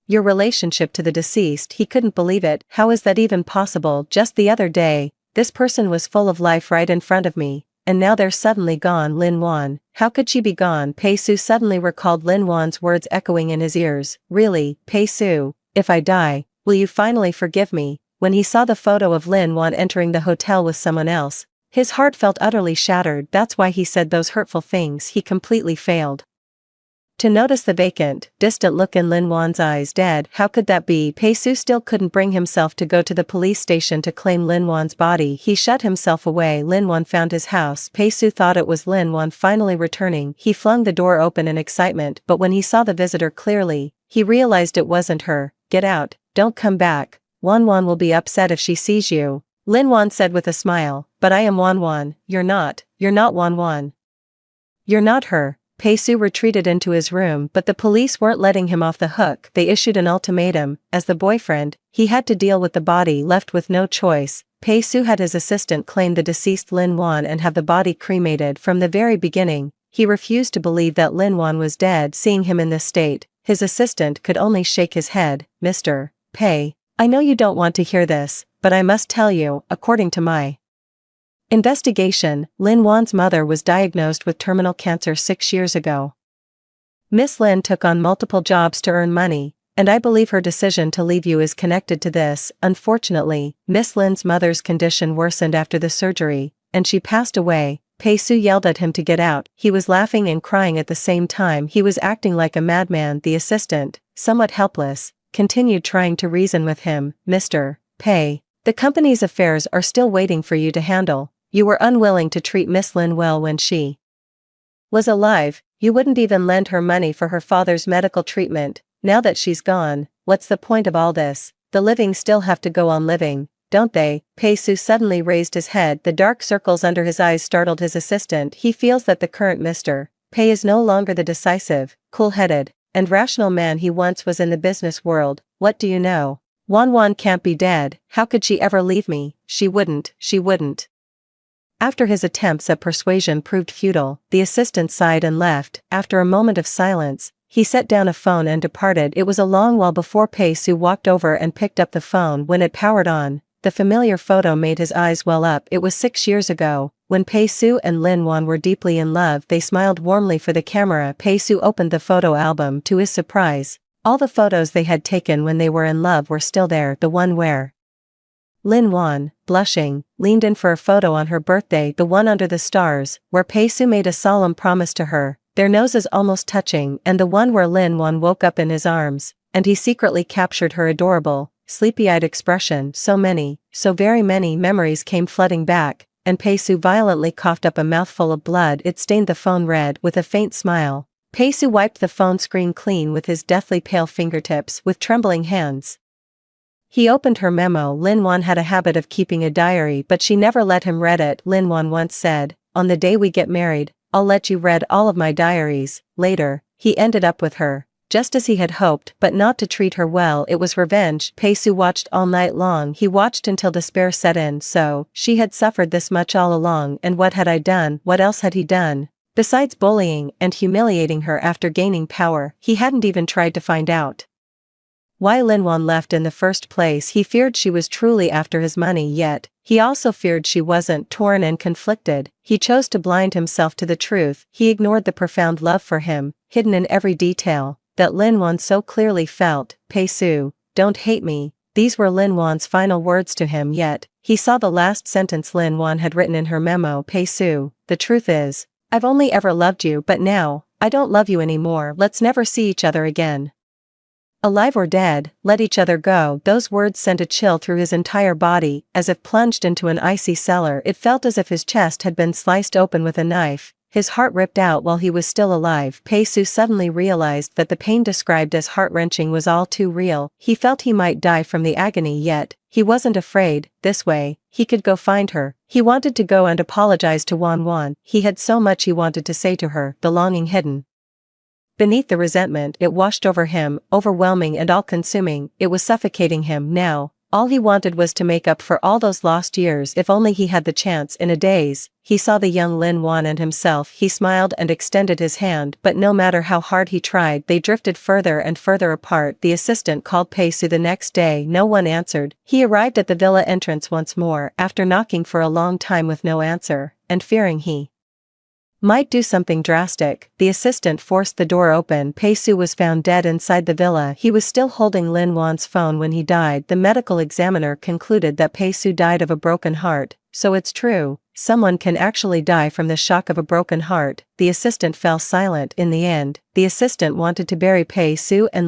your relationship to the deceased? He couldn't believe it. How is that even possible? Just the other day, This person was full of life right in front of me, and now they're suddenly gone. Lin Wan, how could she be gone? Pei Su suddenly recalled Lin Wan's words echoing in his ears. Really, Pei Su, if I die, will you finally forgive me? When he saw the photo of Lin Wan entering the hotel with someone else, his heart felt utterly shattered. That's why he said those hurtful things. He completely failed to notice the vacant, distant look in Lin Wan's eyes. Dead, how could that be? Pei Su still couldn't bring himself to go to the police station to claim Lin Wan's body. He shut himself away. Lin Wan found his house. Pei Su thought it was Lin Wan finally returning. He flung the door open in excitement, but when he saw the visitor clearly, he realized it wasn't her. Get out, don't come back. Wan Wan will be upset if she sees you, Lin Wan said with a smile. But I am Wan Wan. You're not Wan Wan. You're not her. Pei Su retreated into his room, but the police weren't letting him off the hook. They issued an ultimatum. As the boyfriend, he had to deal with the body. Left with no choice, Pei Su had his assistant claim the deceased Lin Wan and have the body cremated. From the very beginning, he refused to believe that Lin Wan was dead. Seeing him in this state, his assistant could only shake his head. Mr. Pei, I know you don't want to hear this, but I must tell you, according to my investigation, Lin Wan's mother was diagnosed with terminal cancer 6 years ago. Miss Lin took on multiple jobs to earn money, and I believe her decision to leave you is connected to this. Unfortunately, Miss Lin's mother's condition worsened after the surgery, and she passed away. Pei Su yelled at him to get out. He was laughing and crying at the same time. He was acting like a madman. The assistant, somewhat helpless, continued trying to reason with him. Mr. Pei, the company's affairs are still waiting for you to handle. You were unwilling to treat Miss Lin well when she was alive. You wouldn't even lend her money for her father's medical treatment. Now that she's gone, what's the point of all this? The living still have to go on living, don't they? Pei Su suddenly raised his head. The dark circles under his eyes startled his assistant. He feels that the current Mr. Pei is no longer the decisive, cool-headed, and rational man he once was in the business world. What do you know? Wan Wan can't be dead. How could she ever leave me? She wouldn't. After his attempts at persuasion proved futile, the assistant sighed and left. After a moment of silence, he set down a phone and departed. It was a long while before Pei Su walked over and picked up the phone. When it powered on, the familiar photo made his eyes well up. It was 6 years ago, when Pei Su and Lin Wan were deeply in love. They smiled warmly for the camera. Pei Su opened the photo album. To his surprise, all the photos they had taken when they were in love were still there. The one where Lin Wan, blushing, leaned in for a photo on her birthday. The one under the stars, where Pei Su made a solemn promise to her, their noses almost touching, and the one where Lin Wan woke up in his arms, and he secretly captured her adorable, sleepy-eyed expression. So very many memories came flooding back, and Pei Su violently coughed up a mouthful of blood. It stained the phone red. With a faint smile, Pei Su wiped the phone screen clean with his deathly pale fingertips. With trembling hands, he opened her memo. Lin Wan had a habit of keeping a diary, but she never let him read it. Lin Wan once said, "On the day we get married, I'll let you read all of my diaries." Later, he ended up with her, just as he had hoped, but not to treat her well. It was revenge. Pei Su watched all night long. He watched until despair set in. So, she had suffered this much all along. And what had I done? What else had he done? Besides bullying and humiliating her after gaining power, he hadn't even tried to find out why Lin Wan left in the first place. He feared she was truly after his money, yet he also feared she wasn't. Torn and conflicted, he chose to blind himself to the truth. He ignored the profound love for him, hidden in every detail, that Lin Wan so clearly felt. Pei Su, don't hate me. These were Lin Wan's final words to him, yet he saw the last sentence Lin Wan had written in her memo. Pei Su, the truth is, I've only ever loved you, but now, I don't love you anymore. Let's never see each other again. Alive or dead, let each other go. Those words sent a chill through his entire body, as if plunged into an icy cellar. It felt as if his chest had been sliced open with a knife, his heart ripped out while he was still alive. Pei Su suddenly realized that the pain described as heart-wrenching was all too real. He felt he might die from the agony, yet he wasn't afraid. This way, he could go find her. He wanted to go and apologize to Wan Wan. He had so much he wanted to say to her. The longing hidden beneath the resentment, it washed over him, overwhelming and all-consuming. It was suffocating him. Now, All he wanted was to make up for all those lost years if only he had the chance. In a daze, he saw the young Lin Wan and himself. He smiled and extended his hand, but no matter how hard he tried, they drifted further and further apart. The assistant called Pei Su the next day. No one answered. He arrived at the villa entrance once more, after knocking for a long time with no answer, and fearing he might do something drastic, the assistant forced the door open. Pei Su was found dead inside the villa. He was still holding Lin Wan's phone when he died. The medical examiner concluded that Pei Su died of a broken heart. So it's true, someone can actually die from the shock of a broken heart. The assistant fell silent. In the end, the assistant wanted to bury Pei Su and